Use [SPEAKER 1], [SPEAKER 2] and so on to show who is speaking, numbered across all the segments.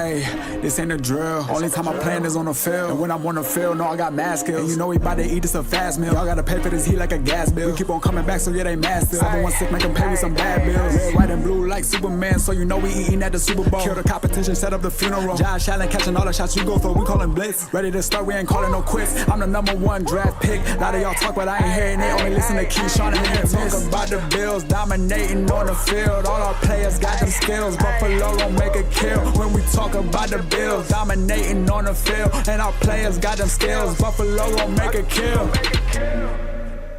[SPEAKER 1] Hey, this ain't a drill. Only time I'm playing is on the field. And when I'm on the field, no, I got mad skills. And you know we bout to eat this a fast meal. Y'all gotta pay for this heat like a gas bill. We keep on coming back, so yeah, they mad still. 716 make them pay me some bad bills. Red, white, and blue like Superman, so you know we eating at the Super Bowl. Kill the competition, set up the funeral. Josh Allen catching all the shots you go for. We callin' blitz. Ready to start, we ain't calling no quits. I'm the #1 draft pick. A lot of y'all talk, but I ain't hearing it. Only listen to Keyshawn and him. Talk about the Bills dominating on the field. All our players got them skills. Buffalo gon' make a kill. When we talk about the Bills dominating on the field, and our players got them skills. Buffalo gon' make a kill.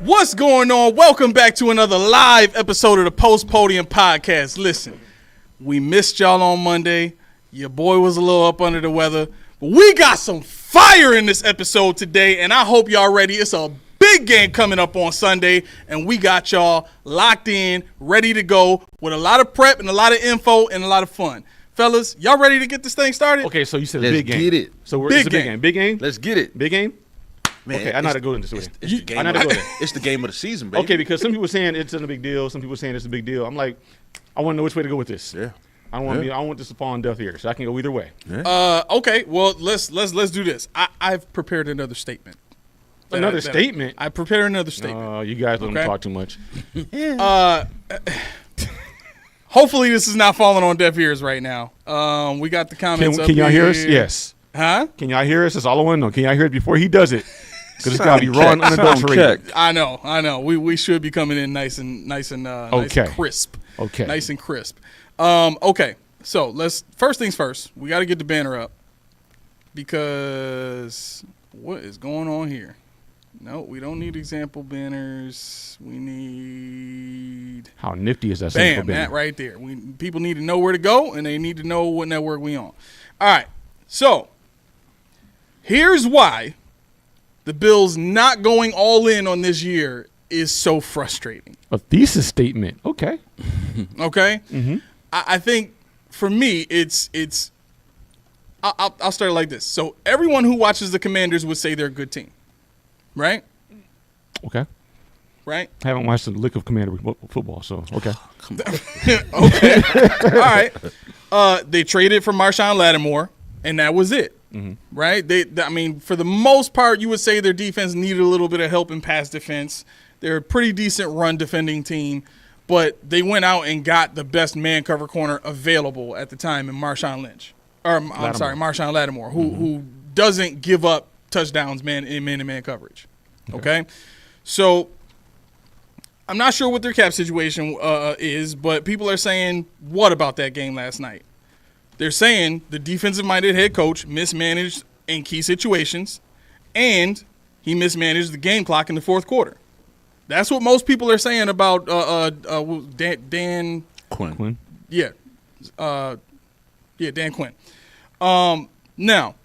[SPEAKER 2] What's going on? Welcome back to another live episode of the Podium podcast. Listen, we missed y'all on Monday. Your boy was a little up under the weather, but we got some fire in this episode today, and I hope y'all ready. It's a big game coming up on Sunday, and we got y'all locked in, ready to go with a lot of prep and a lot of info and a lot of fun. Fellas, y'all ready to get this thing started?
[SPEAKER 3] Okay, so you said
[SPEAKER 4] Let's
[SPEAKER 3] big game.
[SPEAKER 4] get it.
[SPEAKER 3] So
[SPEAKER 2] Big
[SPEAKER 3] it's a big game. Big game?
[SPEAKER 4] Let's get it.
[SPEAKER 3] Big game?
[SPEAKER 4] Man,
[SPEAKER 3] Okay, I know how to go into this.
[SPEAKER 4] It's the game. It's the game of the season, baby.
[SPEAKER 3] Okay, because some people are saying it's not a big deal. Some people are saying it's a big deal. I'm like, I want to know which way to go with this.
[SPEAKER 4] Yeah.
[SPEAKER 3] I don't want this to fall on deaf ears, so I can go either way.
[SPEAKER 2] Okay, well let's do this. I've prepared another statement.
[SPEAKER 3] Another statement?
[SPEAKER 2] I prepared another statement.
[SPEAKER 3] You guys let them talk too much.
[SPEAKER 2] Hopefully this is not falling on deaf ears right now. We got the comments up
[SPEAKER 3] Can y'all hear us?
[SPEAKER 2] here.
[SPEAKER 3] Yes.
[SPEAKER 2] Huh?
[SPEAKER 3] Can y'all hear us? That's all I want to know. Can y'all hear it before he does it? Because it's got to be raw and unadulterated.
[SPEAKER 2] I know. We should be coming in nice and crisp.
[SPEAKER 3] Okay.
[SPEAKER 2] Nice and crisp. Okay. So let's first things first. We got to get the banner up because what is going on here? No, we don't need example banners. We need
[SPEAKER 3] How nifty is that?
[SPEAKER 2] bam, that right there. People need to know where to go, and they need to know what network we on. All right. So here's why the Bills not going all in on this year is so frustrating.
[SPEAKER 3] A thesis statement. Okay.
[SPEAKER 2] Okay?
[SPEAKER 3] Mm-hmm.
[SPEAKER 2] I think for me, I'll start it like this. So everyone who watches the Commanders would say they're a good team, right?
[SPEAKER 3] Okay.
[SPEAKER 2] Right?
[SPEAKER 3] I haven't watched a lick of Commander football, so okay.
[SPEAKER 2] Okay. All right. They traded for Marshawn Lattimore, and that was it.
[SPEAKER 3] Mm-hmm.
[SPEAKER 2] Right? I mean, for the most part, you would say their defense needed a little bit of help in pass defense. They're a pretty decent run defending team, but they went out and got the best man cover corner available at the time in Marshawn Lattimore, who doesn't give up touchdowns in man-to-man coverage. Okay? So I'm not sure what their cap situation is, but people are saying, what about that game last night? They're saying the defensive-minded head coach mismanaged in key situations, and he mismanaged the game clock in the fourth quarter. That's what most people are saying about Dan
[SPEAKER 4] Quinn.
[SPEAKER 2] Yeah. Dan Quinn. Now,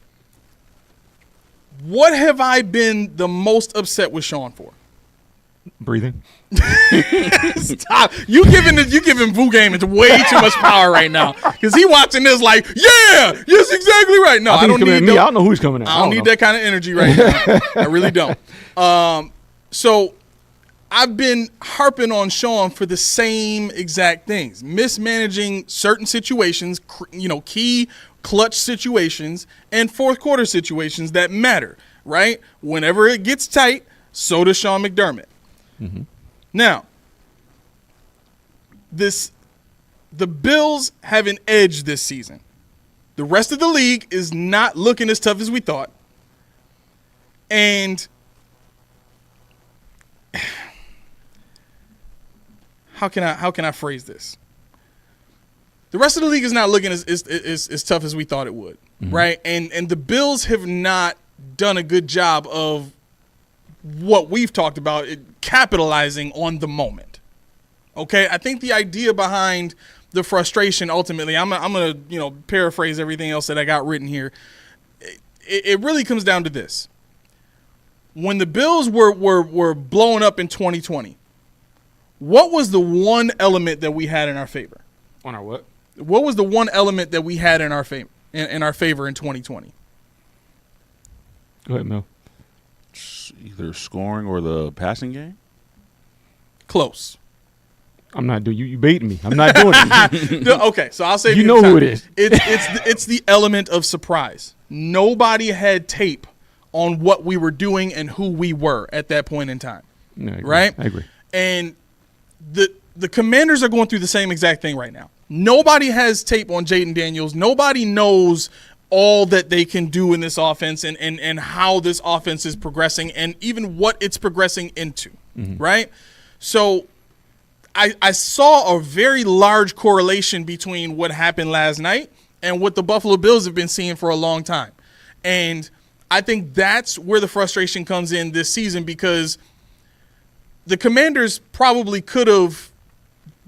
[SPEAKER 2] what have I been the most upset with Sean for?
[SPEAKER 3] Breathing.
[SPEAKER 2] Stop. You giving Vu Game way too much power right now. Because he watching this like, yeah, yes, exactly right. No, I don't need
[SPEAKER 3] I don't know who's coming out.
[SPEAKER 2] I don't need that kind of energy right now. I really don't. So I've been harping on Sean for the same exact things. Mismanaging certain situations, key clutch situations and fourth quarter situations that matter, right? Whenever it gets tight, so does Sean McDermott.
[SPEAKER 3] Mm-hmm.
[SPEAKER 2] Now, the Bills have an edge this season. The rest of the league is not looking as tough as we thought. And how can I phrase this? The rest of the league is not looking as tough as we thought it would, right? And the Bills have not done a good job of what we've talked about, capitalizing on the moment. Okay, I think the idea behind the frustration, ultimately, I'm gonna paraphrase everything else that I got written here. It really comes down to this: when the Bills were blowing up in 2020, what was the one element that we had in our favor?
[SPEAKER 3] On our what?
[SPEAKER 2] What was the one element that we had in our favor in 2020?
[SPEAKER 3] Go ahead, Mel.
[SPEAKER 4] Either scoring or the passing game?
[SPEAKER 2] Close.
[SPEAKER 3] I'm not doing you baiting me. I'm not doing it.
[SPEAKER 2] No, okay, so I'll say
[SPEAKER 3] You know who it is.
[SPEAKER 2] It's the element of surprise. Nobody had tape on what we were doing and who we were at that point in time.
[SPEAKER 3] No, I agree.
[SPEAKER 2] Right?
[SPEAKER 3] I agree.
[SPEAKER 2] And the Commanders are going through the same exact thing right now. Nobody has tape on Jaden Daniels. Nobody knows all that they can do in this offense and how this offense is progressing and even what it's progressing into, right? So I saw a very large correlation between what happened last night and what the Buffalo Bills have been seeing for a long time. And I think that's where the frustration comes in this season, because the Commanders probably could have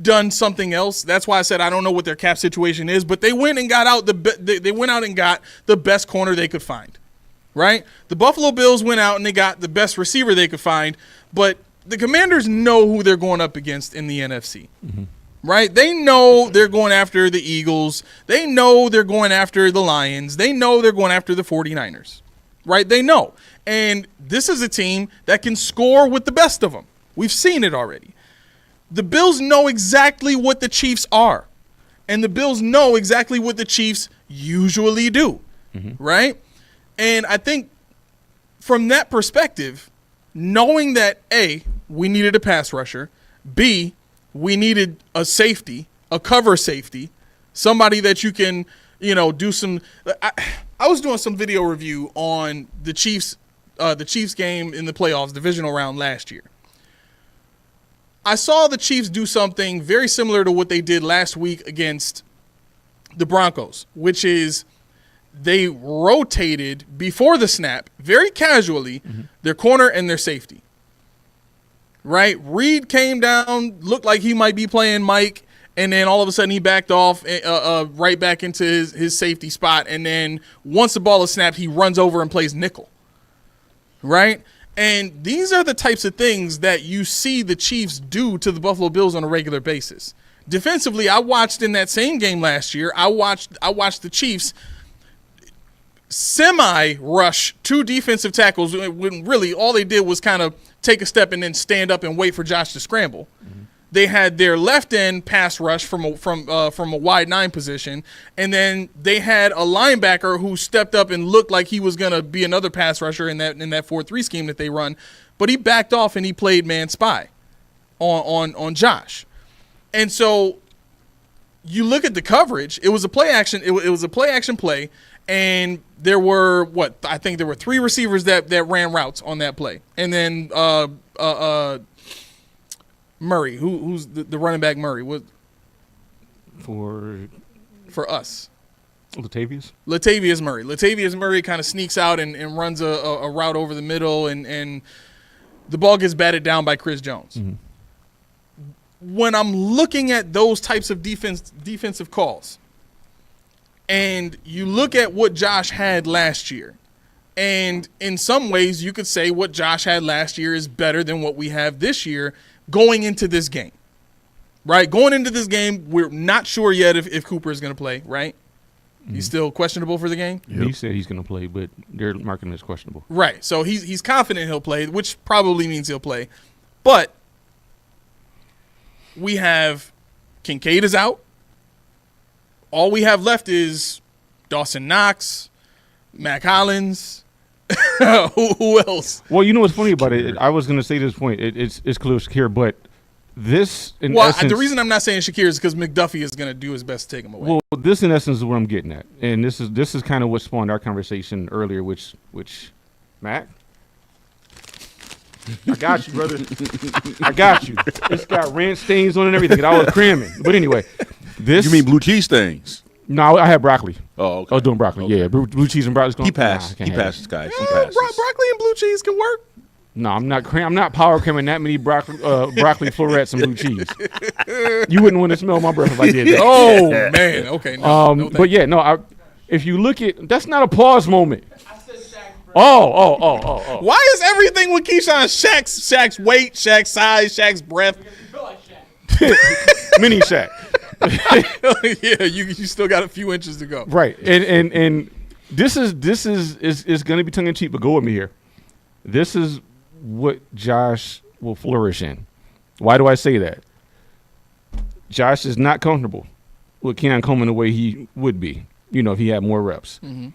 [SPEAKER 2] done something else. That's why I said I don't know what their cap situation is, but they went and got out they went out and got the best corner they could find, right? The Buffalo Bills went out and they got the best receiver they could find, but the Commanders know who they're going up against in the NFC, right? They know they're going after the Eagles. They know they're going after the Lions. They know they're going after the 49ers, right? They know. And this is a team that can score with the best of them. We've seen it already. The Bills know exactly what the Chiefs are, and the Bills know exactly what the Chiefs usually do, right? And I think from that perspective, knowing that, A, we needed a pass rusher, B, we needed a safety, a cover safety, somebody that you can, do some – I was doing some video review on the Chiefs game in the playoffs, divisional round last year. I saw the Chiefs do something very similar to what they did last week against the Broncos, which is they rotated before the snap, very casually, their corner and their safety. Right? Reed came down, looked like he might be playing Mike, and then all of a sudden he backed off right back into his safety spot, and then once the ball is snapped, he runs over and plays nickel. Right? And these are the types of things that you see the Chiefs do to the Buffalo Bills on a regular basis. Defensively, I watched in that same game last year, I watched the Chiefs semi-rush two defensive tackles when really all they did was kind of take a step and then stand up and wait for Josh to scramble. They had their left end pass rush from a wide 9 position, and then they had a linebacker who stepped up and looked like he was going to be another pass rusher in that 4-3 scheme that they run, but he backed off and he played man spy on Josh. And so you look at the coverage, it was a play action, it was a play action play, and there were I think there were 3 receivers that ran routes on that play. And then Murray, who's the running back Murray? What for us? Latavius Murray. Latavius Murray kind of sneaks out and runs a route over the middle, and the ball gets batted down by Chris Jones. When I'm looking at those types of defensive calls, and you look at what Josh had last year, and in some ways you could say what Josh had last year is better than what we have this year going into this game, right? Going into this game, we're not sure yet if Cooper is going to play, right? He's still questionable for the game?
[SPEAKER 3] Yep. He said he's going to play, but they're marking him as questionable.
[SPEAKER 2] Right, so he's confident he'll play, which probably means he'll play. But we have Kincaid is out. All we have left is Dawson Knox, Mac Hollins. Who else?
[SPEAKER 3] Well, you know what's funny about it? I was going to say this point. It's Khalil Shakir, but this in
[SPEAKER 2] well,
[SPEAKER 3] essence,
[SPEAKER 2] the reason I'm not saying Shakir is because McDuffie is going to do his best to take him away.
[SPEAKER 3] Well, this in essence is what I'm getting at, and this is kind of what spawned our conversation earlier, which Mac. I got you, brother. I got you. It's got ranch stains on it and everything. I was cramming. But anyway, this.
[SPEAKER 4] You mean blue cheese things?
[SPEAKER 3] No, I had broccoli.
[SPEAKER 4] Oh, okay.
[SPEAKER 3] I was doing broccoli. Okay. Yeah, blue cheese and broccoli.
[SPEAKER 4] He passed. He passes, guys. He passes.
[SPEAKER 2] Broccoli and blue cheese can work.
[SPEAKER 3] No, I'm not power cramming that many broccoli florets and blue cheese. You wouldn't want to smell my breath if I did that.
[SPEAKER 2] Oh man. Okay. No,
[SPEAKER 3] but yeah, no. If you look at, that's not a pause moment. Oh.
[SPEAKER 2] Why is everything with Keyshawn Shaq's weight, Shaq's size, Shaq's breath?
[SPEAKER 3] Mini Shaq.
[SPEAKER 2] Yeah, you still got a few inches to go.
[SPEAKER 3] Right, and this is going to be tongue in cheek, but go with me here. This is what Josh will flourish in. Why do I say that? Josh is not comfortable with Keon Coleman the way he would be, if he had more reps.
[SPEAKER 2] Mm-hmm.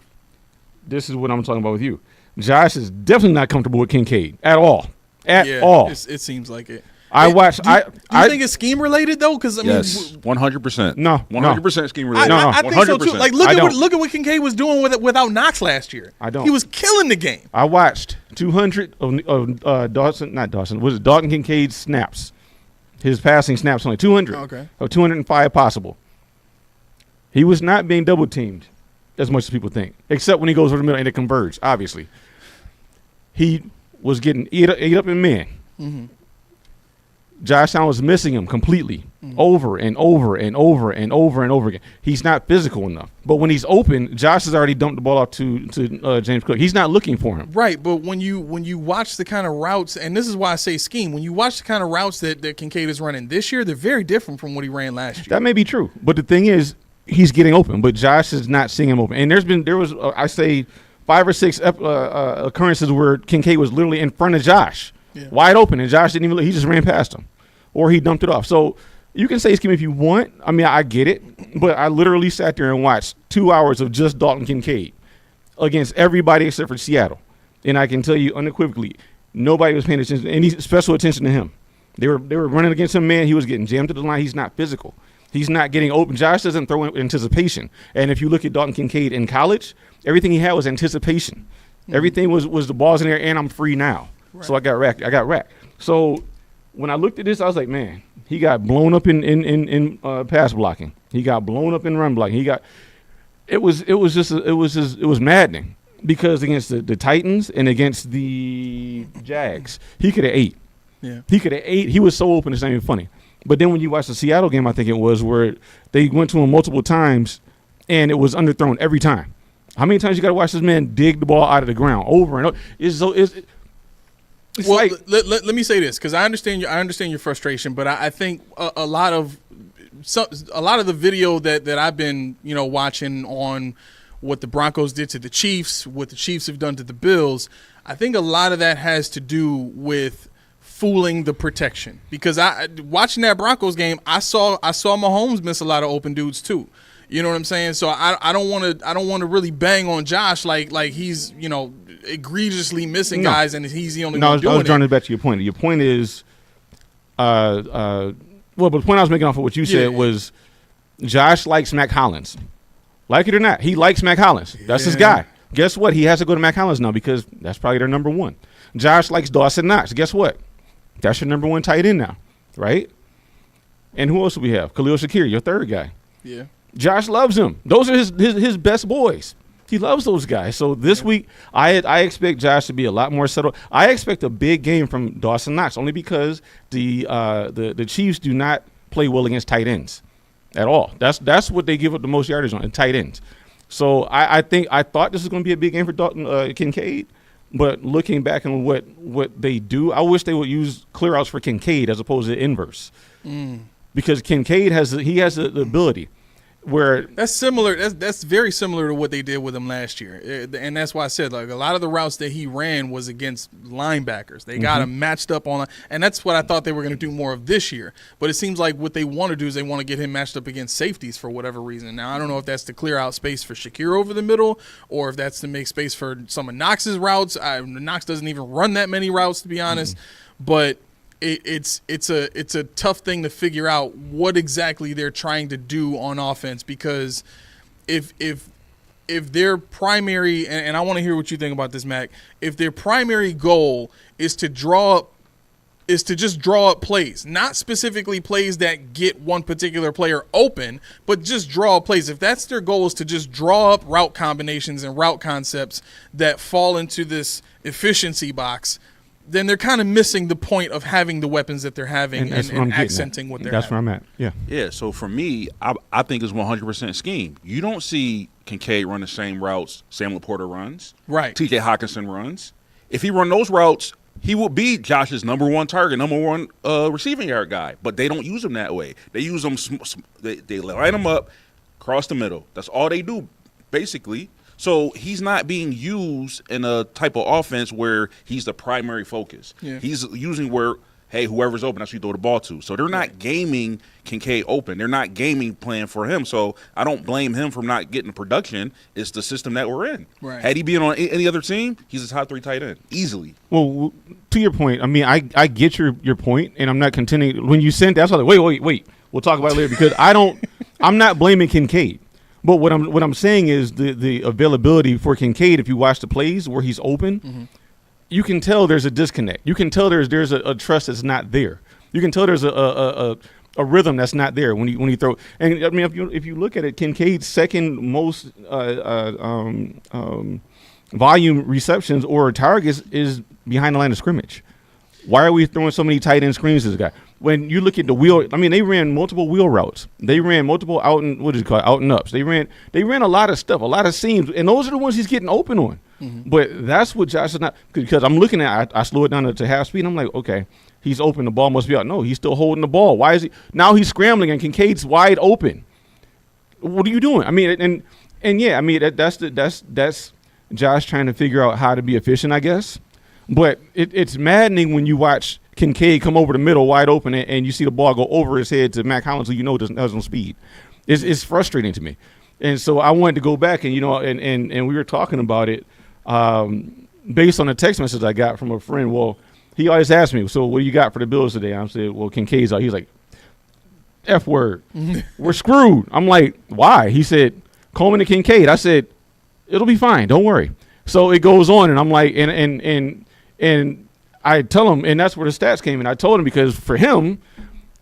[SPEAKER 3] This is what I'm talking about with you. Josh is definitely not comfortable with Kincaid at all. At all.
[SPEAKER 2] It seems like it.
[SPEAKER 3] I watched.
[SPEAKER 2] Do you think it's scheme related though? Because
[SPEAKER 4] yes, 100%.
[SPEAKER 3] No,
[SPEAKER 4] 100% scheme related.
[SPEAKER 2] I think so too.
[SPEAKER 4] 100%.
[SPEAKER 2] Like look at what Kincaid was doing without Knox last year.
[SPEAKER 3] I don't.
[SPEAKER 2] He was killing the game.
[SPEAKER 3] I watched 200 of Dalton Kincaid's snaps. His passing snaps only 200.
[SPEAKER 2] Okay.
[SPEAKER 3] Of 205 possible. He was not being double teamed as much as people think, except when he goes over the middle and it converges. Obviously, he was getting ate up in man.
[SPEAKER 2] Mm-hmm.
[SPEAKER 3] Josh Allen was missing him completely, over and over and over and over and over again. He's not physical enough. But when he's open, Josh has already dumped the ball off to James Cook. He's not looking for him.
[SPEAKER 2] Right, but when you watch the kind of routes, and this is why I say scheme, when you watch the kind of routes that Kincaid is running this year, they're very different from what he ran last year.
[SPEAKER 3] That may be true. But the thing is, he's getting open, but Josh is not seeing him open. And there was I say 5 or 6 occurrences where Kincaid was literally in front of Josh. Yeah. Wide open, and Josh didn't even look. He just ran past him, or he dumped it off. So you can say scheme if you want. I mean, I get it, but I literally sat there and watched 2 hours of just Dalton Kincaid against everybody except for Seattle, and I can tell you unequivocally, nobody was paying attention, any special attention to him. They were running against him, man. He was getting jammed to the line. He's not physical. He's not getting open. Josh doesn't throw in anticipation. And if you look at Dalton Kincaid in college, everything he had was anticipation. Mm-hmm. Everything was the ball's in there, and I'm free now. Right. So I got racked. So when I looked at this, I was like, man, he got blown up in pass blocking. He got blown up in run blocking. It was maddening because against the Titans and against the Jags, he could have ate.
[SPEAKER 2] Yeah.
[SPEAKER 3] He could have ate. He was so open, it's not even funny. But then when you watch the Seattle game, I think it was, where they went to him multiple times and it was underthrown every time. How many times you got to watch this man dig the ball out of the ground over and over?
[SPEAKER 2] Let me say this, because I understand your frustration, but I think a lot of the video that I've been watching on what the Broncos did to the Chiefs, what the Chiefs have done to the Bills, I think a lot of that has to do with fooling the protection. Because watching that Broncos game, I saw Mahomes miss a lot of open dudes too. You know what I'm saying? So I don't want to really bang on Josh like he's egregiously missing guys and he's the only one doing it.
[SPEAKER 3] I was trying to back to your point. Your point is, but the point I was making off of what you said was Josh likes Mac Hollins. Like it or not, he likes Mac Hollins. That's his guy. Guess what? He has to go to Mac Hollins now because that's probably their number one. Josh likes Dawson Knox. Guess what? That's your number one tight end now, right? And who else do we have? Khalil Shakir, your third guy.
[SPEAKER 2] Yeah.
[SPEAKER 3] Josh loves him. Those are his best boys. He loves those guys. So this week, I expect Josh to be a lot more settled. I expect a big game from Dawson Knox only because the Chiefs do not play well against tight ends at all. That's what they give up the most yardage on, tight ends. So I thought this was going to be a big game for Dalton Kincaid, but looking back on what they do, I wish they would use clear outs for Kincaid as opposed to inverse, because Kincaid has the ability. Where
[SPEAKER 2] that's similar. That's very similar to what they did with him last year, and that's why I said like a lot of the routes that he ran was against linebackers. They got him matched up on, and that's what I thought they were going to do more of this year. But it seems like what they want to do is they want to get him matched up against safeties for whatever reason. Now I don't know if that's to clear out space for Shakir over the middle, or if that's to make space for some of Knox's routes. Knox doesn't even run that many routes, to be honest, but. It's a tough thing to figure out what exactly they're trying to do on offense, because if their primary, and I want to hear what you think about this, Mac, if their primary goal is to just draw up plays, not specifically plays that get one particular player open, but just draw up plays. If that's their goal, is to just draw up route combinations and route concepts that fall into this efficiency box, then they're kind of missing the point of having the weapons that they're having and accenting what they're having.
[SPEAKER 3] That's where I'm at, yeah.
[SPEAKER 4] Yeah, so for me, I think it's 100% scheme. You don't see Kincaid run the same routes Sam Laporta runs.
[SPEAKER 2] Right.
[SPEAKER 4] TJ Hawkinson runs. If he run those routes, he will be Josh's number one target, number one receiving yard guy. But they don't use him that way. They use him, they line him up, cross the middle. That's all they do, basically. So he's not being used in a type of offense where he's the primary focus. Yeah. He's using where hey, whoever's open, that's who you throw the ball to. So they're not gaming Kincaid open. They're not gaming playing for him. So I don't blame him for not getting production. It's the system that we're in.
[SPEAKER 2] Right.
[SPEAKER 4] Had he been on any other team, he's a top 3 tight end easily.
[SPEAKER 3] Well, to your point, I mean, I get your point, and I'm not contending. When you sent that, I was like, wait. We'll talk about it later because I'm not blaming Kincaid. But what I'm saying is the availability for Kincaid, if you watch the plays where he's open, you can tell there's a disconnect. You can tell there's a trust that's not there. You can tell there's a rhythm that's not there when you throw. And I mean, if you look at it, Kincaid's second most volume receptions or targets is behind the line of scrimmage. Why are we throwing so many tight end screens to this guy? When you look at the wheel, I mean, they ran multiple wheel routes. They ran multiple out and ups. They ran a lot of stuff, a lot of seams, and those are the ones he's getting open on. But that's what Josh is not, because I'm looking at, I slow it down to half speed. And I'm like, okay, he's open. The ball must be out. No, he's still holding the ball. Why is he now? He's scrambling and Kincaid's wide open. What are you doing? I mean, and yeah, I mean that's Josh trying to figure out how to be efficient, I guess. But it's maddening when you watch Kincaid come over the middle wide open and you see the ball go over his head to Mac Hollins, who you know doesn't have no speed. It's frustrating to me. And so I wanted to go back and, and we were talking about it based on a text message I got from a friend. Well, he always asks me, so what do you got for the Bills today? I said, well, Kincaid's out. He's like, F word. We're screwed. I'm like, why? He said, Coleman and Kincaid. I said, it'll be fine. Don't worry. So it goes on, and I'm like, and I tell him, and that's where the stats came in. I told him because for him,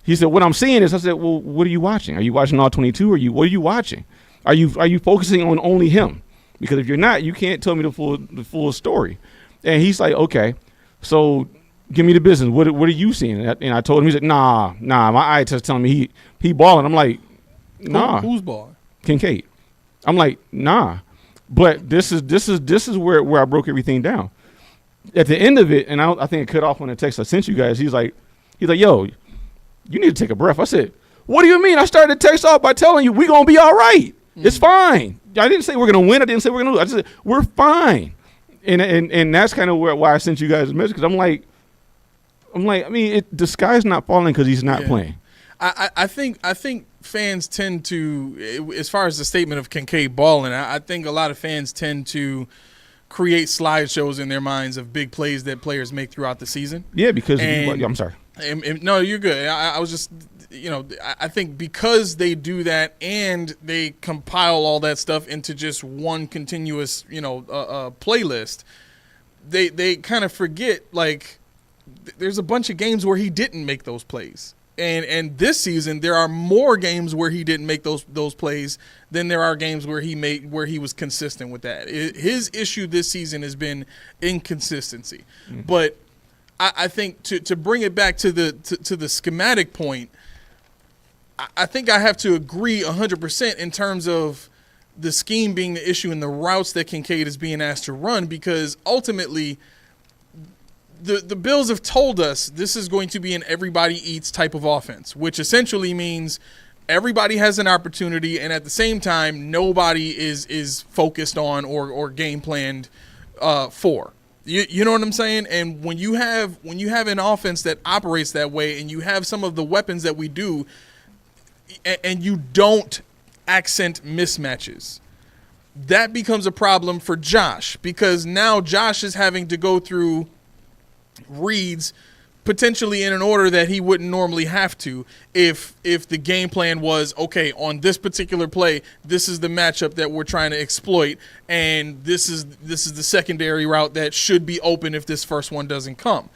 [SPEAKER 3] he said, what I'm seeing is, I said, well, what are you watching? Are you watching all 22? What are you watching? Are you focusing on only him? Because if you're not, you can't tell me the full story. And he's like, okay, so give me the business. What are you seeing? And I told him, he's like, nah, my eye test telling me he balling. I'm like, nah.
[SPEAKER 2] Who's balling?
[SPEAKER 3] Kincaid. I'm like, nah. But this is where I broke everything down. At the end of it, and I think it cut off on the text I sent you guys. He's like, yo, you need to take a breath. I said, what do you mean? I started the text off by telling you we're gonna be all right. It's fine. I didn't say we're gonna win. I didn't say we're gonna lose. I just said we're fine. And that's kind of why I sent you guys a message, because I'm like, I mean, the sky's not falling because he's not playing.
[SPEAKER 2] I think fans tend to, as far as the statement of Kincaid balling, I think a lot of fans tend to create slideshows in their minds of big plays that players make throughout the season.
[SPEAKER 3] Yeah, because I'm sorry.
[SPEAKER 2] No, you're good. I was just, I think because they do that and they compile all that stuff into just one continuous, playlist, they kind of forget, like, there's a bunch of games where he didn't make those plays. And this season there are more games where he didn't make those plays than there are games where he was consistent with that. His issue this season has been inconsistency. Mm-hmm. But I think to bring it back to the schematic point, I think I have to agree 100% in terms of the scheme being the issue and the routes that Kincaid is being asked to run, because ultimately the Bills have told us this is going to be an everybody eats type of offense, which essentially means everybody has an opportunity, and at the same time, nobody is focused on or game planned for. You know what I'm saying? And when you have an offense that operates that way, and you have some of the weapons that we do, and you don't accent mismatches, that becomes a problem for Josh, because now Josh is having to go through reads potentially in an order that he wouldn't normally have to if the game plan was, okay, on this particular play, this is the matchup that we're trying to exploit, and this is the secondary route that should be open if this first one doesn't come.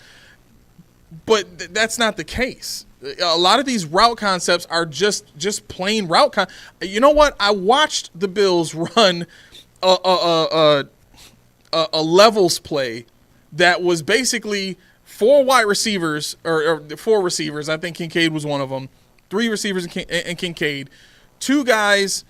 [SPEAKER 2] But that's not the case. A lot of these route concepts are just plain route you know what? I watched the Bills run a levels play that was basically four wide receivers or four receivers. I think Kincaid was one of them. Three receivers and Kincaid. Two guys,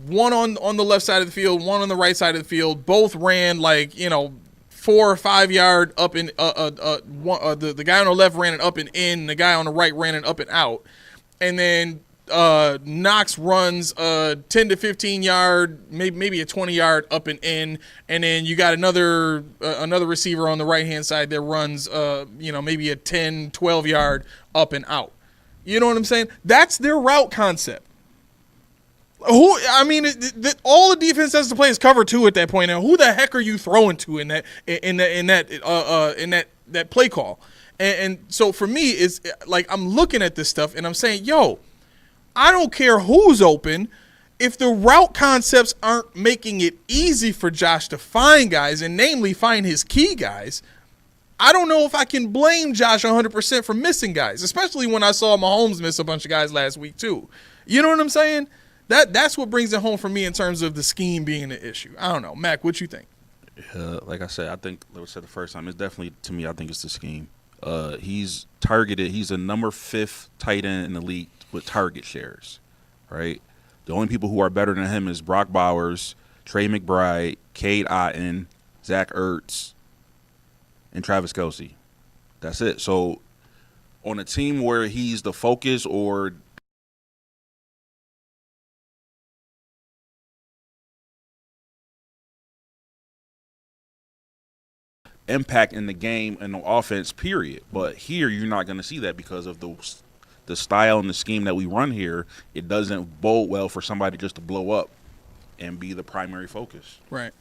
[SPEAKER 2] one on the left side of the field, one on the right side of the field. Both ran 4 or 5 yard up in the guy on the left ran it up and in, the guy on the right ran it up and out. And then Knox runs a 10 to 15 yard, maybe a 20 yard up and in, and then you got another receiver on the right hand side that runs maybe a 10, 12 yard up and out. You know what I'm saying? That's their route concept. All the defense has to play is cover 2 at that point. Now, who the heck are you throwing to in that play call? And so for me, it's like I'm looking at this stuff and I'm saying, yo, I don't care who's open. If the route concepts aren't making it easy for Josh to find guys, and namely find his key guys, I don't know if I can blame Josh 100% for missing guys, especially when I saw Mahomes miss a bunch of guys last week too. You know what I'm saying? That's what brings it home for me in terms of the scheme being the issue. I don't know. Mac, what you think?
[SPEAKER 4] Like I said, I think, like I said the first time, it's definitely, to me, I think it's the scheme. He's targeted. He's a number 5th tight end in the league with target shares, right? The only people who are better than him is Brock Bowers, Trey McBride, Cade Otton, Zach Ertz, and Travis Kelce. That's it. So on a team where he's the focus or impact in the game and the offense, period. But here you're not going to see that because of the style and the scheme that we run here. It doesn't bode well for somebody just to blow up and be the primary focus.
[SPEAKER 2] Right.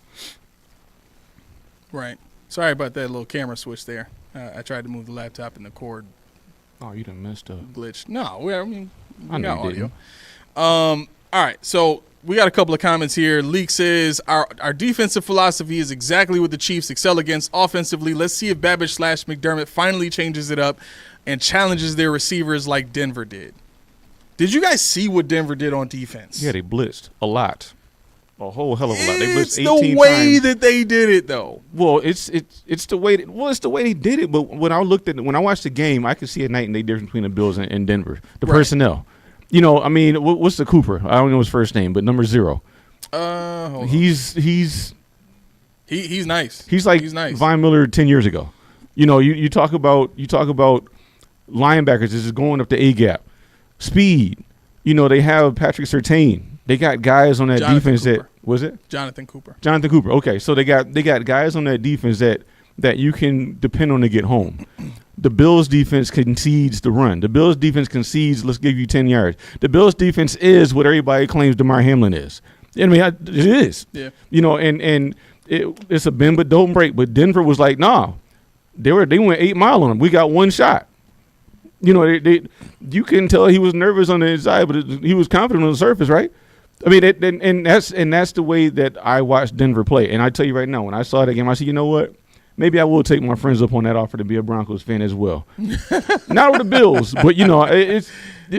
[SPEAKER 2] Sorry about that little camera switch there. I tried to move the laptop and the cord.
[SPEAKER 3] Oh, you done messed up.
[SPEAKER 2] Glitched. No, we
[SPEAKER 3] know
[SPEAKER 2] got
[SPEAKER 3] you
[SPEAKER 2] audio. All right, so we got a couple of comments here. Leak says, our defensive philosophy is exactly what the Chiefs excel against offensively. Let's see if Babbage/McDermott finally changes it up and challenges their receivers like Denver did. Did you guys see what Denver did on defense?
[SPEAKER 3] Yeah, they blitzed a lot. A whole hell of a lot. They blitzed
[SPEAKER 2] It's
[SPEAKER 3] 18 times.
[SPEAKER 2] the way that they did it, though.
[SPEAKER 3] Well, it's the way they did it. But when I watched the game, I could see a night and day difference between the Bills and Denver. The personnel. You know, I mean, what's the Cooper? I don't know his first name, but number 0. He's
[SPEAKER 2] nice.
[SPEAKER 3] He's like Von Miller 10 years ago. You know, you talk about linebackers just going up the A gap, speed. You know, they have Patrick Surtain. They got guys on that defense
[SPEAKER 2] Cooper.
[SPEAKER 3] that was it
[SPEAKER 2] Jonathan Cooper.
[SPEAKER 3] Okay, so they got guys on that defense that you can depend on to get home. The Bills defense concedes the run. The Bills defense concedes, let's give you 10 yards. The Bills defense is what everybody claims DeMar Hamlin is. I mean, it is. Yeah. You know, and it's a bend but don't break. But Denver was like, nah, they went 8 Mile on him. We got one shot. You know, you couldn't tell he was nervous on the inside, but he was confident on the surface, right? I mean, that's the way that I watched Denver play. And I tell you right now, when I saw that game, I said, you know what? Maybe I will take my friends up on that offer to be a Broncos fan as well. Not with the Bills, but, you know,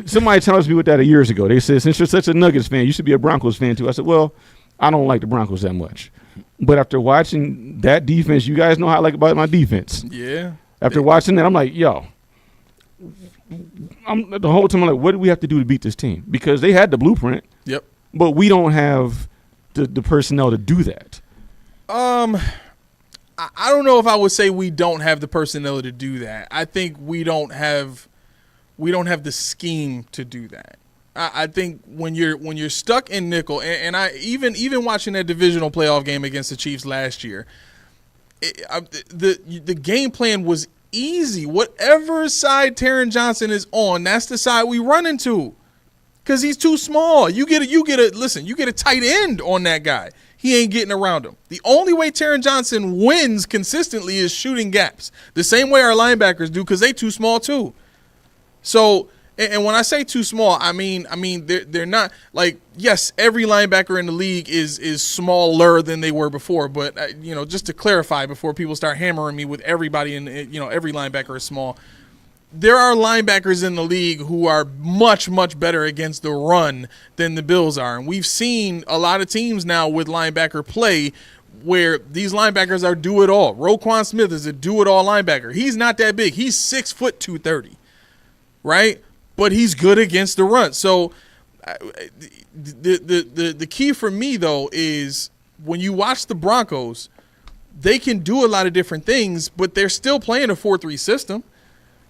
[SPEAKER 3] somebody challenged me with that years ago. They said, since you're such a Nuggets fan, you should be a Broncos fan too. I said, well, I don't like the Broncos that much. But after watching that defense, you guys know how I like about my defense.
[SPEAKER 2] Yeah.
[SPEAKER 3] After watching that, I'm like, yo, the whole time I'm like, what do we have to do to beat this team? Because they had the blueprint.
[SPEAKER 2] Yep.
[SPEAKER 3] But we don't have the personnel to do that.
[SPEAKER 2] I don't know if I would say we don't have the personnel to do that. I think we don't have the scheme to do that. I think when you're stuck in nickel, and I even watching that divisional playoff game against the Chiefs last year, the game plan was easy. Whatever side Taron Johnson is on, that's the side we run into. Because he's too small. You get a tight end on that guy. He ain't getting around him. The only way Taron Johnson wins consistently is shooting gaps. The same way our linebackers do, because they too small too. So, and when I say too small, I mean they're not like, yes, every linebacker in the league is smaller than they were before. But just to clarify before people start hammering me with everybody every linebacker is small. There are linebackers in the league who are much, much better against the run than the Bills are. And we've seen a lot of teams now with linebacker play where these linebackers are do-it-all. Roquan Smith is a do-it-all linebacker. He's not that big. He's 6 foot 230, right? But he's good against the run. So the key for me, though, is when you watch the Broncos, they can do a lot of different things, but they're still playing a 4-3 system.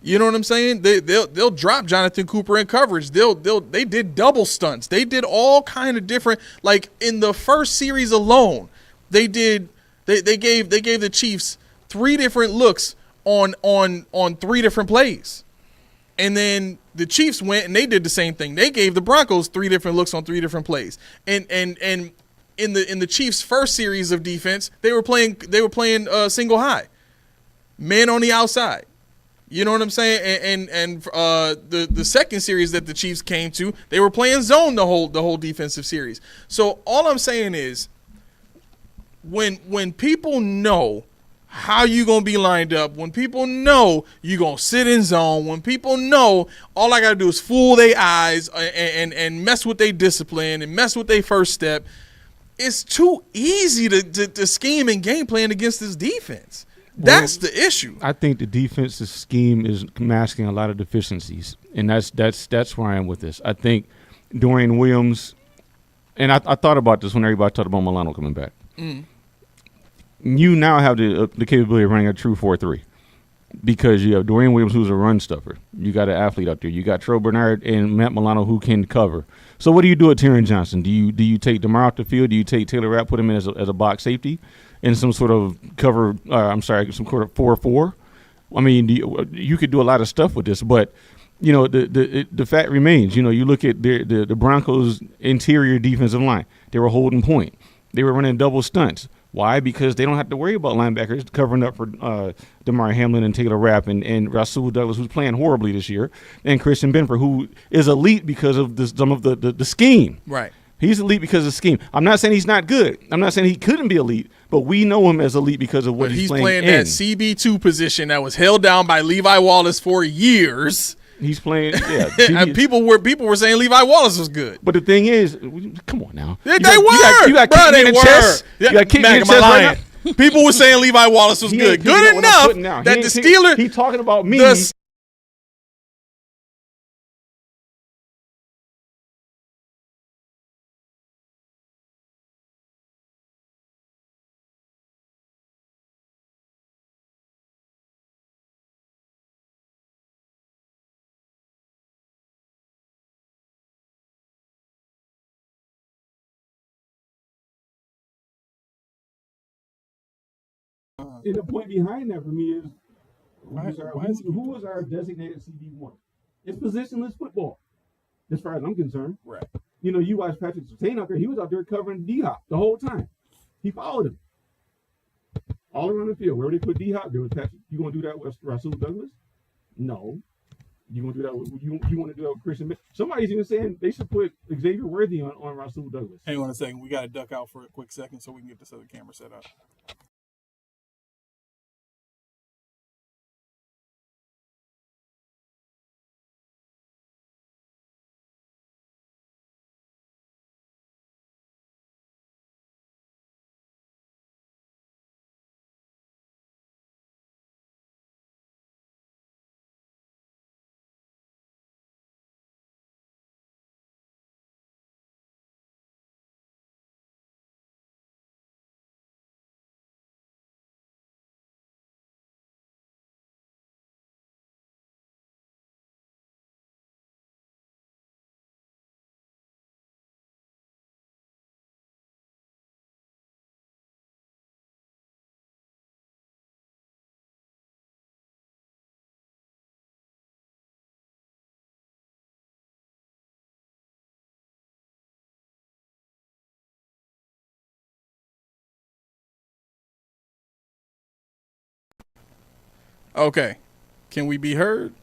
[SPEAKER 2] You know what I'm saying? They'll drop Jonathan Cooper in coverage. They did double stunts. They did all kind of different. Like in the first series alone, they gave the Chiefs 3 different looks on 3 different plays, and then the Chiefs went and they did the same thing. They gave the Broncos 3 different looks on 3 different plays, and in the Chiefs' first series of defense, they were playing single high, man on the outside. You know what I'm saying? And the second series that the Chiefs came to, they were playing zone the whole defensive series. So all I'm saying is, when people know how you gonna be lined up, when people know you gonna sit in zone, when people know all I gotta do is fool their eyes and mess with their discipline and mess with their first step, it's too easy to scheme and game plan against this defense. That's the issue.
[SPEAKER 3] I think the defensive scheme is masking a lot of deficiencies, and that's where I am with this. I think Dorian Williams, and I thought about this when everybody talked about Milano coming back. You now have the capability of running a true 4-3 because you have Dorian Williams, who's a run stuffer. You got an athlete out there. You got Trey Bernard and Matt Milano, who can cover. So what do you do with Tyron Johnson? Do you take DeMar off the field? Do you take Taylor Rapp, put him in as a box safety? In some sort of cover, some sort of 4-4. I mean, you could do a lot of stuff with this, but the fact remains. You look at the Broncos' interior defensive line. They were holding point. They were running double stunts. Why? Because they don't have to worry about linebackers covering up for Damar Hamlin and Taylor Rapp and Rasul Douglas, who's playing horribly this year, and Christian Benford, who is elite because of some of the scheme.
[SPEAKER 2] Right.
[SPEAKER 3] He's elite because of scheme. I'm not saying he's not good. I'm not saying he couldn't be elite, but we know him as elite because of what he's playing
[SPEAKER 2] that CB2 position that was held down by Levi Wallace for years.
[SPEAKER 3] He's playing, yeah.
[SPEAKER 2] And people were saying Levi Wallace was good.
[SPEAKER 3] But the thing is, come on now.
[SPEAKER 2] Yeah, You got kicked in the chest.
[SPEAKER 3] You got kicked in the chest right now.
[SPEAKER 2] People were saying Levi Wallace was good. Good enough that the Steelers.
[SPEAKER 3] He talking about me. And the point behind that for me is, who was our designated CB1? It's positionless football, as far as I'm concerned.
[SPEAKER 2] Right.
[SPEAKER 3] You watch Patrick Surtain out there. He was out there covering D-Hop the whole time. He followed him all around the field. Where they put D-Hop, there was Patrick. You going to do that with Rasul Douglas? No. You going to do that with you want to do that with Christian? Somebody's even saying they should put Xavier Worthy on Rasul Douglas.
[SPEAKER 2] Hang on a second. We got to duck out for a quick second so we can get this other camera set up. Okay. Can we be heard?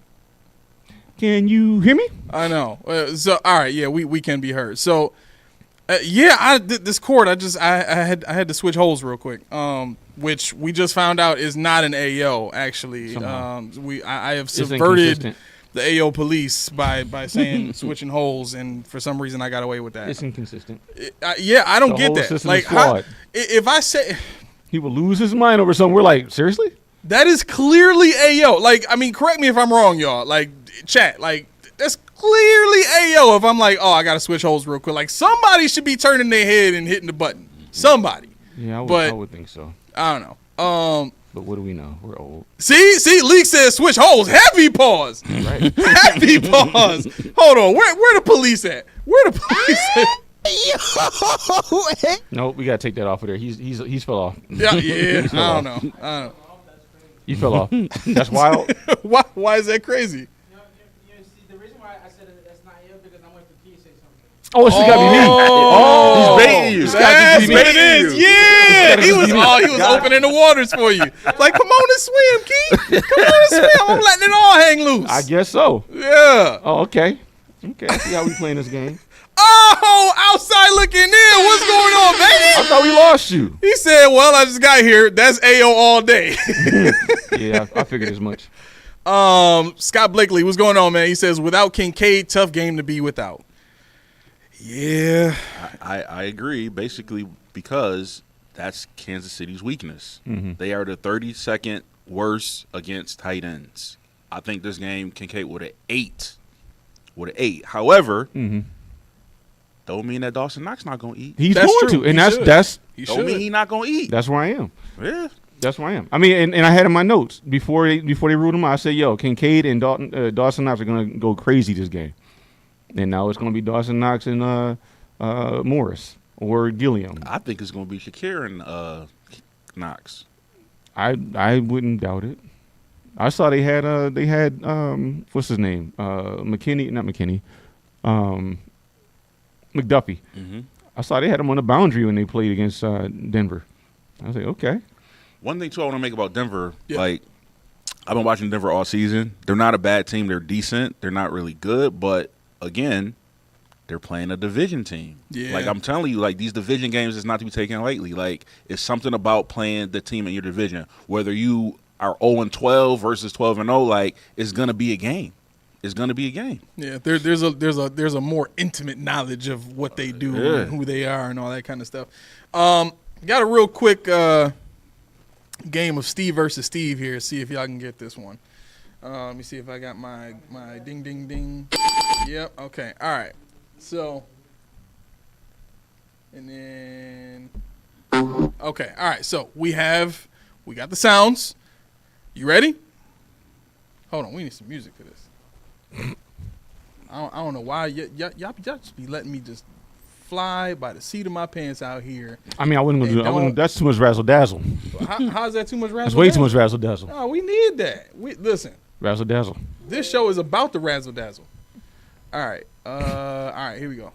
[SPEAKER 3] Can you hear me?
[SPEAKER 2] I know. So, all right. Yeah, we can be heard. So, this cord, I had to switch holes real quick. Which we just found out is not an AO, actually. I have subverted the AO police by saying switching holes, and for some reason I got away with that.
[SPEAKER 3] It's inconsistent.
[SPEAKER 2] I don't get that. Like, if I say
[SPEAKER 3] he will lose his mind over something, we're like, seriously?
[SPEAKER 2] That is clearly AO. Like, I mean, correct me if I'm wrong, y'all. Like, chat, like, that's clearly AO if I'm like, oh, I got to switch holes real quick. Like, somebody should be turning their head and hitting the button. Somebody.
[SPEAKER 3] Yeah, I would think so.
[SPEAKER 2] I don't know.
[SPEAKER 3] But what do we know? We're old.
[SPEAKER 2] See, Leak says switch holes. Heavy pause.
[SPEAKER 3] Right.
[SPEAKER 2] Heavy pause. Hold on. Where the police at? Where the police at?
[SPEAKER 3] Nope, we gotta take that off of there. He's fell off.
[SPEAKER 2] Yeah. I don't know.
[SPEAKER 3] He fell off. That's wild.
[SPEAKER 2] Why is that crazy?
[SPEAKER 5] See, the reason why I said that's not him because I'm waiting for Key to say something.
[SPEAKER 3] Oh, it's gotta be me.
[SPEAKER 2] Oh,
[SPEAKER 4] he's baiting you.
[SPEAKER 2] That's
[SPEAKER 4] He's
[SPEAKER 2] what it
[SPEAKER 4] baiting
[SPEAKER 2] is.
[SPEAKER 4] you.
[SPEAKER 2] Yeah, he was opening the waters for you. Like, come on and swim, Key. Come on and swim. I'm letting it all hang loose.
[SPEAKER 3] I guess so.
[SPEAKER 2] Yeah.
[SPEAKER 3] Oh, okay. Okay, I see how we playing this game.
[SPEAKER 2] Oh, outside looking in. What's going on,
[SPEAKER 3] I
[SPEAKER 2] baby?
[SPEAKER 3] thought we lost you.
[SPEAKER 2] He said, well, I just got here. That's AO all day.
[SPEAKER 3] Yeah, I figured as much.
[SPEAKER 2] Scott Blakely, what's going on, man? He says, without Kincaid, tough game to be without. Yeah.
[SPEAKER 4] I agree, basically, because that's Kansas City's weakness.
[SPEAKER 3] Mm-hmm.
[SPEAKER 4] They are the 32nd worst against tight ends. I think this game, Kincaid would have ate. However, don't mean that Dawson Knox not going to eat.
[SPEAKER 3] He's
[SPEAKER 2] That's
[SPEAKER 3] going
[SPEAKER 2] true.
[SPEAKER 3] to, and
[SPEAKER 2] He
[SPEAKER 3] that's
[SPEAKER 2] should. He
[SPEAKER 4] Don't
[SPEAKER 2] should.
[SPEAKER 4] mean he not going to eat.
[SPEAKER 3] that's where I am.
[SPEAKER 4] Yeah.
[SPEAKER 3] That's where I am. I mean, and I had in my notes before they ruled him out. I said, "Yo, Kincaid and Dawson Knox are gonna go crazy this game." And now it's gonna be Dawson Knox and Morris or Gilliam.
[SPEAKER 4] I think it's going to be Shakir and Knox.
[SPEAKER 3] I wouldn't doubt it. I saw they had what's his name? McDuffie.
[SPEAKER 4] Mm-hmm.
[SPEAKER 3] I saw they had him on the boundary when they played against Denver. I was like, okay.
[SPEAKER 4] One thing, too, I want to make about Denver,
[SPEAKER 2] Yeah.
[SPEAKER 4] like, I've been watching Denver all season. They're not a bad team. They're decent. They're not really good. But, again, they're playing a division team.
[SPEAKER 2] Yeah.
[SPEAKER 4] Like, I'm telling you, like, these division games is not to be taken lightly. Like, it's something about playing the team in your division. Whether you are 0-12 versus 12-0, like, it's going to be a game. It's going to be a game.
[SPEAKER 2] Yeah, there's a more intimate knowledge of what they do
[SPEAKER 4] Yeah.
[SPEAKER 2] and who they are and all that kind of stuff. Got a real quick game of Steve versus Steve here. See if y'all can get this one. Let me see if I got my ding ding ding. Yep. Okay. All right. So, and then okay. All right. So we got the sounds. You ready? Hold on. We need some music for this. I don't know why y'all just be letting me just fly by the seat of my pants out here.
[SPEAKER 3] I mean, I wouldn't
[SPEAKER 2] Hey,
[SPEAKER 3] do. I
[SPEAKER 2] don't-
[SPEAKER 3] wouldn't. That's too much razzle dazzle.
[SPEAKER 2] How's that too much razzle?
[SPEAKER 3] That's way too much razzle dazzle.
[SPEAKER 2] No, we need that. Listen,
[SPEAKER 3] Razzle dazzle.
[SPEAKER 2] this show is about the razzle dazzle. All right. All right. Here we go.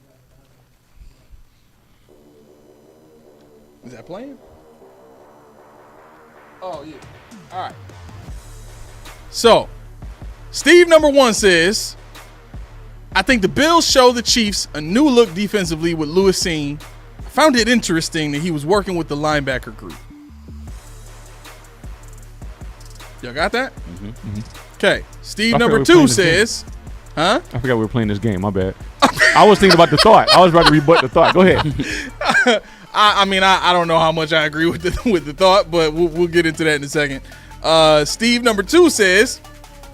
[SPEAKER 2] Is that playing? Oh yeah. All right. So, Steve number 1 says, I think the Bills show the Chiefs a new look defensively with Lewis Seen. I found it interesting that he was working with the linebacker group. Y'all got that? Okay. Steve
[SPEAKER 3] I
[SPEAKER 2] number
[SPEAKER 3] forgot we were
[SPEAKER 2] 2
[SPEAKER 3] playing this
[SPEAKER 2] says, huh?
[SPEAKER 3] I forgot we were playing this game. My bad. I was thinking about the thought. I was about to rebut the thought. Go ahead.
[SPEAKER 2] I mean, I don't know how much I agree with the thought, but we'll get into that in a second. Steve number 2 says,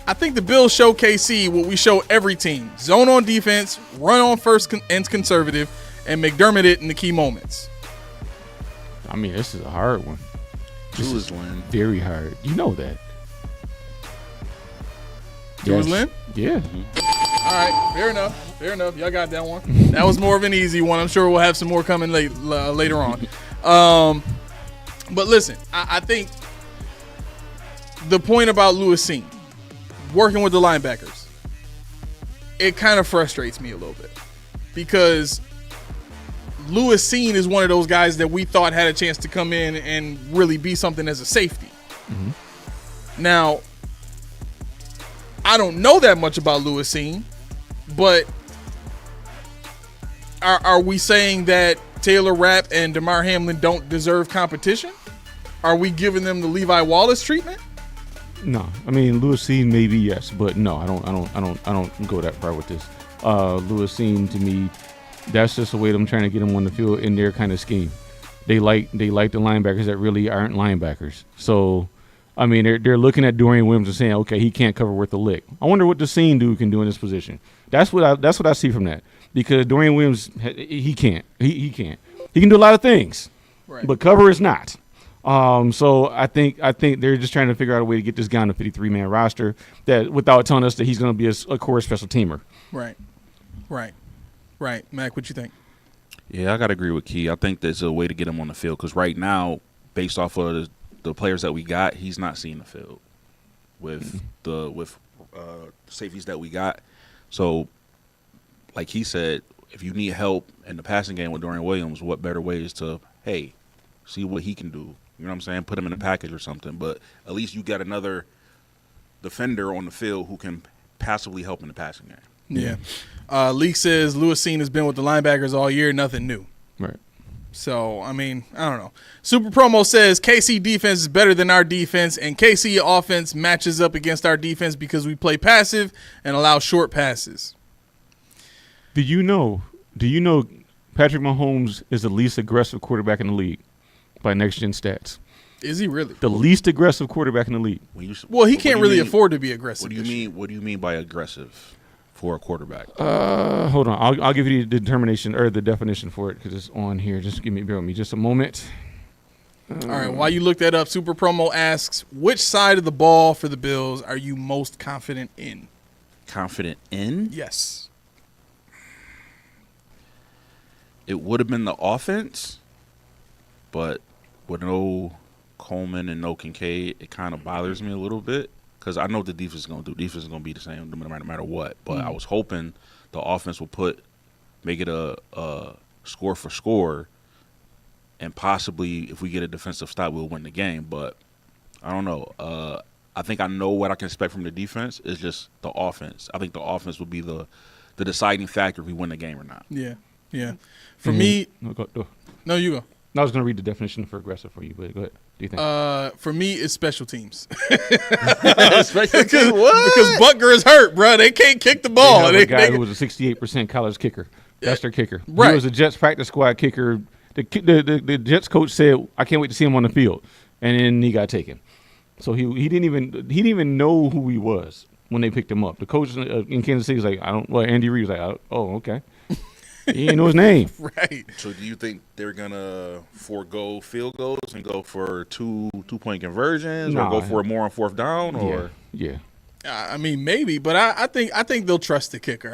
[SPEAKER 2] I think the Bills show KC what we show every team. Zone on defense, run on first and conservative, and McDermott it in the key moments.
[SPEAKER 3] I mean, this is a hard one.
[SPEAKER 4] Julius Lynn.
[SPEAKER 3] Very hard. You know that.
[SPEAKER 2] Julius Lynn?
[SPEAKER 3] Yeah.
[SPEAKER 2] All right, fair enough. Y'all got that one. That was more of an easy one. I'm sure we'll have some more coming later on. But listen, I think the point about Lewis Seen working with the linebackers, it kind of frustrates me a little bit because Lewis Seen is one of those guys that we thought had a chance to come in and really be something as a safety. Now, I don't know that much about Lewis Seen, but are we saying that Taylor Rapp and DeMar Hamlin don't deserve competition? Are we giving them the Levi Wallace treatment?
[SPEAKER 3] No, I mean Lewis Seen maybe yes, but no, I don't go that far with this. Lewis Seen to me, that's just a way them trying to get him on the field in their kind of scheme. They like the linebackers that really aren't linebackers. So, I mean they're looking at Dorian Williams and saying, okay, he can't cover worth a lick. I wonder what the Seen dude can do in this position. That's what I see from that, because Dorian Williams he can't. He can't. He can do a lot of things,
[SPEAKER 2] Right.
[SPEAKER 3] but cover is not. So I think they're just trying to figure out a way to get this guy on the 53-man roster that without telling us that he's going to be a core special teamer.
[SPEAKER 2] Right. Mac, what you think?
[SPEAKER 4] Yeah, I got to agree with Key. I think there's a way to get him on the field because right now, based off of the players that we got, he's not seeing the field with the safeties that we got. So, like he said, if you need help in the passing game with Dorian Williams, what better way is to, hey, see what he can do. You know what I'm saying? Put him in a package or something. But at least you got another defender on the field who can passively help in the passing game.
[SPEAKER 2] Yeah. Leak says Lewis Seen has been with the linebackers all year, nothing new.
[SPEAKER 3] Right.
[SPEAKER 2] So, I mean, I don't know. Super Promo says KC defense is better than our defense, and KC offense matches up against our defense because we play passive and allow short passes.
[SPEAKER 3] Do you know Patrick Mahomes is the least aggressive quarterback in the league by Next Gen Stats?
[SPEAKER 2] Is he really?
[SPEAKER 3] The least aggressive quarterback in the league.
[SPEAKER 2] Well, he can't really afford to be aggressive.
[SPEAKER 4] What do you mean? What do you mean by aggressive for a quarterback?
[SPEAKER 3] Hold on. I'll give you the determination or the definition for it because it's on here. Just bear with me just a moment.
[SPEAKER 2] All right. While you look that up, Super Promo asks, which side of the ball for the Bills are you most confident in?
[SPEAKER 4] Confident in?
[SPEAKER 2] Yes.
[SPEAKER 4] It would have been the offense, but with no Coleman and no Kincaid, it kind of bothers me a little bit because I know what the defense is going to do. Defense is going to be the same no matter what. But I was hoping the offense would make it a score for score, and possibly if we get a defensive stop, we'll win the game. But I don't know. I think I know what I can expect from the defense. It's just the offense. I think the offense will be the deciding factor if we win the game or not.
[SPEAKER 2] Yeah. For me, no, you go.
[SPEAKER 3] I was going to read the definition for aggressive for you, but go ahead. Do you think?
[SPEAKER 2] For me, it's special teams.
[SPEAKER 4] Special teams? What?
[SPEAKER 2] Because Butker is hurt, bro. They can't kick the ball.
[SPEAKER 3] They have a guy who was a 68% college kicker. That's their kicker.
[SPEAKER 2] Right.
[SPEAKER 3] He was a Jets practice squad kicker. The Jets coach said, "I can't wait to see him on the field," and then he got taken. So he didn't even know who he was when they picked him up. The coach in Kansas City was like, Andy Reid was like, "Oh, okay." He didn't know his name.
[SPEAKER 2] Right.
[SPEAKER 4] So do you think they're going to forego field goals and go for two-point conversions or go for it more on fourth down? Or
[SPEAKER 3] Yeah.
[SPEAKER 2] I mean, maybe, but I think they'll trust the kicker.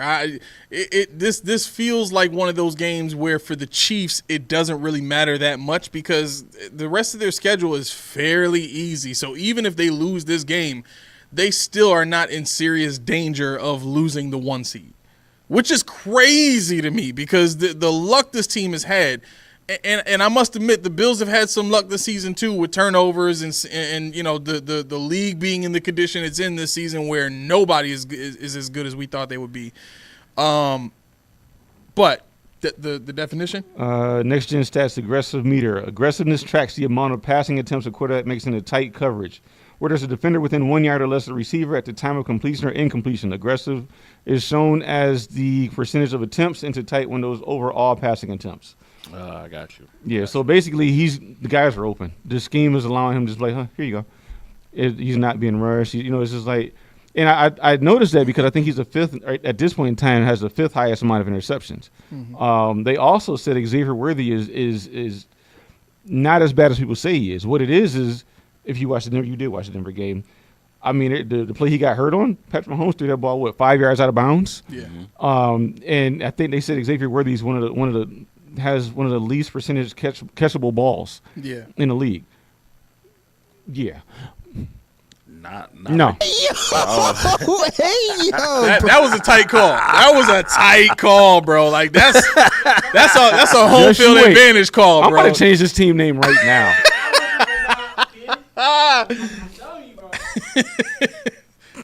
[SPEAKER 2] This feels like one of those games where for the Chiefs it doesn't really matter that much because the rest of their schedule is fairly easy. So even if they lose this game, they still are not in serious danger of losing the 1 seed. Which is crazy to me because the luck this team has had, and I must admit the Bills have had some luck this season too with turnovers and you know the league being in the condition it's in this season where nobody is as good as we thought they would be. But the definition?
[SPEAKER 3] Next Gen Stats aggressive meter. Aggressiveness tracks the amount of passing attempts a quarterback makes in a tight coverage. Where there's a defender within 1 yard or less of the receiver at the time of completion or incompletion. Aggressive is shown as the percentage of attempts into tight windows over all passing attempts.
[SPEAKER 4] I got you.
[SPEAKER 3] Yeah, so basically the guys are open. The scheme is allowing him to just like, here you go. He's not being rushed. It's just like, and I noticed that because I think he's the fifth, at this point in time, has the fifth highest amount of interceptions. Mm-hmm. They also said Xavier Worthy is not as bad as people say he is. What it is if you did watch the Denver game. I mean, the play he got hurt on, Patrick Mahomes threw that ball 5 yards out of bounds.
[SPEAKER 2] Yeah.
[SPEAKER 3] And I think they said Xavier Worthy is one of the least percentage catchable balls.
[SPEAKER 2] Yeah.
[SPEAKER 3] In the league. Yeah.
[SPEAKER 4] Not
[SPEAKER 3] no.
[SPEAKER 2] That was a tight call. That was a tight call, bro. Like that's a home field advantage call, bro.
[SPEAKER 3] I'm about to change this team name right now.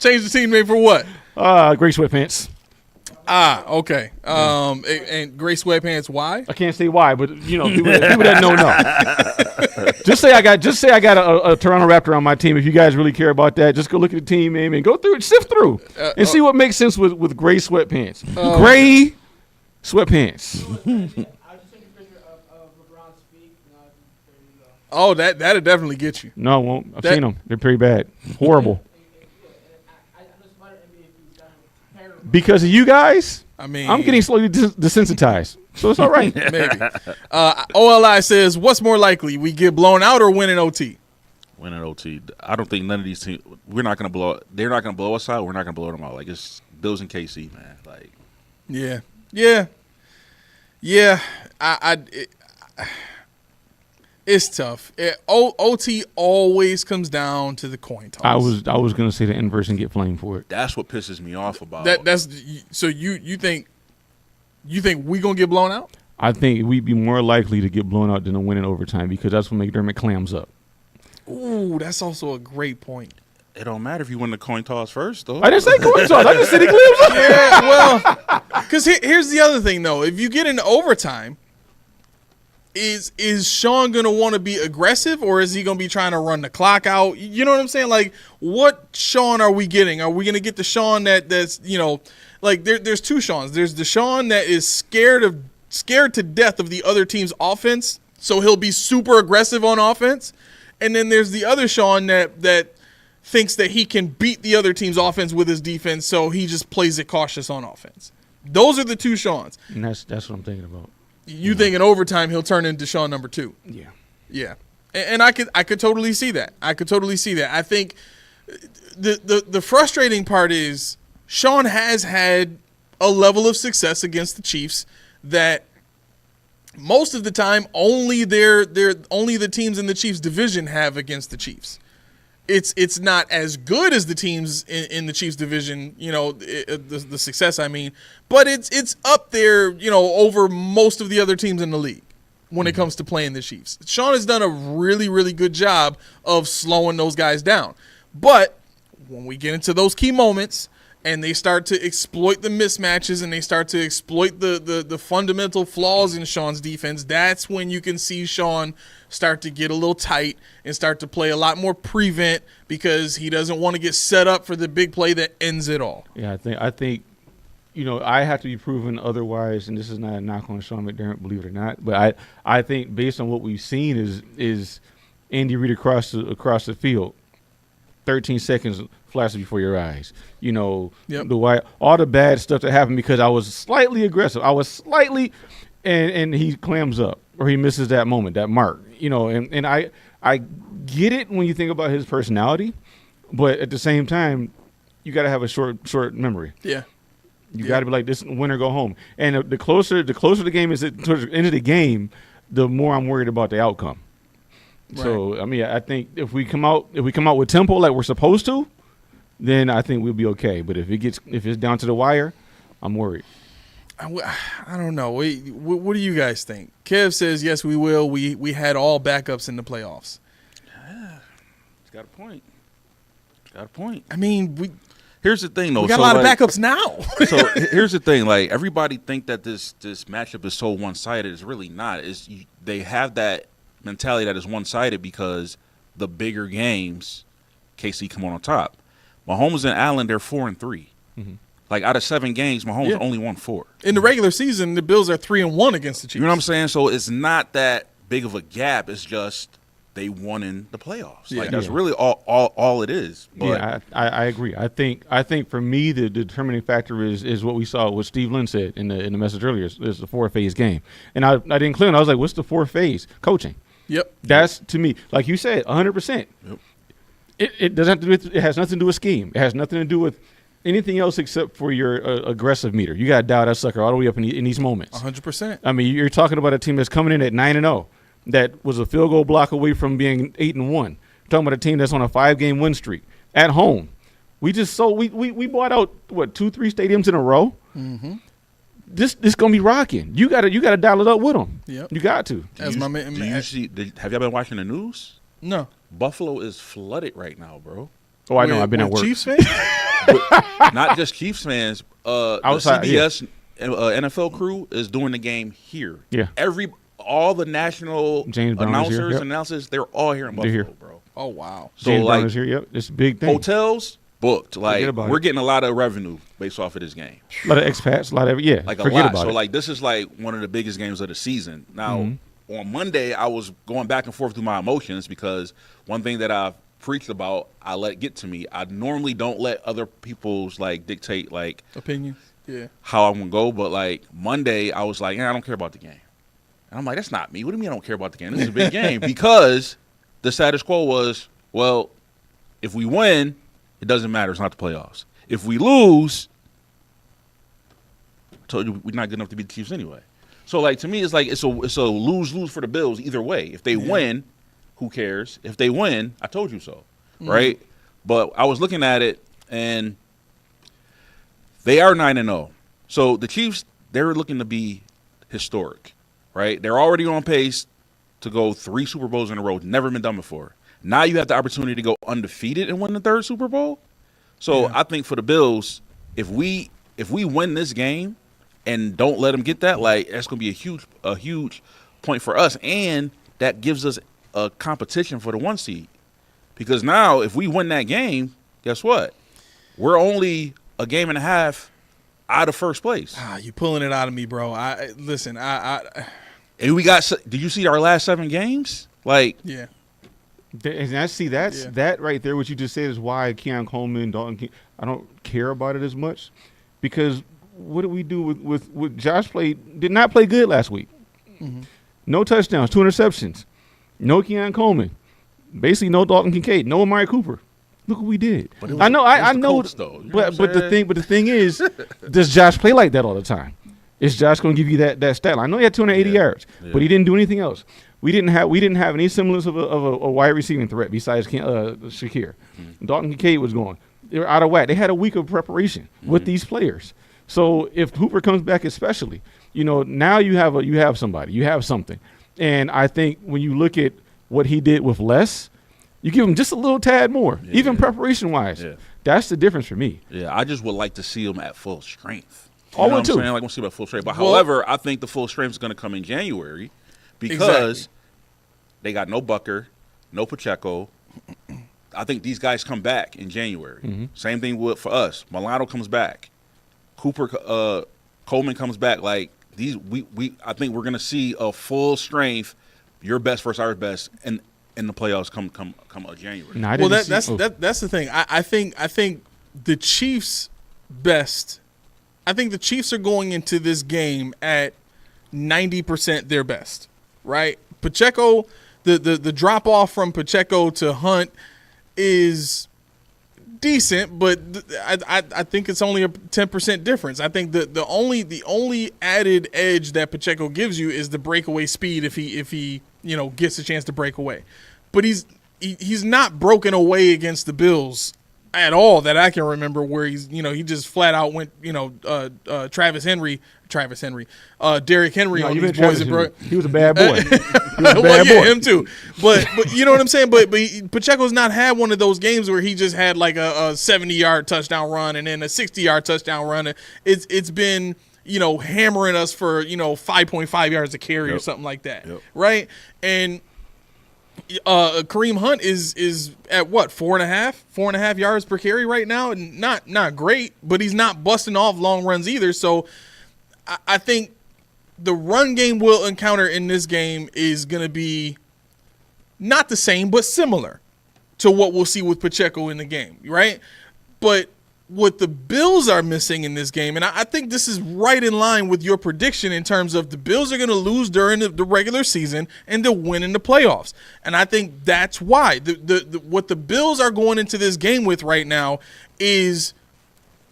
[SPEAKER 2] Change the team name for what?
[SPEAKER 3] Gray Sweatpants.
[SPEAKER 2] Okay. And gray sweatpants. Why?
[SPEAKER 3] I can't say why, but people that know. Just say I got a Toronto Raptor on my team. If you guys really care about that, just go look at the team name and go through it, sift through, and see what makes sense with gray sweatpants. Gray sweatpants.
[SPEAKER 2] Oh, that'll definitely get you.
[SPEAKER 3] No, it won't. I've seen them. They're pretty bad. Horrible. Because of you guys?
[SPEAKER 2] I mean,
[SPEAKER 3] I'm getting slowly desensitized, so it's all right.
[SPEAKER 2] maybe. OLI says, what's more likely, we get blown out or win in OT?
[SPEAKER 4] Win in OT. I don't think none of these teams. We're not going to blow. They're not going to blow us out. We're not going to blow them out. Like it's Bills and KC, man. Like
[SPEAKER 2] yeah. It's tough. OT always comes down to the coin toss.
[SPEAKER 3] I was gonna say the inverse and get flamed for it.
[SPEAKER 4] that's what pisses me off about.
[SPEAKER 2] That's so you think we gonna get blown out?
[SPEAKER 3] I think we'd be more likely to get blown out than to win in overtime because that's when McDermott clams up.
[SPEAKER 2] Ooh, that's also a great point.
[SPEAKER 4] It don't matter if you win the coin toss first, though.
[SPEAKER 3] I didn't say coin toss. I just said he clams up.
[SPEAKER 2] Yeah, well, because here's the other thing though. If you get into overtime, is Sean gonna want to be aggressive or is he gonna be trying to run the clock out? You know what I'm saying? Like, what Sean are we getting? Are we gonna get the Sean that's like there's two Seans. There's the Sean that is scared to death of the other team's offense, so he'll be super aggressive on offense, and then there's the other Sean that thinks that he can beat the other team's offense with his defense, so he just plays it cautious on offense. Those are the two Seans.
[SPEAKER 3] And that's what I'm thinking about.
[SPEAKER 2] You think in overtime he'll turn into Sean number 2? Yeah, and I could totally see that. I think the frustrating part is Sean has had a level of success against the Chiefs that most of the time only the teams in the Chiefs division have against the Chiefs. It's not as good as the teams in the Chiefs division, the success I mean, but it's up there, over most of the other teams in the league when it comes to playing the Chiefs. Sean has done a really, really good job of slowing those guys down. But when we get into those key moments and they start to exploit the mismatches and they start to exploit the fundamental flaws in Sean's defense, that's when you can see Sean start to get a little tight and start to play a lot more prevent because he doesn't want to get set up for the big play that ends it all.
[SPEAKER 3] Yeah, I think I have to be proven otherwise, and this is not a knock on Sean McDermott, believe it or not, but I think based on what we've seen is Andy Reid across the field, 13 seconds flashes before your eyes.
[SPEAKER 2] Yep.
[SPEAKER 3] All the bad stuff that happened because I was slightly aggressive. And he clams up or he misses that moment, that mark. And I get it when you think about his personality, but at the same time, you got to have a short memory.
[SPEAKER 2] Yeah.
[SPEAKER 3] You got to be like, this win or go home. And the closer the game is towards the end of the game, the more I'm worried about the outcome. Right. So I mean, I think if we come out with tempo like we're supposed to, then I think we'll be okay. But if it's down to the wire, I'm worried.
[SPEAKER 2] I don't know. What do you guys think? Kev says yes, we will. We had all backups in the playoffs.
[SPEAKER 4] Yeah, he's got a point.
[SPEAKER 2] I mean,
[SPEAKER 4] here's the thing, though.
[SPEAKER 2] We got a lot of backups now.
[SPEAKER 4] So here's the thing. Like, everybody think that this matchup is so one-sided. It's really not. They have that mentality that is one-sided because the bigger games, KC come on top. Mahomes and Allen, they're 4-3. Mm-hmm. Like, out of 7 games, Mahomes only won 4.
[SPEAKER 2] In the regular season, the Bills are 3-1 against the Chiefs.
[SPEAKER 4] You know what I'm saying? So it's not that big of a gap. It's just they won in the playoffs. Yeah. Like, that's really all it is. But
[SPEAKER 3] yeah, I agree. I think for me the determining factor is what we saw, what Steve Lynn said in the message earlier. It's the 4-phase game, and I didn't clear it. I was like, what's the 4th phase? Coaching.
[SPEAKER 2] Yep.
[SPEAKER 3] That's, to me, like you said, 100%. Yep. It doesn't have to do with, it has nothing to do with scheme. It has nothing to do with anything else except for your aggressive meter. You got to dial that sucker all the way up in these moments.
[SPEAKER 2] 100%.
[SPEAKER 3] I mean, you're talking about a team that's coming in at 9-0, that was a field goal block away from being 8-1. Talking about a team that's on a 5-game win streak at home. We bought out 2-3 stadiums in a row. Mm-hmm. This gonna be rocking. You gotta dial it up with them.
[SPEAKER 2] Yep.
[SPEAKER 3] You got to.
[SPEAKER 4] Have y'all been watching the news?
[SPEAKER 2] No.
[SPEAKER 4] Buffalo is flooded right now, bro.
[SPEAKER 3] Oh, I know. I've been at work.
[SPEAKER 2] Chiefs fans?
[SPEAKER 4] Not just Chiefs fans.
[SPEAKER 3] Outside,
[SPEAKER 4] the CBS NFL crew is doing the game here.
[SPEAKER 3] Yeah.
[SPEAKER 4] All the national announcers and announcers, they're all here in Buffalo, bro.
[SPEAKER 2] Oh, wow.
[SPEAKER 4] So,
[SPEAKER 3] James Brown is here. Yep, it's a big thing.
[SPEAKER 4] Hotels booked. Like, we're getting a lot of revenue based off of this game.
[SPEAKER 3] A lot of expats,
[SPEAKER 4] like a lot. So, like, this is like one of the biggest games of the season. Now, on Monday, I was going back and forth through my emotions because one thing that I've preached about, I let get to me. I normally don't let other people's dictate
[SPEAKER 2] opinions.
[SPEAKER 4] how I'm gonna go. But like Monday, I was like, I don't care about the game. And I'm like, that's not me. What do you mean I don't care about the game? This is a big game because the status quo was, well, if we win, it doesn't matter. It's not the playoffs. If we lose, I told you we're not good enough to beat the Chiefs anyway. So like to me, it's like it's a lose-lose for the Bills either way. If they win, who cares? If they win, I told you so, right? But I was looking at it, and they are 9-0. So the Chiefs, they're looking to be historic, right? They're already on pace to go 3 Super Bowls in a row. Never been done before. Now you have the opportunity to go undefeated and win the 3rd Super Bowl. So I think for the Bills, if we win this game and don't let them get that, like that's going to be a huge point for us, and that gives us a competition for the 1 seed. Because now if we win that game, guess what? We're only a game and a half out of first place.
[SPEAKER 2] You pulling it out of me, bro. Listen.
[SPEAKER 4] And we got. Did you see our last 7 games? Like,
[SPEAKER 2] yeah.
[SPEAKER 3] And I see that right there. What you just said is why Keon Coleman, Dalton King, I don't care about it as much, because what did we do with Josh? Did not play good last week. No touchdowns, 2 interceptions, no Keon Coleman, basically no Dalton Kincaid, no Amari Cooper. Look what we did. I know.
[SPEAKER 4] Colts, though.
[SPEAKER 3] But the thing is, does Josh play like that all the time? Is Josh going to give you that stat line? I know he had 280 yards, but he didn't do anything else. We didn't have any semblance of a wide receiving threat besides Shakir. Dalton Kincaid was gone. They were out of whack. They had a week of preparation with these players. So if Hooper comes back, especially, now you have somebody, you have something. And I think when you look at what he did with less, you give him just a little tad more, even preparation wise. Yeah. That's the difference for me.
[SPEAKER 4] Yeah, I just would like to see him at full strength.
[SPEAKER 3] I would too.
[SPEAKER 4] Like, I want to see him at full strength. But however, I think the full strength is going to come in January because they got no Bucker, no Pacheco. I think these guys come back in January. Same thing for us. Milano comes back. Cooper, Coleman comes back. Like these, I think we're going to see a full strength, your best versus our best, and in the playoffs come January.
[SPEAKER 2] No, that's the thing. I think the Chiefs' best. I think the Chiefs are going into this game at 90% their best, right? Pacheco, the drop off from Pacheco to Hunt is decent, but I think it's only a 10% difference. I think the only added edge that Pacheco gives you is the breakaway speed if he gets a chance to break away. But he's not broken away against the Bills at all that I can remember, where he just flat out went Derrick Henry on these boys.
[SPEAKER 3] He was a bad boy.
[SPEAKER 2] Him too. But you know what I'm saying. But Pacheco's not had one of those games where he just had like a 70-yard touchdown run and then a 60-yard touchdown run. It's been hammering us for 5.5 yards a carry or something like that, right? And Kareem Hunt is at what, 4.5 yards per carry right now, and not great, but he's not busting off long runs either. So I think the run game we'll encounter in this game is going to be not the same, but similar to what we'll see with Pacheco in the game, right? But what the Bills are missing in this game, and I think this is right in line with your prediction in terms of the Bills are going to lose during the regular season and they'll win in the playoffs. And I think that's why. What the Bills are going into this game with right now is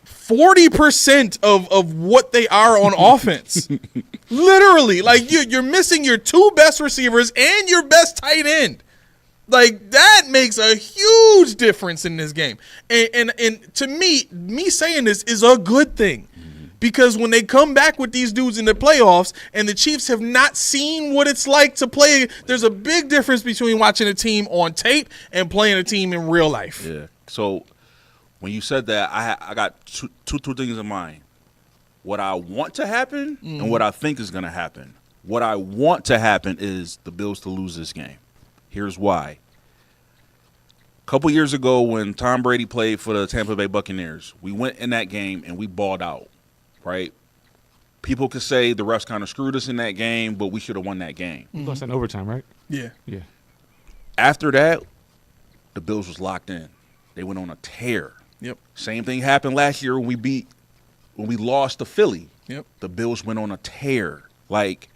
[SPEAKER 2] 40% of what they are on offense. Literally. Like, you're missing your 2 best receivers and your best tight end. Like, that makes a huge difference in this game. And to me saying this is a good thing. Because when they come back with these dudes in the playoffs and the Chiefs have not seen what it's like to play, there's a big difference between watching a team on tape and playing a team in real life.
[SPEAKER 4] Yeah. So when you said that, I got two things in mind. What I want to happen and what I think is going to happen. What I want to happen is the Bills to lose this game. Here's why. A couple years ago when Tom Brady played for the Tampa Bay Buccaneers, we went in that game and we balled out, right? People could say the refs kind of screwed us in that game, but we should have won that game.
[SPEAKER 3] We lost in overtime, right?
[SPEAKER 2] Yeah.
[SPEAKER 3] Yeah.
[SPEAKER 4] After that, the Bills was locked in. They went on a tear.
[SPEAKER 2] Yep.
[SPEAKER 4] Same thing happened last year when when we lost to Philly,
[SPEAKER 2] Yep.
[SPEAKER 4] the Bills went on a tear. Like,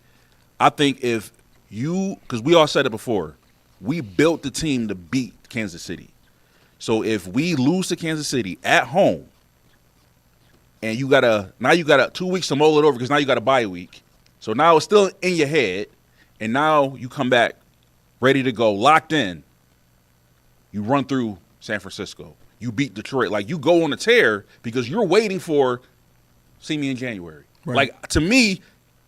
[SPEAKER 4] I think if you, because we all said it before, we built the team to beat Kansas City. So if we lose to Kansas City at home, and you gotta 2 weeks to mull it over because now you got a bye week. So now it's still in your head, and now you come back ready to go, locked in. You run through San Francisco. You beat Detroit. Like, you go on a tear because you're waiting for see me in January.
[SPEAKER 2] Right.
[SPEAKER 4] Like, to me,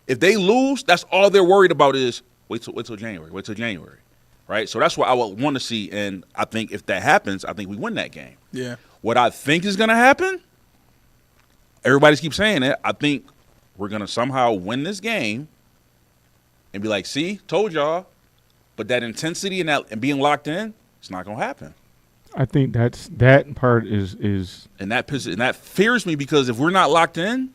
[SPEAKER 4] if they lose, that's all they're worried about is wait till January. Wait till January. Right? So that's what I would want to see. And I think if that happens, I think we win that game.
[SPEAKER 2] Yeah.
[SPEAKER 4] What I think is going to happen, everybody keeps saying it, I think we're going to somehow win this game and be like, see, told y'all. But that intensity and being locked in, it's not going to happen.
[SPEAKER 3] I think that part is
[SPEAKER 4] And that fears me because if we're not locked in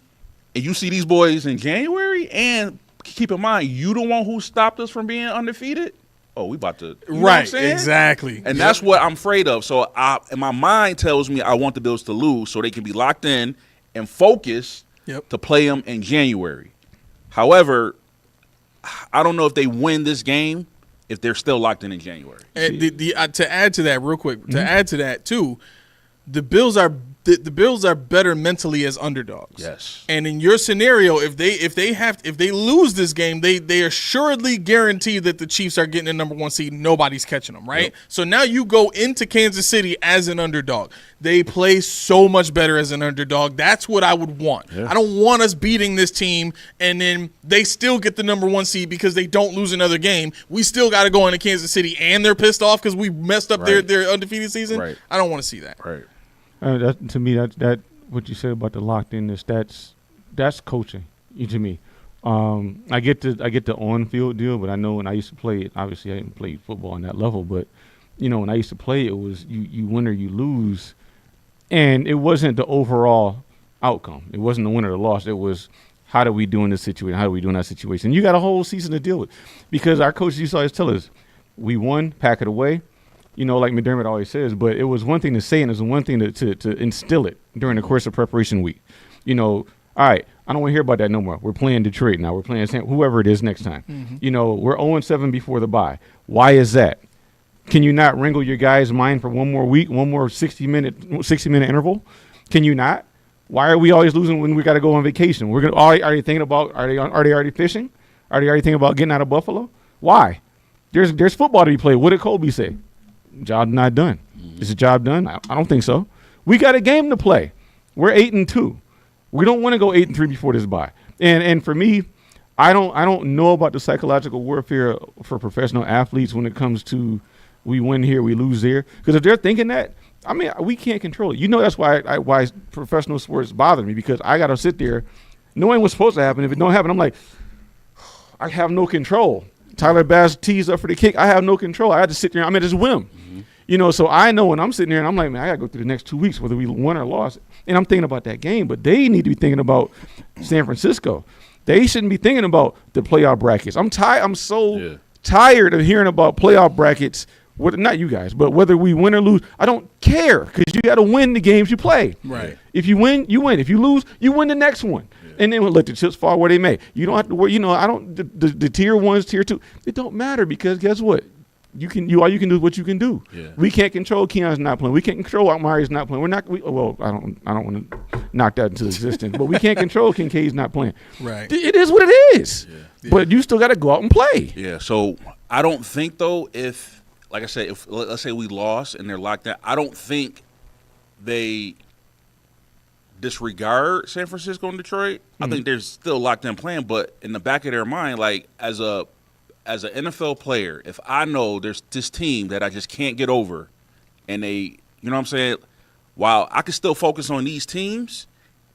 [SPEAKER 4] and you see these boys in January, and keep in mind, you the one who stopped us from being undefeated. Oh, we about to. You know what I'm saying?
[SPEAKER 2] Exactly.
[SPEAKER 4] And that's what I'm afraid of. So and my mind tells me I want the Bills to lose so they can be locked in and focused to play them in January. However, I don't know if they win this game if they're still locked in January.
[SPEAKER 2] And to add to that real quick, to add to that too, the Bills are better mentally as underdogs.
[SPEAKER 4] Yes.
[SPEAKER 2] And in your scenario, if they lose this game, they assuredly guarantee that the Chiefs are getting the number 1 seed. Nobody's catching them, right? Yep. So now you go into Kansas City as an underdog. They play so much better as an underdog. That's what I would want. Yeah. I don't want us beating this team and then they still get the number 1 seed because they don't lose another game. We still got to go into Kansas City and they're pissed off because we messed up their undefeated season.
[SPEAKER 4] Right.
[SPEAKER 2] I don't want to see that.
[SPEAKER 4] Right.
[SPEAKER 3] To me, that what you said about the locked inness, that's coaching. To me, I get the on field deal, but I know when I used to play it, obviously I didn't play football on that level, but when I used to play, it was you win or you lose, and it wasn't the overall outcome. It wasn't the win or the loss. It was how do we do in this situation? How do we do in that situation? You got a whole season to deal with because our coaches used to always tell us, we won, pack it away. Like McDermott always says, but it was one thing to say and it was one thing to instill it during the course of preparation week. All right, I don't want to hear about that no more. We're playing Detroit now. We're playing whoever it is next time. Mm-hmm. We're 0-7 before the bye. Why is that? Can you not wrangle your guys' mind for one more week, one more 60-minute interval? Can you not? Why are we always losing when we got to go on vacation? Are they thinking about, are they already fishing? Are they already thinking about getting out of Buffalo? Why? There's football to be played. What did Kobe say? Job not done. Is the job done? I don't think so. We got a game to play. We're 8-2. We don't want to go 8-3 before this bye. And for me, I don't know about the psychological warfare for professional athletes when it comes to we win here, we lose there. Because if they're thinking that, we can't control it. That's why professional sports bother me because I got to sit there knowing what's supposed to happen. If it don't happen, I'm like, I have no control. Tyler Bass tees up for the kick. I have no control. I had to sit there. I'm at his whim. Mm-hmm. So I know when I'm sitting there and I'm like, man, I got to go through the next 2 weeks, whether we won or lost. And I'm thinking about that game. But they need to be thinking about San Francisco. They shouldn't be thinking about the playoff brackets. I'm so tired of hearing about playoff brackets. Not you guys, but whether we win or lose, I don't care because you got to win the games you play.
[SPEAKER 2] Right.
[SPEAKER 3] If you win, you win. If you lose, you win the next one. And then we'll let the chips fall where they may. You don't have to worry. I don't. The tier 1s, tier 2, it don't matter because guess what? All you can do is what you can do. Yeah. We can't control Keon's not playing. We can't control Amari's not playing. I don't want to knock that into existence, but we can't control Kincaid's not playing.
[SPEAKER 2] Right.
[SPEAKER 3] It is what it is. Yeah. But you still got to go out and play.
[SPEAKER 4] Yeah. So I don't think though if, like I said, if let's say we lost and they're locked down, I don't think they disregard San Francisco and Detroit. Mm-hmm. I think they're still locked in playing, but in the back of their mind, like as an NFL player, if I know there's this team that I just can't get over and they, you know what I'm saying, while I can still focus on these teams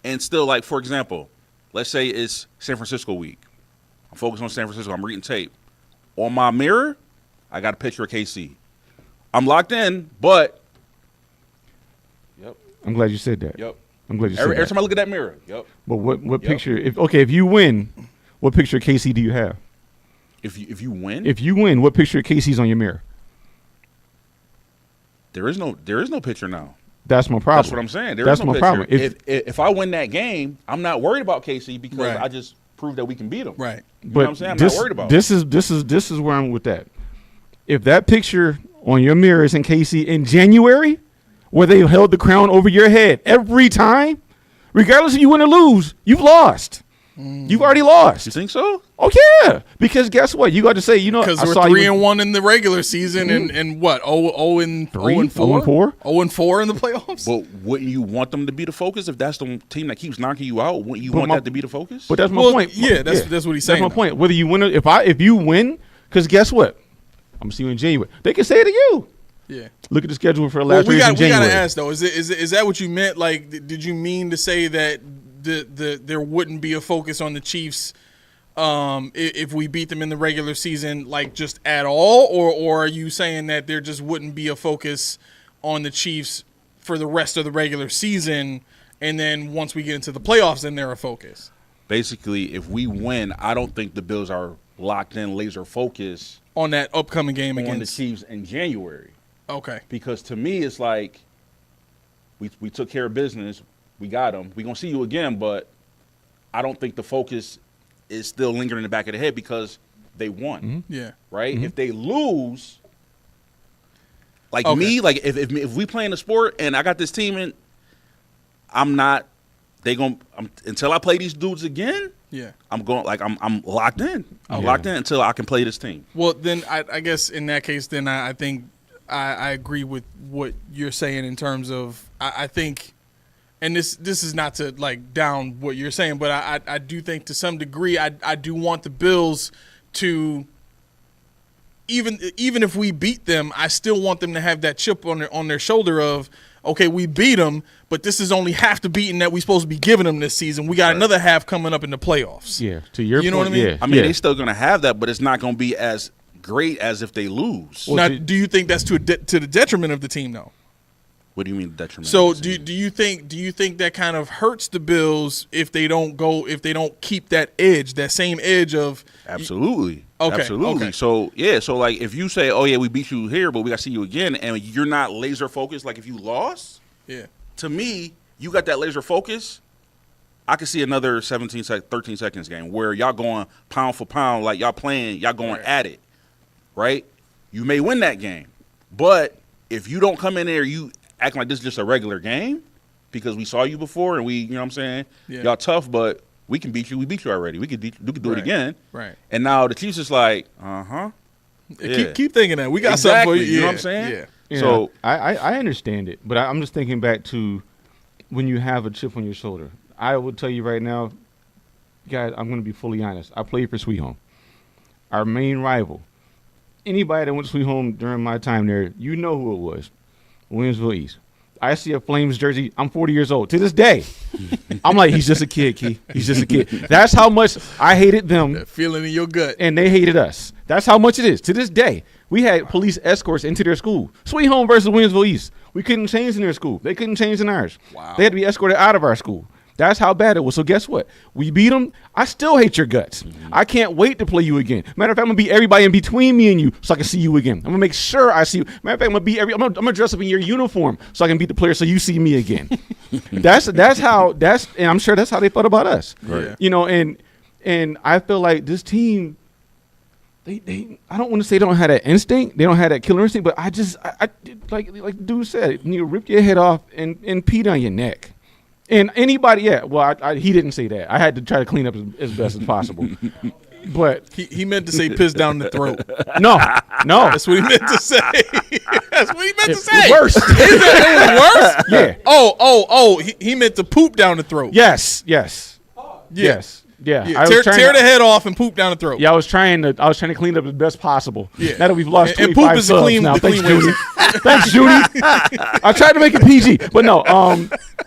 [SPEAKER 4] and still, like, for example, let's say it's San Francisco week. I'm focused on San Francisco. I'm reading tape. On my mirror, I got a picture of KC. I'm locked in, but
[SPEAKER 3] I'm glad you said that. I'm glad you said that.
[SPEAKER 4] Every time I look at that mirror.
[SPEAKER 3] But what picture? If you win, what picture of KC do you have?
[SPEAKER 4] If you win?
[SPEAKER 3] If you win, what picture of KC's on your mirror?
[SPEAKER 4] There is no picture now.
[SPEAKER 3] That's my problem.
[SPEAKER 4] That's what I'm saying.
[SPEAKER 3] That's my problem.
[SPEAKER 4] If I win that game, I'm not worried about KC because
[SPEAKER 2] Right.
[SPEAKER 4] I just proved that we can beat them.
[SPEAKER 2] Right.
[SPEAKER 4] You know what I'm saying? I'm not worried about
[SPEAKER 3] this is where I'm with that. If that picture on your mirror is in KC in January, where they held the crown over your head every time, regardless if you win or lose, you've lost. You've already lost.
[SPEAKER 4] You think so?
[SPEAKER 3] Oh yeah, because guess what? You got to say,
[SPEAKER 2] Because we're 3-1 in the regular season, and what? 0-4, 0-4 in the playoffs.
[SPEAKER 4] But wouldn't you want them to be the focus if that's the team that keeps knocking you out? Wouldn't you want that to be the focus?
[SPEAKER 3] But that's my point.
[SPEAKER 2] Yeah, that's what he's saying.
[SPEAKER 3] That's my point. Whether you win or if you win, because guess what? I'm seeing you in January. They can say it to you.
[SPEAKER 2] Yeah.
[SPEAKER 3] Look at the schedule for the last
[SPEAKER 2] we
[SPEAKER 3] race in January.
[SPEAKER 2] We gotta ask though. Is that what you meant? Like, did you mean to say that there wouldn't be a focus on the Chiefs if we beat them in the regular season, like just at all, or are you saying that there just wouldn't be a focus on the Chiefs for the rest of the regular season, and then once we get into the playoffs, then they're a focus?
[SPEAKER 4] Basically, if we win, I don't think the Bills are locked in, laser focused
[SPEAKER 2] On that upcoming game
[SPEAKER 4] on the
[SPEAKER 2] against
[SPEAKER 4] Chiefs in January.
[SPEAKER 2] Okay.
[SPEAKER 4] Because to me, it's like we took care of business. We got them. We're going to see you again, but I don't think the focus is still lingering in the back of the head because they won.
[SPEAKER 3] Mm-hmm.
[SPEAKER 2] Yeah.
[SPEAKER 4] Right?
[SPEAKER 3] Mm-hmm.
[SPEAKER 4] If they lose, like
[SPEAKER 2] Okay.
[SPEAKER 4] me, like if we play in the sport and I got this team and until I play these dudes again,
[SPEAKER 2] Yeah.
[SPEAKER 4] I'm locked in. I'm locked in until I can play this team.
[SPEAKER 2] Well, then I guess in that case, then I think I agree with what you're saying in terms of I think, and this is not to like down what you're saying, but I do think to some degree I do want the Bills to even if we beat them, I still want them to have that chip on their shoulder of, okay, we beat them, but this is only half the beating that we're supposed to be giving them this season. We got another half coming up in the playoffs.
[SPEAKER 3] Yeah, to your point.
[SPEAKER 2] You know what I mean?
[SPEAKER 3] Yeah,
[SPEAKER 4] I mean,
[SPEAKER 3] yeah.
[SPEAKER 4] they still going to have that, but it's not going to be as great as if they lose.
[SPEAKER 2] Now, do you think that's to the detriment of the team, though?
[SPEAKER 4] What do you mean detriment?
[SPEAKER 2] So do you think that kind of hurts the Bills if they don't keep that edge, that same edge of
[SPEAKER 4] Absolutely.
[SPEAKER 2] Okay,
[SPEAKER 4] Absolutely.
[SPEAKER 2] okay.
[SPEAKER 4] So like if you say, oh yeah, we beat you here, but we got to see you again, and you're not laser focused, like if you lost,
[SPEAKER 2] yeah.
[SPEAKER 4] to me, you got that laser focus. I could see another 13 seconds game where y'all going pound for pound, like y'all playing, y'all going at it, right? You may win that game, but if you don't come in there, you acting like this is just a regular game because we saw you before and we, you know what I'm saying?
[SPEAKER 2] Yeah.
[SPEAKER 4] Y'all tough, but we can beat you. We beat you already. We could do it
[SPEAKER 2] Right.
[SPEAKER 4] again.
[SPEAKER 2] Right.
[SPEAKER 4] And now the Chiefs is like, Yeah.
[SPEAKER 2] Keep thinking that. We got
[SPEAKER 4] Exactly.
[SPEAKER 2] something for you.
[SPEAKER 4] You know
[SPEAKER 2] Yeah.
[SPEAKER 4] what I'm saying?
[SPEAKER 2] Yeah.
[SPEAKER 3] Yeah,
[SPEAKER 4] So
[SPEAKER 3] I understand it, but I'm just thinking back to when you have a chip on your shoulder. I will tell you right now, guys, I'm going to be fully honest. I played for Sweet Home, our main rival. Anybody that went to Sweet Home during my time there, you know who it was, Williamsville East. I see a Flames jersey. I'm 40 years old. To this day, I'm like, he's just a kid, Key. He's just a kid. That's how much I hated them,
[SPEAKER 2] That feeling in your gut.
[SPEAKER 3] and they hated us. That's how much it is. To this day, we had police escorts into their school. Sweet Home versus Williamsville East. We couldn't change in their school. They couldn't change in ours.
[SPEAKER 2] Wow.
[SPEAKER 3] They had to be escorted out of our school. That's how bad it was. So guess what? We beat them. I still hate your guts. I can't wait to play you again. Matter of fact, I'm going to beat everybody in between me and you so I can see you again. I'm going to make sure I see you. Matter of fact, I'm going to dress up in your uniform so I can beat the player so you see me again. That's how, and I'm sure that's how they felt about us.
[SPEAKER 2] Right.
[SPEAKER 3] You know, and I feel like this team, they I don't want to say they don't have that instinct. They don't have that killer instinct, but I like dude said, you rip your head off and pee down your neck. And anybody, he didn't say that. I had to try to clean up as best as possible. But
[SPEAKER 2] He meant to say piss down the throat.
[SPEAKER 3] no.
[SPEAKER 2] That's what he meant to say. That's what he meant to
[SPEAKER 3] It
[SPEAKER 2] say.
[SPEAKER 3] was worse.
[SPEAKER 2] It was worse?
[SPEAKER 3] Yeah.
[SPEAKER 2] Oh, he meant to poop down the throat.
[SPEAKER 3] Yes.
[SPEAKER 2] Yeah.
[SPEAKER 3] Yeah.
[SPEAKER 2] Yeah. Tear the head off and poop down the throat.
[SPEAKER 3] Yeah, I was trying to clean up as best possible.
[SPEAKER 2] Yeah.
[SPEAKER 3] Now that we've lost
[SPEAKER 2] And
[SPEAKER 3] 25
[SPEAKER 2] poop is the
[SPEAKER 3] subs
[SPEAKER 2] clean-
[SPEAKER 3] now.
[SPEAKER 2] the
[SPEAKER 3] Thanks,
[SPEAKER 2] clean way
[SPEAKER 3] Judy.
[SPEAKER 2] to
[SPEAKER 3] Thanks, Judy. I tried to make it PG, but no.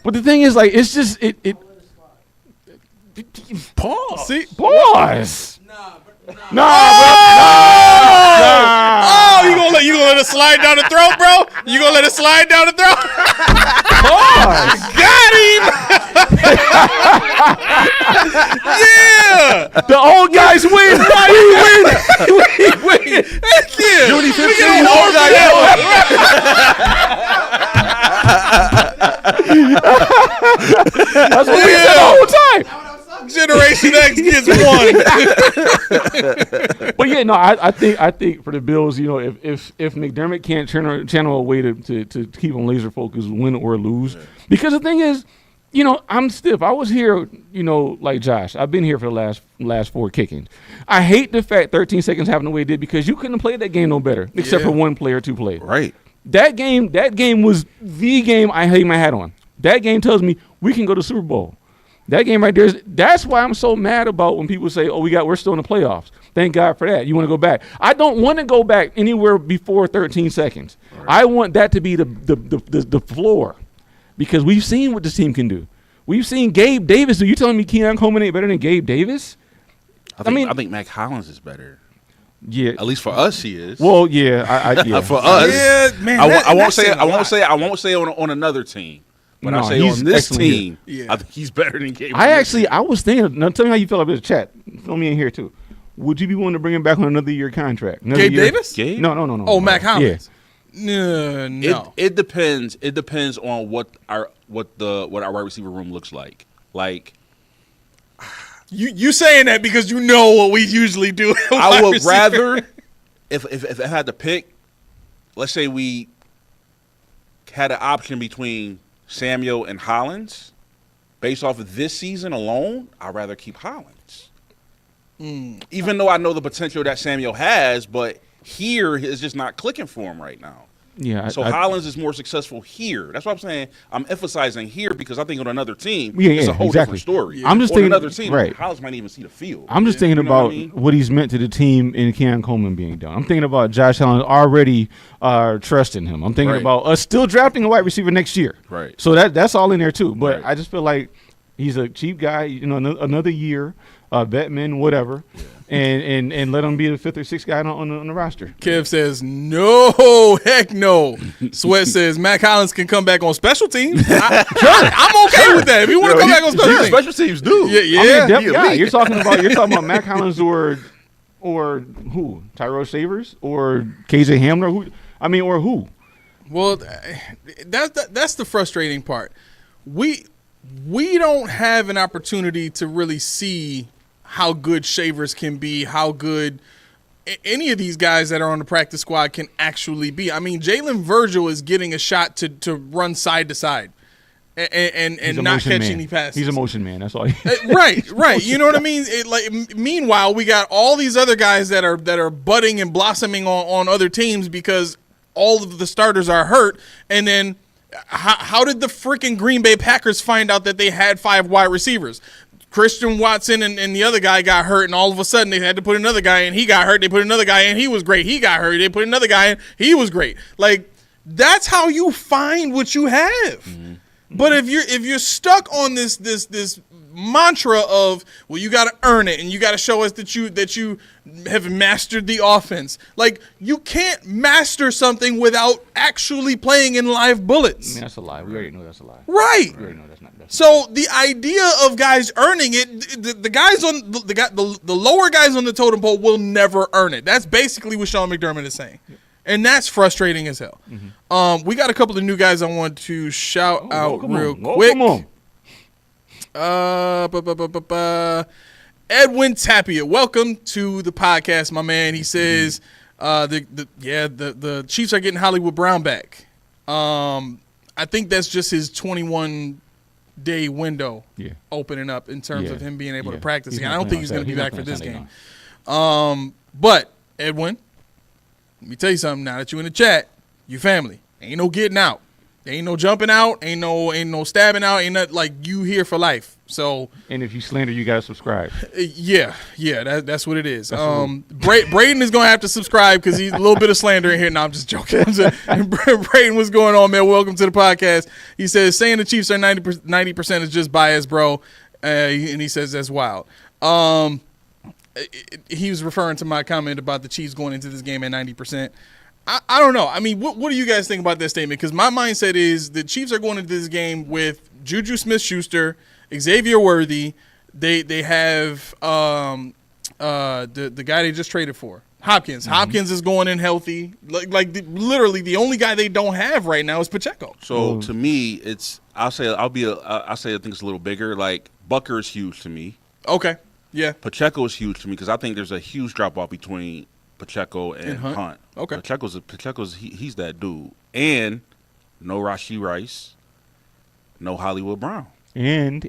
[SPEAKER 3] But the thing is, like, it's just it. Pause.
[SPEAKER 2] See?
[SPEAKER 3] Pause. Nah,
[SPEAKER 2] Oh, you gonna let it slide down the throat, bro? You gonna let it slide down the throat?
[SPEAKER 3] Pause.
[SPEAKER 2] Got him! Yeah!
[SPEAKER 3] The old guys win. We win.
[SPEAKER 2] Yeah!
[SPEAKER 3] Judy
[SPEAKER 2] We
[SPEAKER 3] 15.
[SPEAKER 2] get an
[SPEAKER 3] Old
[SPEAKER 2] award for
[SPEAKER 3] guy.
[SPEAKER 2] that one.
[SPEAKER 3] That's what we said the whole time.
[SPEAKER 2] Generation X gets one.
[SPEAKER 3] But yeah, no, I think for the Bills, you know, if McDermott can't channel a way to keep them laser focused, win or lose, because the thing is, you know, I'm stiff. I was here, you know, like Josh. I've been here for the last 4 kickings. I hate the fact 13 seconds happened the way it did because you couldn't have played that game no better, except for one player, 2 plays.
[SPEAKER 4] Right.
[SPEAKER 3] That game was the game I hang my hat on. That game tells me we can go to Super Bowl. That game right there, that's why I'm so mad about when people say, oh, we're still in the playoffs. Thank God for that. You want to go back. I don't want to go back anywhere before 13 seconds. Right. I want that to be the floor because we've seen what this team can do. We've seen Gabe Davis. So you telling me Keon Coleman ain't better than Gabe Davis?
[SPEAKER 4] I think Mac Hollins is better.
[SPEAKER 3] Yeah,
[SPEAKER 4] at least for us, he is.
[SPEAKER 3] Well, yeah, yeah.
[SPEAKER 4] For us,
[SPEAKER 2] yeah, man.
[SPEAKER 4] I won't say on another team. But I say on this team, I think he's better than Gabe.
[SPEAKER 3] I was thinking. Now tell me how you feel about this chat. Fill me in here too. Would you be willing to bring him back on another year contract?
[SPEAKER 2] Gabe Davis?
[SPEAKER 3] Gabe? No.
[SPEAKER 2] Oh, Mac Hollins.
[SPEAKER 3] Yeah.
[SPEAKER 2] No.
[SPEAKER 4] It depends. It depends on what our wide receiver room looks like. Like
[SPEAKER 2] you saying that because you know what we usually do.
[SPEAKER 4] I would rather if I had to pick. Let's say we had an option between Samuel and Hollins, based off of this season alone, I'd rather keep Hollins. Even though I know the potential that Samuel has, but here is just not clicking for him right now.
[SPEAKER 3] Yeah.
[SPEAKER 4] So Hollins is more successful here. That's what I'm saying. I'm emphasizing here because I think on another team, it's a whole different story.
[SPEAKER 3] I'm just
[SPEAKER 4] on
[SPEAKER 3] thinking
[SPEAKER 4] another team,
[SPEAKER 3] right.
[SPEAKER 4] Hollins might even see the field.
[SPEAKER 3] I'm just thinking about what he's meant to the team in Keon Coleman being done. I'm thinking about Josh Allen already trusting him. I'm thinking about us still drafting a wide receiver next year.
[SPEAKER 4] Right.
[SPEAKER 3] So that's all in there too. But I just feel like he's a cheap guy. You know, another year, Batman, whatever. Yeah. And let him be the 5th or 6th guy on the roster.
[SPEAKER 2] Kev says, no, heck no. Sweat says, Mac Hollins can come back on special teams. I'm okay with that. If you want to come back on special teams.
[SPEAKER 4] do.
[SPEAKER 2] Yeah.
[SPEAKER 3] I mean, guy. You're talking about Mac Hollins or who? Tyrell Shavers or KJ Hamler? Or who?
[SPEAKER 2] Well, that's the frustrating part. We don't have an opportunity to really see how good Shavers can be, how good any of these guys that are on the practice squad can actually be. I mean, Jalen Virgil is getting a shot to run side to side and not catch any passes.
[SPEAKER 3] He's a motion man. That's all.
[SPEAKER 2] Right. You know what I mean? Meanwhile, we got all these other guys that are budding and blossoming on other teams because all of the starters are hurt. And then how did the freaking Green Bay Packers find out that they had 5 wide receivers? Christian Watson and the other guy got hurt, and all of a sudden they had to put another guy in. He got hurt. They put another guy in. He was great. He got hurt. They put another guy in. He was great. Like, that's how you find what you have. Mm-hmm. But if you're stuck on this mantra of, well, you got to earn it and you got to show us that you have mastered the offense. Like, you can't master something without actually playing in live bullets.
[SPEAKER 3] I mean, that's a lie. We already know that's a lie.
[SPEAKER 2] Right.
[SPEAKER 3] We already know that's not.
[SPEAKER 2] So the idea of guys earning it, the guys on the lower guys on the totem pole will never earn it. That's basically what Sean McDermott is saying. And that's frustrating as hell. Mm-hmm. We got a couple of new guys I want to shout out real quick.
[SPEAKER 3] Come
[SPEAKER 2] on. Edwin Tapia, welcome to the podcast, my man. He says the Chiefs are getting Hollywood Brown back. I think that's just his 21-day window opening up in terms of him being able to practice again. I don't think he's going to be back for this game. But Edwin, let me tell you something. Now that you're in the chat, you family. Ain't no getting out. Ain't no jumping out. Ain't no stabbing out. Ain't not like you here for life. So.
[SPEAKER 3] And if you slander, you gotta subscribe.
[SPEAKER 2] Yeah. That's what it is. Braden is gonna have to subscribe because he's a little bit of slander in here. No, I'm just joking. Braden, what's going on, man? Welcome to the podcast. He says saying the Chiefs are 90% is just bias, bro. And he says that's wild. He was referring to my comment about the Chiefs going into this game at 90%. I don't know. I mean, what do you guys think about that statement? Because my mindset is the Chiefs are going into this game with Juju Smith-Schuster, Xavier Worthy. They have the guy they just traded for, Hopkins. Mm-hmm. Hopkins is going in healthy. Literally the only guy they don't have right now is Pacheco.
[SPEAKER 4] So to me, I'll say I think it's a little bigger. Like Bucker is huge to me.
[SPEAKER 2] Okay. Yeah.
[SPEAKER 4] Pacheco is huge to me because I think there's a huge drop off between Pacheco and Hunt.
[SPEAKER 2] Okay.
[SPEAKER 4] Pacheco's he's that dude. And no Rashee Rice, no Hollywood Brown.
[SPEAKER 3] And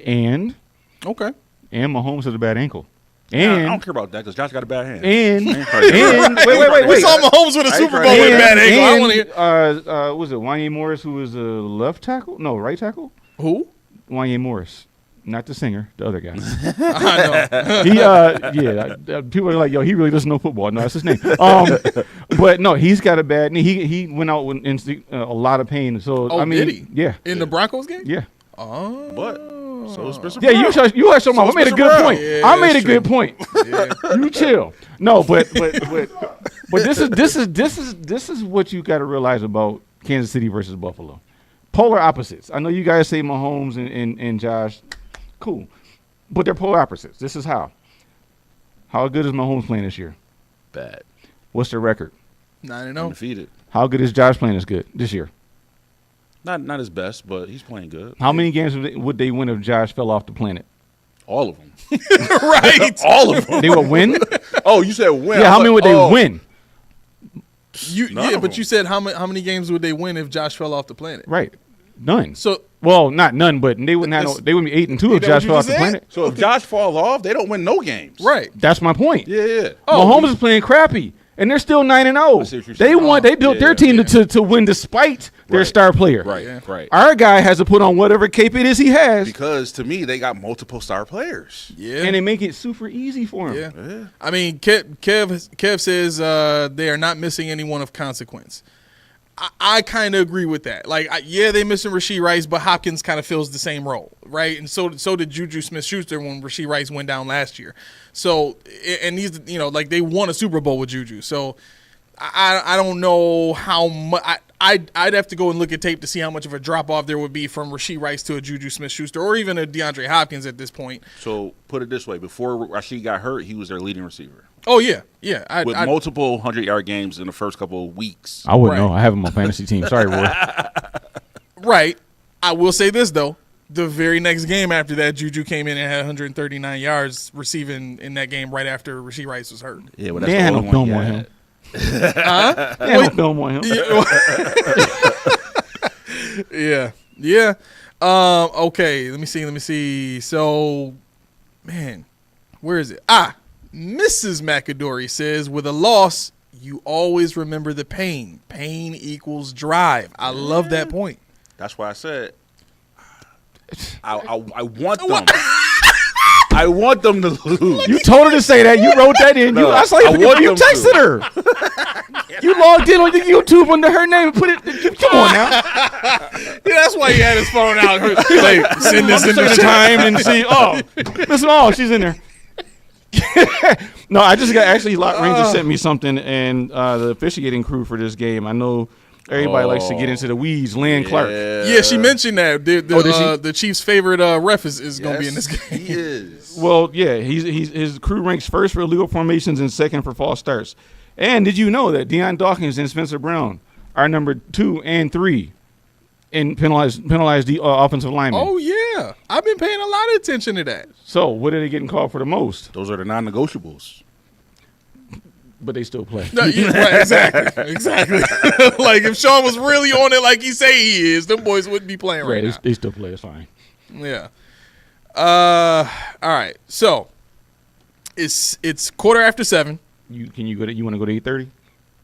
[SPEAKER 2] Okay.
[SPEAKER 3] Mahomes has a bad ankle.
[SPEAKER 4] And
[SPEAKER 3] And
[SPEAKER 4] I don't care about that because Josh got a bad hand.
[SPEAKER 3] and
[SPEAKER 4] Ain't
[SPEAKER 3] wait.
[SPEAKER 2] We saw Mahomes with a Super Bowl with bad ankle. I want to hear.
[SPEAKER 3] Was it Wanye Morris who was a left tackle? No, right tackle.
[SPEAKER 2] Who?
[SPEAKER 3] Wanye Morris, not the singer, the other guy.
[SPEAKER 2] I know.
[SPEAKER 3] People are like, yo, he really doesn't know football. No, that's his name. But no, he's got a bad knee. He went out in a lot of pain. So
[SPEAKER 2] Oh,
[SPEAKER 3] I mean,
[SPEAKER 2] did he?
[SPEAKER 3] yeah,
[SPEAKER 2] In the Broncos game?
[SPEAKER 3] yeah.
[SPEAKER 2] Oh.
[SPEAKER 4] But so is Spencer
[SPEAKER 3] Yeah,
[SPEAKER 4] Brown.
[SPEAKER 3] you had some. I made a
[SPEAKER 4] Mr.
[SPEAKER 3] good
[SPEAKER 4] Brown.
[SPEAKER 3] point.
[SPEAKER 2] Yeah,
[SPEAKER 3] I made a
[SPEAKER 2] that's
[SPEAKER 3] good
[SPEAKER 2] true.
[SPEAKER 3] point.
[SPEAKER 2] Yeah.
[SPEAKER 3] You chill. No, but this is what you got to realize about Kansas City versus Buffalo. Polar opposites. I know you guys say Mahomes and Josh, cool, but they're polar opposites. This is how. How good is Mahomes playing this year?
[SPEAKER 4] Bad.
[SPEAKER 3] What's their record?
[SPEAKER 2] 9-0.
[SPEAKER 4] Undefeated.
[SPEAKER 3] How good is Josh playing this year?
[SPEAKER 4] Not his best, but he's playing good.
[SPEAKER 3] How many games would they win if Josh fell off the planet?
[SPEAKER 4] All of them.
[SPEAKER 2] Right.
[SPEAKER 4] All of them.
[SPEAKER 3] They would win?
[SPEAKER 4] Oh, you said win.
[SPEAKER 3] Yeah, how many would they win?
[SPEAKER 4] None of
[SPEAKER 2] But
[SPEAKER 4] them.
[SPEAKER 2] you said how many games would they win if Josh fell off the planet?
[SPEAKER 3] Right. None.
[SPEAKER 2] So
[SPEAKER 3] Well, not none, but they wouldn't have they would be 8-2 if
[SPEAKER 2] that
[SPEAKER 3] Josh
[SPEAKER 2] what you
[SPEAKER 3] fell off
[SPEAKER 2] just
[SPEAKER 3] the
[SPEAKER 2] said?
[SPEAKER 3] planet.
[SPEAKER 4] So if Josh falls off, they don't win no games.
[SPEAKER 2] right.
[SPEAKER 3] That's my point.
[SPEAKER 4] Yeah.
[SPEAKER 3] Mahomes is playing crappy, and they're still 9-0.
[SPEAKER 4] see what you're
[SPEAKER 3] They
[SPEAKER 4] saying.
[SPEAKER 3] want. They built their team to win despite their
[SPEAKER 4] Right.
[SPEAKER 3] star player.
[SPEAKER 4] Right.
[SPEAKER 2] Yeah.
[SPEAKER 4] Right.
[SPEAKER 3] Our guy has to put on whatever cape it is he has,
[SPEAKER 4] Because to me, they got multiple star players.
[SPEAKER 2] Yeah.
[SPEAKER 3] and they make it super easy for him.
[SPEAKER 2] Yeah.
[SPEAKER 4] Yeah.
[SPEAKER 2] I mean, Kev says they are not missing anyone of consequence. I kind of agree with that. Like, they missing Rashee Rice, but Hopkins kind of fills the same role, right? And so did Juju Smith-Schuster when Rashee Rice went down last year. So, and he's, like they won a Super Bowl with Juju. So, I don't know how much. I'd have to go and look at tape to see how much of a drop off there would be from Rashee Rice to a Juju Smith-Schuster or even a DeAndre Hopkins at this point.
[SPEAKER 4] So put it this way: before Rashee got hurt, he was their leading receiver
[SPEAKER 2] Oh yeah.
[SPEAKER 4] with multiple 100-yard games in the first couple of weeks.
[SPEAKER 3] I wouldn't
[SPEAKER 2] Right.
[SPEAKER 3] know. I have him on fantasy team. Sorry, Roy.
[SPEAKER 2] Right. I will say this though. The very next game after that, Juju came in and had 139 yards receiving in that game right after Rashee Rice was hurt.
[SPEAKER 4] Yeah, but
[SPEAKER 3] They
[SPEAKER 4] that's
[SPEAKER 3] had
[SPEAKER 4] the
[SPEAKER 3] no
[SPEAKER 4] only
[SPEAKER 3] film
[SPEAKER 4] one
[SPEAKER 3] on
[SPEAKER 4] he
[SPEAKER 3] him.
[SPEAKER 4] had.
[SPEAKER 3] They had no film on him.
[SPEAKER 2] Yeah. Okay. Let me see. So, man, where is it? Mrs. McAdory says, with a loss, you always remember the pain. Pain equals drive. I love that point.
[SPEAKER 4] That's why I said I want them. I want them to lose.
[SPEAKER 3] You told her to say that. You wrote that in.
[SPEAKER 4] No,
[SPEAKER 3] I saw you.
[SPEAKER 4] I want
[SPEAKER 3] You
[SPEAKER 4] them to.
[SPEAKER 3] texted her. You logged in on the YouTube under her name and put it. Come on now.
[SPEAKER 2] Yeah, that's why he had his phone out. Like, send this in
[SPEAKER 3] the time and see. Oh, listen. Oh, she's in there. No, I just got actually. Lock Ranger sent me something, and the officiating crew for this game. I know everybody likes to get into the weeds. Land Clark.
[SPEAKER 2] Yeah, she mentioned that.
[SPEAKER 3] did she?
[SPEAKER 2] The Chiefs' favorite ref is going to be in this game.
[SPEAKER 4] He is.
[SPEAKER 3] Well, yeah, his crew ranks first for illegal formations and second for false starts. And did you know that Deion Dawkins and Spencer Brown are number 2 and 3 in penalized the offensive linemen?
[SPEAKER 2] Oh, yeah. I've been paying a lot of attention to that.
[SPEAKER 3] So what are they getting called for the most?
[SPEAKER 4] Those are the non-negotiables.
[SPEAKER 3] But they still play.
[SPEAKER 2] No, right, exactly. Like, if Sean was really on it like he say he is, them boys wouldn't be playing right now.
[SPEAKER 3] They still play. It's fine.
[SPEAKER 2] Yeah. All right. So, it's 7:15.
[SPEAKER 3] You want to go to 8:30?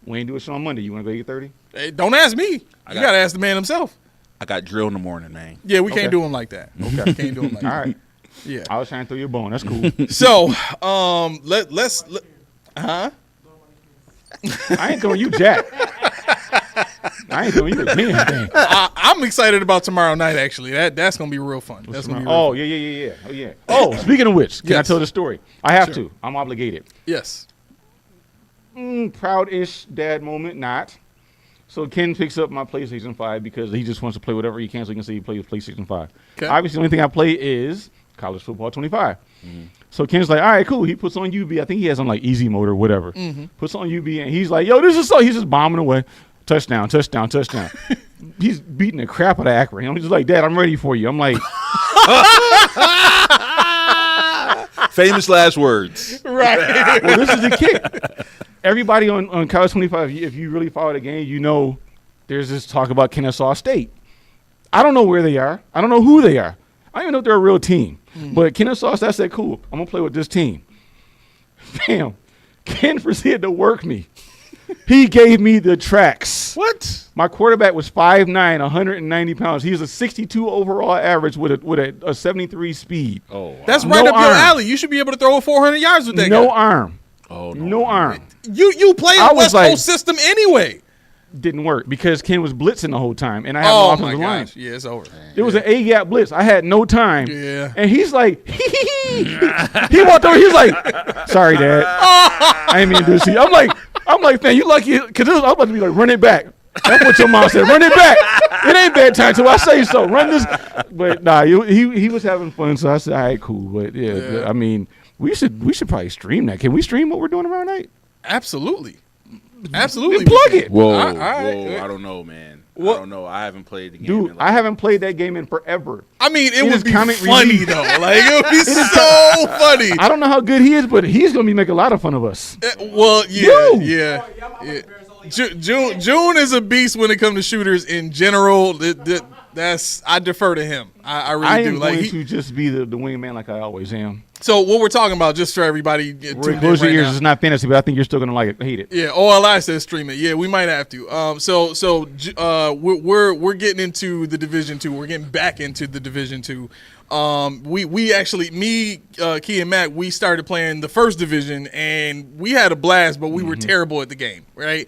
[SPEAKER 3] We ain't do a show on Monday. You want to go to 8:30?
[SPEAKER 2] Hey, don't ask me. You got to ask the man himself.
[SPEAKER 4] I got drill in the morning, man.
[SPEAKER 2] Yeah, we
[SPEAKER 3] Okay.
[SPEAKER 2] can't do him like that. Okay. We can't do him like
[SPEAKER 3] All
[SPEAKER 2] that.
[SPEAKER 3] right.
[SPEAKER 2] Yeah.
[SPEAKER 3] I was trying to throw you a bone. That's cool.
[SPEAKER 2] So, let's
[SPEAKER 3] I ain't throwing you jack. I ain't throwing you a damn thing.
[SPEAKER 2] I'm excited about tomorrow night. Actually, that's gonna be real fun. That's gonna be real
[SPEAKER 3] Oh,
[SPEAKER 2] fun.
[SPEAKER 3] yeah. Oh, yeah. Oh, speaking of which, can I
[SPEAKER 2] Yes.
[SPEAKER 3] tell the story? I have
[SPEAKER 2] Sure.
[SPEAKER 3] to. I'm obligated.
[SPEAKER 2] Yes.
[SPEAKER 3] Proud-ish dad moment, not. So Ken picks up my PlayStation 5 because he just wants to play whatever he can so he can say he plays PlayStation 5.
[SPEAKER 2] Okay.
[SPEAKER 3] Obviously, the only thing I play is College Football 25. So Ken's like, all right, cool. He puts on UB. I think he has on like easy mode or whatever. Puts on UB and he's like, yo, this is so. He's just bombing away. touchdown. He's beating the crap out of Akron. I'm just like, Dad, I'm ready for you. I'm like,
[SPEAKER 4] Famous last words.
[SPEAKER 2] Right.
[SPEAKER 3] well, this is the kick. Everybody on College 25, if you really follow the game, you know there's this talk about Kennesaw State. I don't know where they are. I don't know who they are. I don't even know if they're a real team. But Kennesaw, that's that cool. I'm going to play with this team. Bam. Ken proceeded to work me. He gave me the tracks.
[SPEAKER 2] What?
[SPEAKER 3] My quarterback was 5'9", 190 pounds. He was a 62 overall average with a 73 speed.
[SPEAKER 4] Oh, wow.
[SPEAKER 2] That's right
[SPEAKER 3] No
[SPEAKER 2] up your
[SPEAKER 3] arm.
[SPEAKER 2] alley. You should be able to throw 400 yards with that
[SPEAKER 3] No
[SPEAKER 2] guy.
[SPEAKER 3] arm.
[SPEAKER 4] Oh,
[SPEAKER 3] No arm.
[SPEAKER 2] You play
[SPEAKER 3] I
[SPEAKER 2] in
[SPEAKER 3] was
[SPEAKER 2] West
[SPEAKER 3] like-
[SPEAKER 2] Coast system anyway.
[SPEAKER 3] Didn't work because Ken was blitzing the whole time, and I had no
[SPEAKER 2] Oh, my
[SPEAKER 3] offensive line.
[SPEAKER 2] gosh. Yeah, it's over.
[SPEAKER 3] It was an A-gap blitz. I had no time.
[SPEAKER 2] Yeah.
[SPEAKER 3] And he's like, he walked over. He's like, sorry, Dad. I ain't mean to do this to you. I'm like, man, you lucky. Because I was about to be like, run it back. That's what your mom said. Run it back. It ain't bad time till I say so. Run this. But nah, he was having fun. So I said, all right, cool. But yeah. I mean, we should probably stream that. Can we stream what we're doing tomorrow night?
[SPEAKER 2] Absolutely. Absolutely.
[SPEAKER 3] Plug it.
[SPEAKER 4] Whoa,
[SPEAKER 2] All right.
[SPEAKER 4] whoa! I don't know, man.
[SPEAKER 2] What?
[SPEAKER 4] I don't know. I haven't played the game.
[SPEAKER 3] Dude, I haven't played that game in forever.
[SPEAKER 2] I mean, it
[SPEAKER 3] It
[SPEAKER 2] would
[SPEAKER 3] is
[SPEAKER 2] be
[SPEAKER 3] comic
[SPEAKER 2] funny,
[SPEAKER 3] relief.
[SPEAKER 2] though. Like, it would be so funny.
[SPEAKER 3] I don't know how good he is, but he's going to be making a lot of fun of us.
[SPEAKER 2] Well, yeah,
[SPEAKER 3] You.
[SPEAKER 2] yeah.
[SPEAKER 5] Oh, yeah, I'm
[SPEAKER 2] yeah.
[SPEAKER 5] embarrassed only-
[SPEAKER 2] June is a beast when it comes to shooters in general. That's I defer to him. I really
[SPEAKER 3] I
[SPEAKER 2] do.
[SPEAKER 3] am
[SPEAKER 2] Like
[SPEAKER 3] going to just be the wingman like I always am.
[SPEAKER 2] so what we're talking about, just for everybody tuned in
[SPEAKER 3] Close your
[SPEAKER 2] right
[SPEAKER 3] ears.
[SPEAKER 2] now.
[SPEAKER 3] It's not fantasy, but I think you're still going to hate it.
[SPEAKER 2] Yeah, OLI says stream it. Yeah, we might have to. We're getting into the Division 2. We're getting back into the Division 2. We actually, me, Key and Mac, we started playing the first division and we had a blast, but we were terrible at the game, right?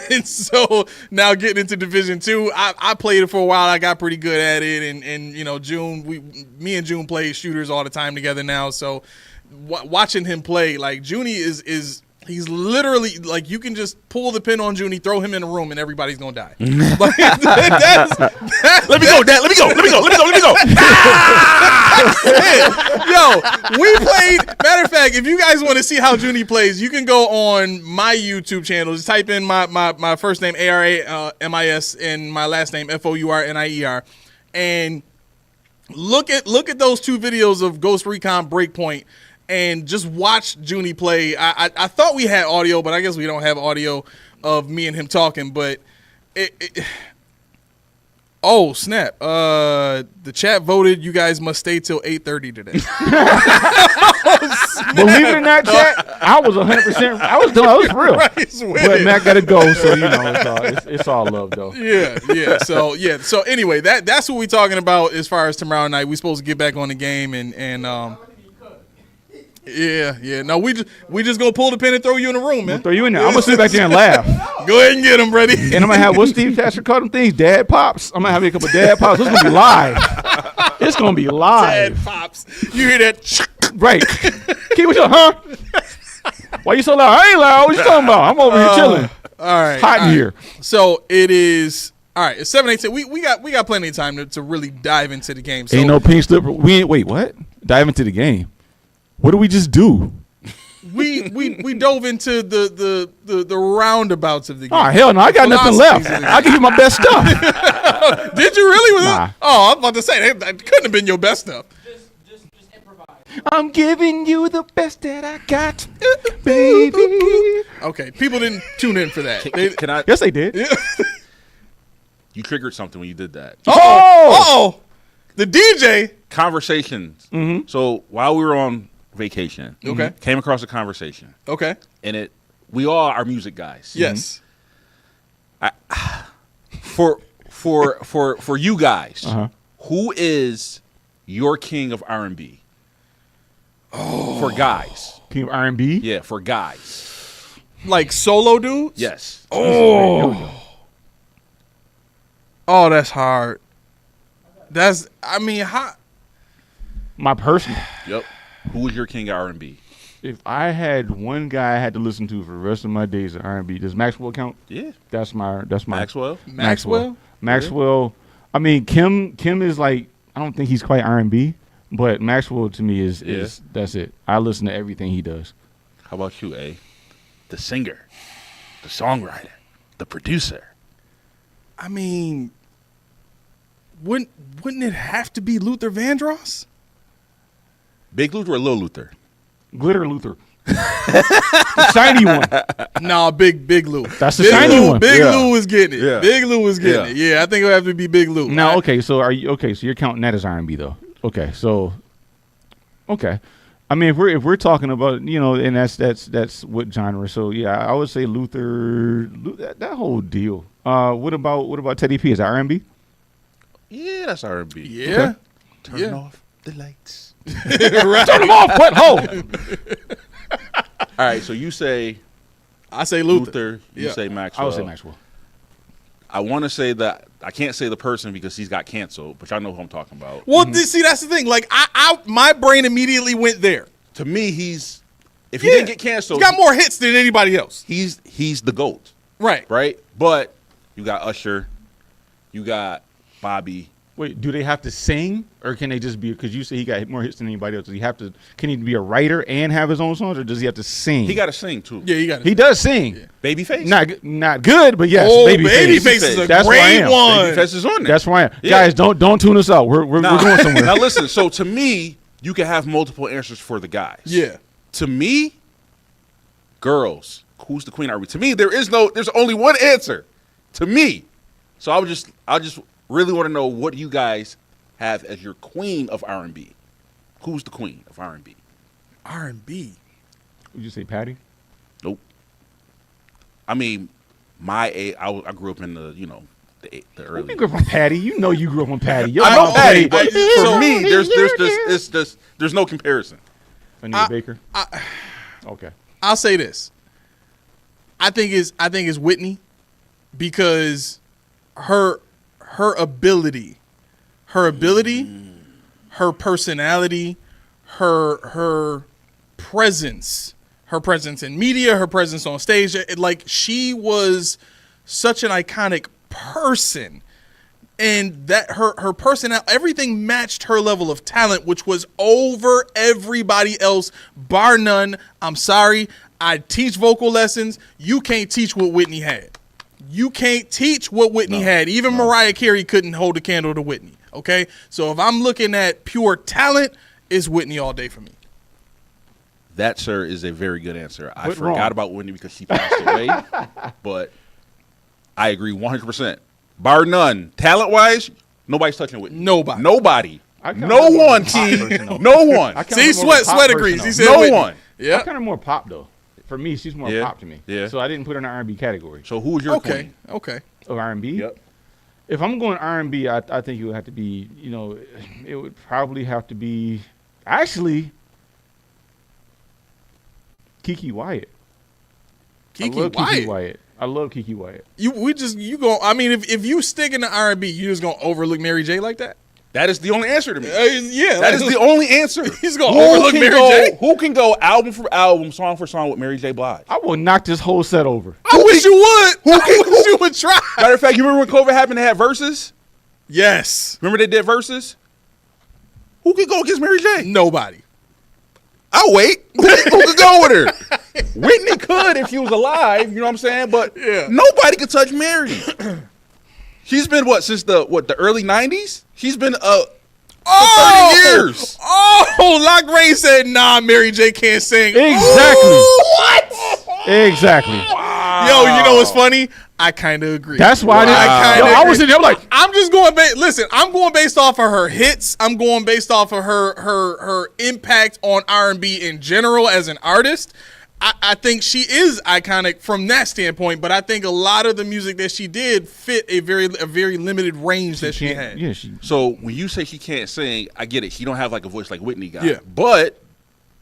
[SPEAKER 2] And so now getting into Division 2, I played it for a while. I got pretty good at it, and you know, me and June play shooters all the time together now. So watching him play, like Junie is he's literally like, you can just pull the pin on Junie, throw him in a room, and everybody's gonna die. Like,
[SPEAKER 4] Let me go, Dad. Let me go.
[SPEAKER 2] Yo, we played. Matter of fact, if you guys want to see how Junie plays, you can go on my YouTube channel. Just type in my first name ARAMIS and my last name FOURNIER, and look at those two videos of Ghost Recon Breakpoint, and just watch Junie play. I thought we had audio, but I guess we don't have audio of me and him talking. But oh snap! The chat voted you guys must stay till 8:30 today.
[SPEAKER 3] Believe it or not, chat, I was 100%. I was for real.
[SPEAKER 2] Right,
[SPEAKER 3] But Mac got to go, so you know it's all love though.
[SPEAKER 2] Yeah. So anyway, that's what we're talking about as far as tomorrow night. We're supposed to get back on the game and yeah. No, we just gonna pull the pin and throw you in the room, man.
[SPEAKER 3] Throw you in there. I'm gonna sit back there and laugh,
[SPEAKER 2] Go ahead and get him ready.
[SPEAKER 3] and I'm gonna have what Steve Tasher called them things, dad pops. I'm gonna have a couple dad pops. It's gonna be live. It's gonna be
[SPEAKER 2] Dad
[SPEAKER 3] live,
[SPEAKER 2] pops. You hear that?
[SPEAKER 3] right? Keep it huh? Why you so loud? I ain't loud. What you talking about? I'm over here chilling.
[SPEAKER 2] All right.
[SPEAKER 3] Hot in
[SPEAKER 2] all right.
[SPEAKER 3] here.
[SPEAKER 2] So it is. All right. It's 7:18. We got plenty of time to really dive into the game. So
[SPEAKER 3] Ain't no pink slip. We ain't. Wait, what? Dive into the game. What do we just do?
[SPEAKER 2] we dove into the roundabouts of the game.
[SPEAKER 3] Oh hell no! I got nothing left.
[SPEAKER 2] Philosophies of the
[SPEAKER 3] I give you my best stuff.
[SPEAKER 2] Did you really? Was
[SPEAKER 3] Nah.
[SPEAKER 2] it? Oh, I was about to say that couldn't have been your best stuff.
[SPEAKER 5] Just improvise.
[SPEAKER 3] I'm giving you the best that I got, baby.
[SPEAKER 2] Okay, people didn't tune in for that. They-
[SPEAKER 4] Can I?
[SPEAKER 3] Yes, they did.
[SPEAKER 4] You triggered something when you did that.
[SPEAKER 2] Oh, the DJ.
[SPEAKER 4] Conversations. So while we were on vacation,
[SPEAKER 2] Okay.
[SPEAKER 4] came across a conversation,
[SPEAKER 2] Okay.
[SPEAKER 4] and we all are music guys.
[SPEAKER 2] Yes.
[SPEAKER 4] For you guys,
[SPEAKER 3] Uh-huh.
[SPEAKER 4] who is your king of R&B? Oh. For guys.
[SPEAKER 3] King of R&B.
[SPEAKER 4] Yeah, for guys.
[SPEAKER 2] Like solo dudes.
[SPEAKER 4] Yes.
[SPEAKER 2] Oh, that's hard. How?
[SPEAKER 3] My personal.
[SPEAKER 4] Yep. Who is your king of R&B?
[SPEAKER 3] If I had one guy I had to listen to for the rest of my days of R&B, does Maxwell count?
[SPEAKER 4] Yeah.
[SPEAKER 3] That's my
[SPEAKER 4] Maxwell?
[SPEAKER 2] Maxwell.
[SPEAKER 3] I mean, Kim is like, I don't think he's quite R&B, but Maxwell to me is that's it. I listen to everything he does.
[SPEAKER 4] How about you, A? The singer, the songwriter, the producer.
[SPEAKER 2] I mean, wouldn't it have to be Luther Vandross?
[SPEAKER 4] Big Luther or Lil Luther?
[SPEAKER 3] Glitter Luther. The shiny one.
[SPEAKER 2] Nah, Big Lou.
[SPEAKER 3] That's the
[SPEAKER 2] Big
[SPEAKER 3] shiny
[SPEAKER 2] Lou,
[SPEAKER 3] one.
[SPEAKER 2] Big
[SPEAKER 4] Yeah.
[SPEAKER 2] Lou was getting it.
[SPEAKER 4] Yeah.
[SPEAKER 2] Big Lou was getting it. Yeah, I think it would have to be Big Lou.
[SPEAKER 3] Now, okay, so are you okay? So you're counting that as R&B though. Okay, so okay. I mean, if we're talking about, you know, and that's what genre. So yeah, I would say Luther, that whole deal. What about Teddy P? Is that R&B?
[SPEAKER 4] Yeah, that's R&B.
[SPEAKER 2] Yeah.
[SPEAKER 4] Turn off the lights.
[SPEAKER 2] Right.
[SPEAKER 3] Turn them off, what hole?
[SPEAKER 4] All right, so you say
[SPEAKER 2] I say Luther.
[SPEAKER 4] Luther, you
[SPEAKER 2] Yeah.
[SPEAKER 4] say Maxwell.
[SPEAKER 3] I would say Maxwell.
[SPEAKER 4] I want to say that I can't say the person because he's got canceled, but y'all know who I'm talking about.
[SPEAKER 2] Well, see, that's the thing. Like, my brain immediately went there.
[SPEAKER 4] To me, if he didn't get canceled,
[SPEAKER 2] He's got more hits than anybody else.
[SPEAKER 4] he's the GOAT,
[SPEAKER 2] Right.
[SPEAKER 4] right? But you got Usher, you got Bobby.
[SPEAKER 3] Wait, do they have to sing, or can they just be? Because you say he got more hits than anybody else. Does he have to? Can he be a writer and have his own songs, or does he have to sing?
[SPEAKER 4] He got to sing too.
[SPEAKER 2] Yeah, you got it.
[SPEAKER 3] He does sing.
[SPEAKER 2] Yeah.
[SPEAKER 4] Babyface.
[SPEAKER 3] Not good, but yes,
[SPEAKER 2] Oh,
[SPEAKER 3] Babyface.
[SPEAKER 2] Babyface is a
[SPEAKER 3] That's where I
[SPEAKER 2] great
[SPEAKER 3] am.
[SPEAKER 2] one.
[SPEAKER 4] Babyface is on there.
[SPEAKER 3] That's why I am.
[SPEAKER 4] Yeah.
[SPEAKER 3] Guys, don't tune us out. We're going somewhere.
[SPEAKER 4] Now listen. So to me, you can have multiple answers for the guys.
[SPEAKER 2] Yeah.
[SPEAKER 4] To me, girls, who's the queen? Are we? To me, there's only one answer. To me, so I just really want to know what you guys have as your queen of R&B. Who's the queen of R&B?
[SPEAKER 2] R&B.
[SPEAKER 3] Would you say Patty?
[SPEAKER 4] Nope. I mean, I grew up in the the early.
[SPEAKER 3] You grew up on Patty. You know you grew up on Patty. Yo,
[SPEAKER 4] I know
[SPEAKER 3] I'll
[SPEAKER 4] Patty,
[SPEAKER 3] play-
[SPEAKER 4] but for me, there's no comparison.
[SPEAKER 3] Anita Baker. Okay.
[SPEAKER 2] I'll say this. I think it's Whitney because her ability, her personality, her presence in media, her presence on stage, like she was such an iconic person. And that her personality, everything matched her level of talent, which was over everybody else, bar none. I'm sorry. I teach vocal lessons. You can't teach what Whitney had. You can't teach what Whitney had. Even Mariah Carey couldn't hold a candle to Whitney. Okay? So if I'm looking at pure talent, it's Whitney all day for me.
[SPEAKER 4] That, sir, is a very good answer. I
[SPEAKER 3] What's
[SPEAKER 4] forgot
[SPEAKER 3] wrong?
[SPEAKER 4] about Whitney because she passed away, but I agree 100%. Bar none. Talent-wise, nobody's touching Whitney.
[SPEAKER 2] Nobody.
[SPEAKER 3] I kinda
[SPEAKER 4] No
[SPEAKER 3] more
[SPEAKER 4] one,
[SPEAKER 3] pop
[SPEAKER 4] T.
[SPEAKER 3] person, though.
[SPEAKER 4] No one.
[SPEAKER 3] I kinda
[SPEAKER 2] See,
[SPEAKER 3] more of a
[SPEAKER 2] sweat
[SPEAKER 3] pop
[SPEAKER 2] agrees.
[SPEAKER 3] person,
[SPEAKER 2] He
[SPEAKER 3] though.
[SPEAKER 2] said
[SPEAKER 4] No
[SPEAKER 2] Whitney.
[SPEAKER 4] one.
[SPEAKER 2] Yeah.
[SPEAKER 3] I'm kind of more pop though. For me, she's more
[SPEAKER 4] Yeah.
[SPEAKER 3] pop to me.
[SPEAKER 4] Yeah.
[SPEAKER 3] So I didn't put her in the R&B category
[SPEAKER 4] So who was your
[SPEAKER 2] Okay.
[SPEAKER 4] queen?
[SPEAKER 2] Okay.
[SPEAKER 3] of R&B.
[SPEAKER 4] Yep.
[SPEAKER 3] If I'm going R&B, I think it would have to be, it would probably have to be, actually, Kiki Wyatt. I love Kiki Wyatt. I love Kiki Wyatt.
[SPEAKER 2] I mean, if you stick in the R&B, you just gonna overlook Mary J like that?
[SPEAKER 4] That is the only answer to me.
[SPEAKER 2] Yeah,
[SPEAKER 4] That is the only answer.
[SPEAKER 2] He's gonna overlook Mary J.
[SPEAKER 4] Who can go album for album, song for song with Mary J. Blige?
[SPEAKER 3] I will knock this whole set over.
[SPEAKER 2] I wish you would. I wish you would try.
[SPEAKER 4] Matter of fact, you remember when COVID happened, they had verses?
[SPEAKER 2] Yes.
[SPEAKER 4] Remember they did verses? Who can go against Mary J?
[SPEAKER 2] Nobody.
[SPEAKER 4] I'll wait. Who could go with her? Whitney could if she was alive, you know what I'm saying? But
[SPEAKER 2] Yeah.
[SPEAKER 4] nobody could touch Mary. She's been since the early 90s? She's been for 30 years.
[SPEAKER 2] Oh, Lock Rain said, nah, Mary J can't sing.
[SPEAKER 3] Exactly.
[SPEAKER 2] Ooh, what?
[SPEAKER 3] Exactly.
[SPEAKER 2] Yo, you know what's funny? I kind of agree.
[SPEAKER 3] That's why I was in there. I'm like,
[SPEAKER 2] I'm just going listen, I'm going based off of her hits. I'm going based off of her impact on R&B in general as an artist. I think she is iconic from that standpoint, but I think a lot of the music that she did fit a very limited range that she had.
[SPEAKER 3] yeah,
[SPEAKER 4] So when you say she can't sing, I get it. She don't have like a voice like Whitney got.
[SPEAKER 2] Yeah.
[SPEAKER 4] But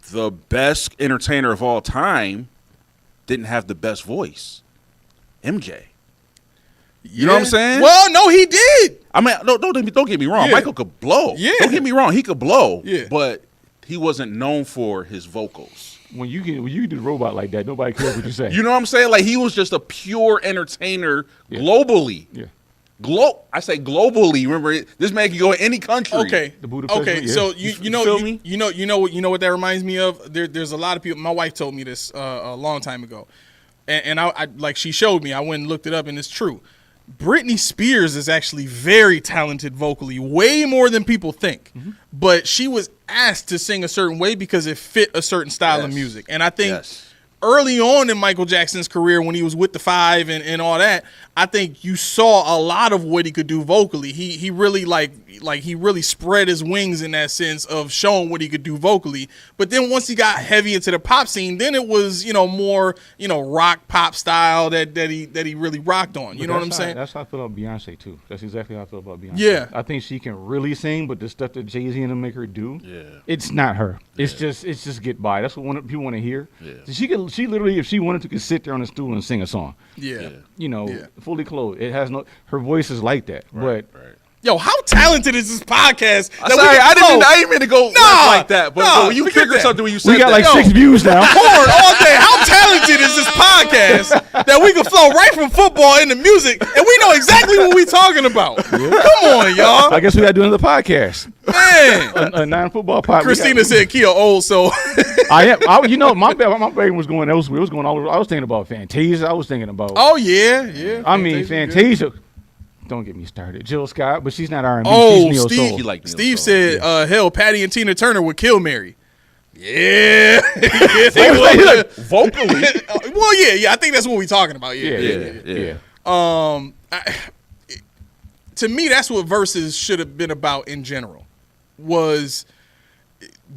[SPEAKER 4] the best entertainer of all time didn't have the best voice. MJ. You know what I'm saying?
[SPEAKER 2] Well, no, he did.
[SPEAKER 4] I mean, don't get me wrong.
[SPEAKER 2] Yeah.
[SPEAKER 4] Michael could blow.
[SPEAKER 2] Yeah.
[SPEAKER 4] Don't get me wrong. He could blow.
[SPEAKER 2] Yeah.
[SPEAKER 4] But he wasn't known for his vocals.
[SPEAKER 3] when you do the robot like that, nobody cares what you say.
[SPEAKER 4] You know what I'm saying? Like he was just a pure entertainer globally.
[SPEAKER 3] Yeah.
[SPEAKER 4] I say globally. Remember, this man can go in any country.
[SPEAKER 2] Okay.
[SPEAKER 3] The Budapest
[SPEAKER 2] Okay.
[SPEAKER 3] one, yeah.
[SPEAKER 2] So
[SPEAKER 4] You
[SPEAKER 2] know
[SPEAKER 4] feel me?
[SPEAKER 2] you know what that reminds me of. There's a lot of people. My wife told me this a long time ago, and I like she showed me. I went and looked it up, and it's true. Britney Spears is actually very talented vocally, way more than people think.
[SPEAKER 4] Mm-hmm.
[SPEAKER 2] But she was asked to sing a certain way because it fit a certain style of music. And I think early on in Michael Jackson's career, when he was with the Five and all that, I think you saw a lot of what he could do vocally. He really like he really spread his wings in that sense of showing what he could do vocally. But then once he got heavy into the pop scene, then it was, more, rock pop style that he really rocked on. You know what I'm saying?
[SPEAKER 3] That's how I feel about Beyonce too. That's exactly how I feel about Beyonce.
[SPEAKER 2] Yeah.
[SPEAKER 3] I think she can really sing, but the stuff that Jay-Z and them make her do, it's not her. It's just get by. That's what people want to hear. Yeah. She literally, if she wanted to, could sit there on a stool and sing a song. Fully clothed. It has her voice is like that.
[SPEAKER 4] Right.
[SPEAKER 2] Yo, how talented is this podcast?
[SPEAKER 4] I didn't mean to go like that. But when you triggered something when you said
[SPEAKER 3] we got
[SPEAKER 4] that.
[SPEAKER 3] like 6 views now.
[SPEAKER 2] Porn all day. How talented is this podcast that we can flow right from football into music and we know exactly what we talking about? Come on, y'all.
[SPEAKER 3] I guess we got to do another podcast.
[SPEAKER 2] Man.
[SPEAKER 3] A non-football podcast.
[SPEAKER 2] Christina said Kia old, so.
[SPEAKER 3] I am. My brain was going elsewhere. It was going all over. I was thinking about Fantasia. I was thinking about.
[SPEAKER 2] Oh, yeah.
[SPEAKER 3] I mean, Fantasia. Don't get me started. Jill Scott, but she's not R&B.
[SPEAKER 2] Oh,
[SPEAKER 3] she's
[SPEAKER 2] Steve,
[SPEAKER 3] neo-soul.
[SPEAKER 2] Steve said, hell, Patty and Tina Turner would kill Mary. Yeah.
[SPEAKER 4] Vocally.
[SPEAKER 2] Well, yeah. I think that's what we're talking about.
[SPEAKER 4] Yeah.
[SPEAKER 2] To me, that's what Versus should have been about in general. Was,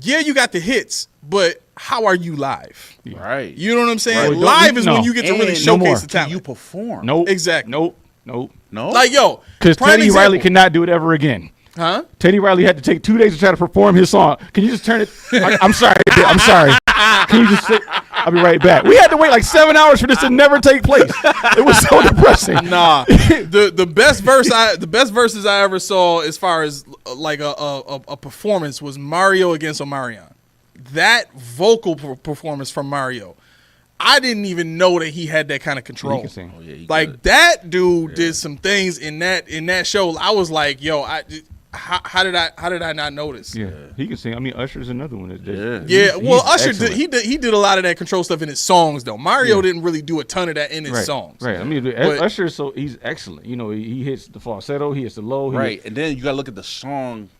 [SPEAKER 2] you got the hits, but how are you live?
[SPEAKER 4] Right.
[SPEAKER 2] You know what I'm saying?
[SPEAKER 3] Right.
[SPEAKER 2] Live is when you get to really showcase the talent.
[SPEAKER 4] You perform.
[SPEAKER 3] Nope.
[SPEAKER 2] Exactly.
[SPEAKER 3] Nope.
[SPEAKER 4] No.
[SPEAKER 2] Like, yo.
[SPEAKER 3] Because Teddy
[SPEAKER 2] example.
[SPEAKER 3] Riley cannot do it ever again.
[SPEAKER 2] Huh?
[SPEAKER 3] Teddy Riley had to take 2 days to try to perform his song. Can you just turn it? I'm sorry. I'm sorry. Can you just sit? I'll be right back. We had to wait like 7 hours for this to never take place. It was so depressing.
[SPEAKER 2] Nah. the best verses I ever saw as far as like a performance was Mario against Omarion. That vocal performance from Mario. I didn't even know that he had that kind of control.
[SPEAKER 3] He can sing.
[SPEAKER 4] Oh, yeah,
[SPEAKER 2] like that dude did some things in that show. I was like, yo, how did I not notice?
[SPEAKER 3] Yeah, he can sing. I mean, Usher's another one.
[SPEAKER 2] Well, Usher he did a lot of that control stuff in his songs though. Mario didn't really do a ton of that in his songs.
[SPEAKER 3] Right. I mean, Usher, so he's excellent. He hits the falsetto, he hits the low.
[SPEAKER 4] Right, and then you got to look at the song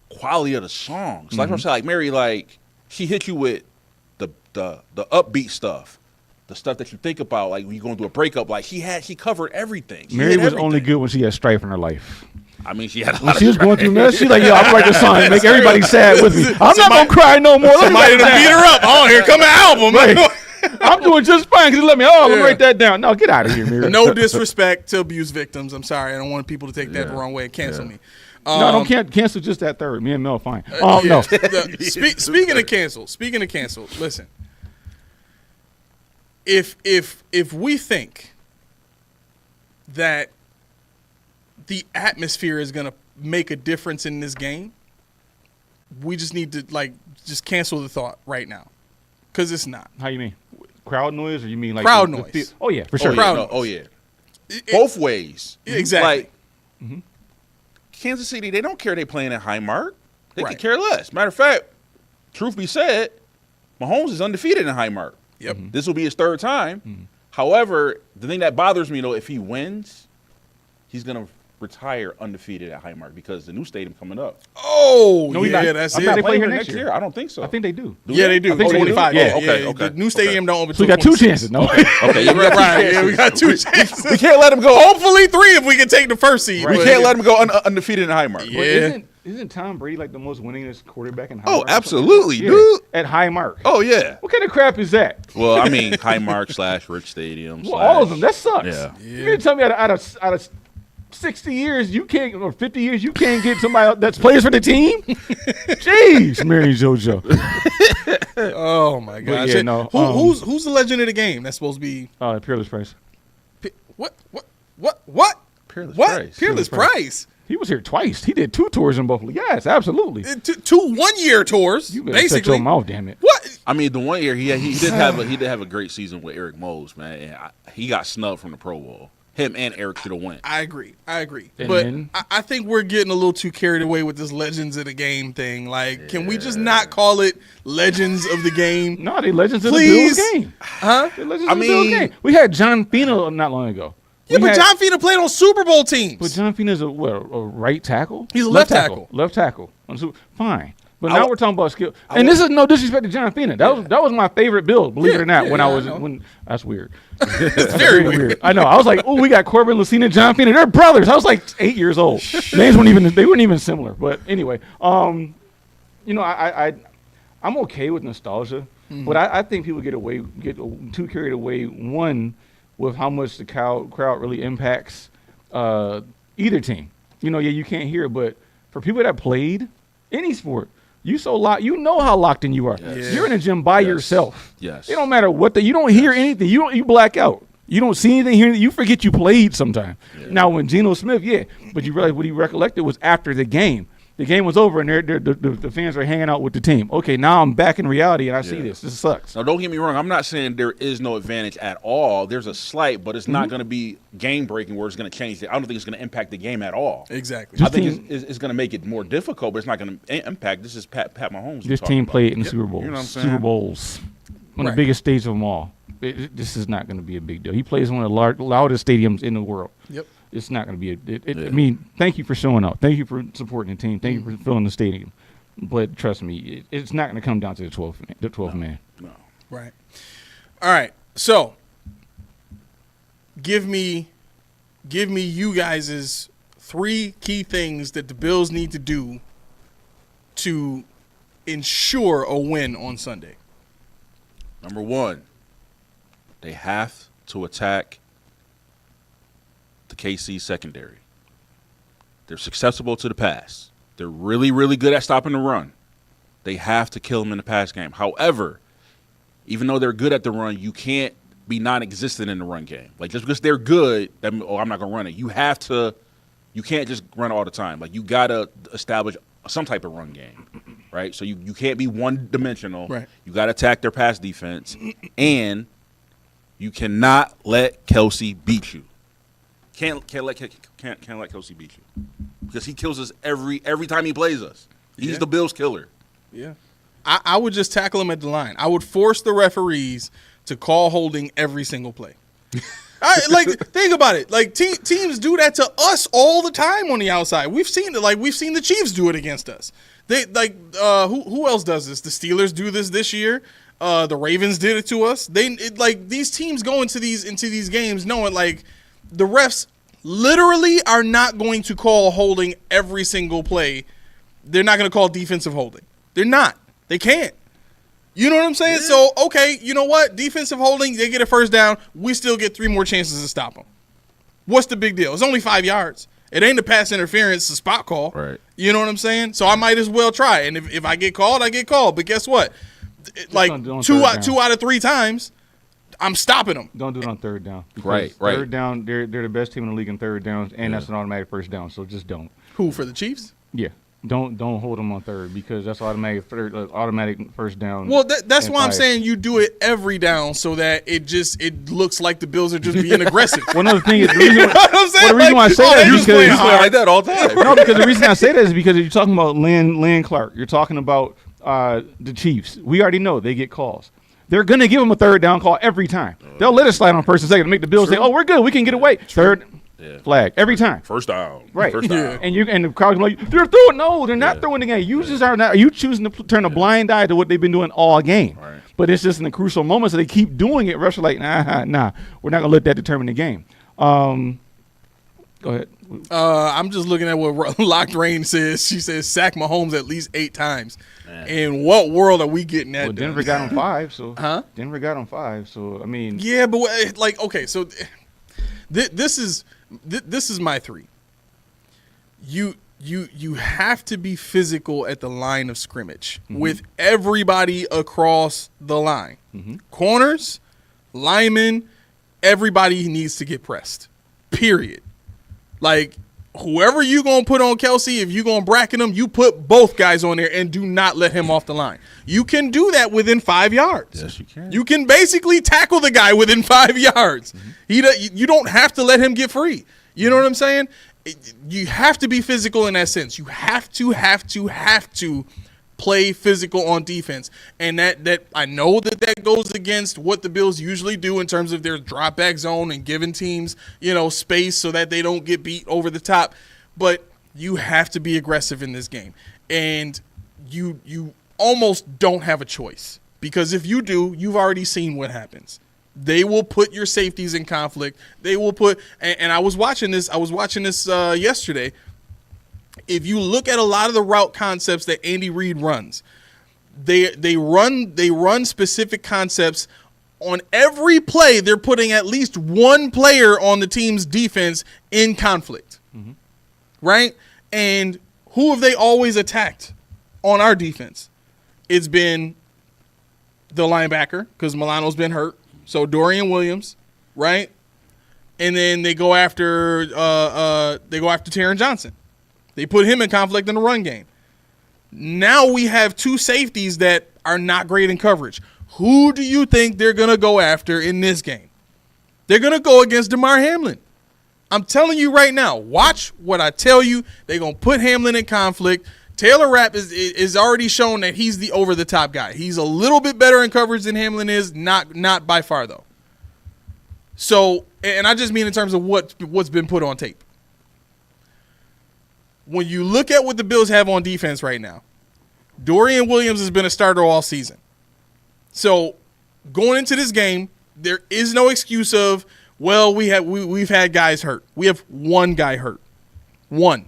[SPEAKER 4] quality of the songs. Like I'm saying, like Mary, like she hit you with the upbeat stuff, the stuff that you think about, like when you're going through a breakup. Like she covered everything.
[SPEAKER 3] Mary was only good when she had strife in her life.
[SPEAKER 4] I mean, she had a lot
[SPEAKER 3] when
[SPEAKER 4] of
[SPEAKER 3] she was
[SPEAKER 4] strife.
[SPEAKER 3] going through mess. She's like, yo, I'm writing a song and make everybody sad with me. I'm not gonna cry no more.
[SPEAKER 2] Somebody to beat her up. Oh, here come an album.
[SPEAKER 3] Right. I'm doing just fine because let me. Let me write that down. No, get out of here, Mary.
[SPEAKER 2] No disrespect to abuse victims. I'm sorry. I don't want people to take that the wrong way and cancel me.
[SPEAKER 3] No, don't cancel just that third. Me and Mel fine. No.
[SPEAKER 2] Speaking of cancel, listen. If we think that the atmosphere is gonna make a difference in this game, we just need to just cancel the thought right now, because it's not.
[SPEAKER 3] How you mean? Crowd noise, or you mean like
[SPEAKER 2] crowd noise?
[SPEAKER 3] Oh yeah, for sure.
[SPEAKER 4] Both ways.
[SPEAKER 2] Exactly.
[SPEAKER 4] Like Kansas City, they don't care they playing at Highmark. They
[SPEAKER 2] Right.
[SPEAKER 4] could care less. Matter of fact, truth be said, Mahomes is undefeated in Highmark.
[SPEAKER 2] Yep.
[SPEAKER 4] This will be his third time. However, the thing that bothers me, though, if he wins, he's going to retire undefeated at Highmark because the new stadium coming up.
[SPEAKER 2] Oh,
[SPEAKER 3] No,
[SPEAKER 2] yeah,
[SPEAKER 3] not.
[SPEAKER 2] that's
[SPEAKER 3] I'm
[SPEAKER 2] it.
[SPEAKER 3] not
[SPEAKER 4] They play
[SPEAKER 3] here
[SPEAKER 4] here
[SPEAKER 3] next
[SPEAKER 4] next
[SPEAKER 3] year.
[SPEAKER 4] year? I don't think so.
[SPEAKER 3] I think they do.
[SPEAKER 2] Yeah, they do.
[SPEAKER 3] I think they do.
[SPEAKER 2] 25.
[SPEAKER 3] Yeah,
[SPEAKER 4] okay.
[SPEAKER 2] The new stadium don't open
[SPEAKER 3] So we
[SPEAKER 2] till
[SPEAKER 3] got 2
[SPEAKER 2] 26.
[SPEAKER 3] chances. No.
[SPEAKER 4] Okay, you got
[SPEAKER 2] Right, yeah, we got 2 chances.
[SPEAKER 4] We can't let him go.
[SPEAKER 2] Hopefully 3 if we can take the first seed.
[SPEAKER 4] We
[SPEAKER 2] but-
[SPEAKER 4] can't let him go undefeated in Highmark.
[SPEAKER 2] Yeah.
[SPEAKER 3] But isn't Tom Brady like the most winningest quarterback in Highmark?
[SPEAKER 4] Oh, absolutely,
[SPEAKER 3] Yeah.
[SPEAKER 4] dude.
[SPEAKER 3] At Highmark.
[SPEAKER 4] Oh, yeah.
[SPEAKER 3] What kind of crap is that?
[SPEAKER 4] Well, I mean, Highmark / Rich Stadium.
[SPEAKER 3] Well, all of them. That sucks.
[SPEAKER 4] Yeah.
[SPEAKER 3] You're gonna tell me out of 60 years you can't, or 50 years you can't get somebody that's plays for the team? Jeez, Mary JoJo.
[SPEAKER 2] Oh my gosh.
[SPEAKER 3] yeah, no,
[SPEAKER 2] Who's the legend of the game? That's supposed to be
[SPEAKER 3] Peerless Price.
[SPEAKER 2] what?
[SPEAKER 4] Peerless
[SPEAKER 2] What?
[SPEAKER 4] Price.
[SPEAKER 2] Peerless Price.
[SPEAKER 3] He was here twice. He did 2 tours in Buffalo. Yes, absolutely.
[SPEAKER 2] 2 1-year tours.
[SPEAKER 3] You better shut
[SPEAKER 2] basically.
[SPEAKER 3] your mouth, damn it.
[SPEAKER 2] What?
[SPEAKER 4] I mean, the one year he did have a great season with Eric Mose, man. And he got snubbed from the Pro Bowl. him and Eric to the win.
[SPEAKER 2] I agree.
[SPEAKER 3] And
[SPEAKER 2] But
[SPEAKER 3] then-
[SPEAKER 2] I think we're getting a little too carried away with this Legends of the Game thing. Like, can we just not call it Legends of the Game?
[SPEAKER 3] No, they legends of the
[SPEAKER 2] Please?
[SPEAKER 3] Bills game.
[SPEAKER 2] Huh?
[SPEAKER 3] They legends of the Bills game. We had John Fina not long ago.
[SPEAKER 2] Yeah,
[SPEAKER 3] We
[SPEAKER 2] but
[SPEAKER 3] had-
[SPEAKER 2] John Fina played on Super Bowl teams.
[SPEAKER 3] But John Fina's a right tackle?
[SPEAKER 2] He's a left tackle.
[SPEAKER 3] Left tackle. Fine. But now we're talking about skill. And this is no disrespect to John Fina. That was my favorite build, believe it or not, that's weird. That's
[SPEAKER 2] very weird.
[SPEAKER 3] I know. I was like, oh, we got Corbin Lucina and John Fina. They're brothers. I was like 8 years old. Names weren't even similar. But anyway, I'm okay with nostalgia, but I think people get too carried away, one, with how much the crowd really impacts either team. You can't hear it, but for people that played any sport, you know how locked in you are.
[SPEAKER 4] Yes.
[SPEAKER 3] You're in a gym by yourself.
[SPEAKER 4] Yes.
[SPEAKER 3] It don't matter you don't hear anything. You black out. You don't see anything, hear anything. You forget you played sometime. Yeah. Now, when Geno Smith, but you realize what he recollected was after the game. The game was over, and the fans are hanging out with the team. Okay, now I'm back in reality, and I see this. This sucks.
[SPEAKER 4] Now, don't get me wrong. I'm not saying there is no advantage at all. There's a slight, but it's not going to be game-breaking where it's going to change. I don't think it's going to impact the game at all.
[SPEAKER 2] Exactly.
[SPEAKER 4] I think it's going to make it more difficult, but it's not going to impact. This is Pat Mahomes.
[SPEAKER 3] This team played in the Super Bowls.
[SPEAKER 4] You know what I'm saying?
[SPEAKER 3] Super Bowls. On the biggest stage of them all. This is not going to be a big deal. He plays in one of the loudest stadiums in the world.
[SPEAKER 2] Yep.
[SPEAKER 3] It's not going to be I mean, thank you for showing up. Thank you for supporting the team. Thank you for filling the stadium. But trust me, it's not going to come down to the 12th man.
[SPEAKER 4] No.
[SPEAKER 2] Right. All right. So, give me you guys' 3 key things that the Bills need to do to ensure a win on Sunday.
[SPEAKER 4] Number 1, they have to attack the KC secondary. They're susceptible to the pass. They're really, really good at stopping the run. They have to kill them in the pass game. However, even though they're good at the run, you can't be non-existent in the run game. Like, just because they're good, I'm not going to run it. You can't just run all the time. Like, you got to establish some type of run game, right? So you can't be one-dimensional.
[SPEAKER 2] Right.
[SPEAKER 4] You got to attack their pass defense, and you cannot let Kelsey beat you. Can't let Kelsey beat you because he kills us every time he plays us. He's the Bills killer.
[SPEAKER 2] Yeah. I would just tackle him at the line. I would force the referees to call holding every single play. Think about it. Like, teams do that to us all the time on the outside. We've seen it. Like, we've seen the Chiefs do it against us. They who else does this? The Steelers do this year. The Ravens did it to us. These teams go into these games knowing like the refs literally are not going to call holding every single play. They're not going to call defensive holding. They're not. They can't. You know what I'm saying? Yeah. So, okay, you know what? Defensive holding, they get a first down. We still get 3 more chances to stop them. What's the big deal? It's only 5 yards. It ain't a pass interference, it's a spot call.
[SPEAKER 4] Right.
[SPEAKER 2] You know what I'm saying? So I might as well try. And if I get called, I get called. But guess what? Like, two out of 3 times, I'm stopping them.
[SPEAKER 3] Don't do it on third down.
[SPEAKER 4] Right.
[SPEAKER 3] Third down, they're the best team in the league in third downs, and that's an automatic first down. So just don't.
[SPEAKER 2] Who, for the Chiefs?
[SPEAKER 3] Yeah. Don't hold them on third because that's automatic first down.
[SPEAKER 2] Well, that's why I'm saying you do it every down so that it looks like the Bills are just being aggressive.
[SPEAKER 3] One other thing is the reason why I say that is
[SPEAKER 4] because you play like that all the time.
[SPEAKER 3] No, because the reason I say that is because you're talking about Lynn Clark. You're talking about the Chiefs. We already know they get calls. They're going to give them a third down call every time. They'll let it slide on first and second to make the Bills say, "Oh, we're good. We can get away." Third flag every time.
[SPEAKER 4] First down.
[SPEAKER 3] Right.
[SPEAKER 4] First down.
[SPEAKER 3] And the crowd's like, "They're throwing." No, they're not throwing the game. You choosing to turn a blind eye to what they've been doing all game.
[SPEAKER 4] Right.
[SPEAKER 3] But it's just in the crucial moments that they keep doing it. Rush like, nah, we're not going to let that determine the game. Go ahead.
[SPEAKER 2] I'm just looking at what Locked Rain says. She says sack Mahomes at least 8 times. Man. In what world are we getting that?
[SPEAKER 3] Well, Denver got him 5, so
[SPEAKER 2] Denver
[SPEAKER 3] got him 5, so I mean.
[SPEAKER 2] Yeah, but okay, so this is my 3. You have to be physical at the line of scrimmage with everybody across the line. Corners, linemen, everybody needs to get pressed. Period. Like, whoever you going to put on Kelsey, if you going to bracket him, you put both guys on there and do not let him off the line. You can do that within 5 yards.
[SPEAKER 4] Yes, you can.
[SPEAKER 2] You can basically tackle the guy within 5 yards. You don't have to let him get free. You know what I'm saying? You have to be physical in that sense. You have to play physical on defense. And that I know that goes against what the Bills usually do in terms of their drop back zone and giving teams, space so that they don't get beat over the top. But you have to be aggressive in this game. And you almost don't have a choice. Because if you do, you've already seen what happens. They will put your safeties in conflict. They will put, and I was watching this yesterday. If you look at a lot of the route concepts that Andy Reid runs, they run specific concepts on every play. They're putting at least one player on the team's defense in conflict, right? And who have they always attacked on our defense? It's been the linebacker because Milano's been hurt. So Dorian Williams, right? And then they go after Taron Johnson. They put him in conflict in the run game. Now we have two safeties that are not great in coverage. Who do you think they're going to go after in this game? They're going to go against Damar Hamlin. I'm telling you right now, watch what I tell you. They're going to put Hamlin in conflict. Taylor Rapp is already shown that he's the over-the-top guy. He's a little bit better in coverage than Hamlin is, not by far, though. So, and I just mean in terms of what's been put on tape. When you look at what the Bills have on defense right now, Dorian Williams has been a starter all season. So, going into this game, there is no excuse of, well, we've had guys hurt. We have one guy hurt. One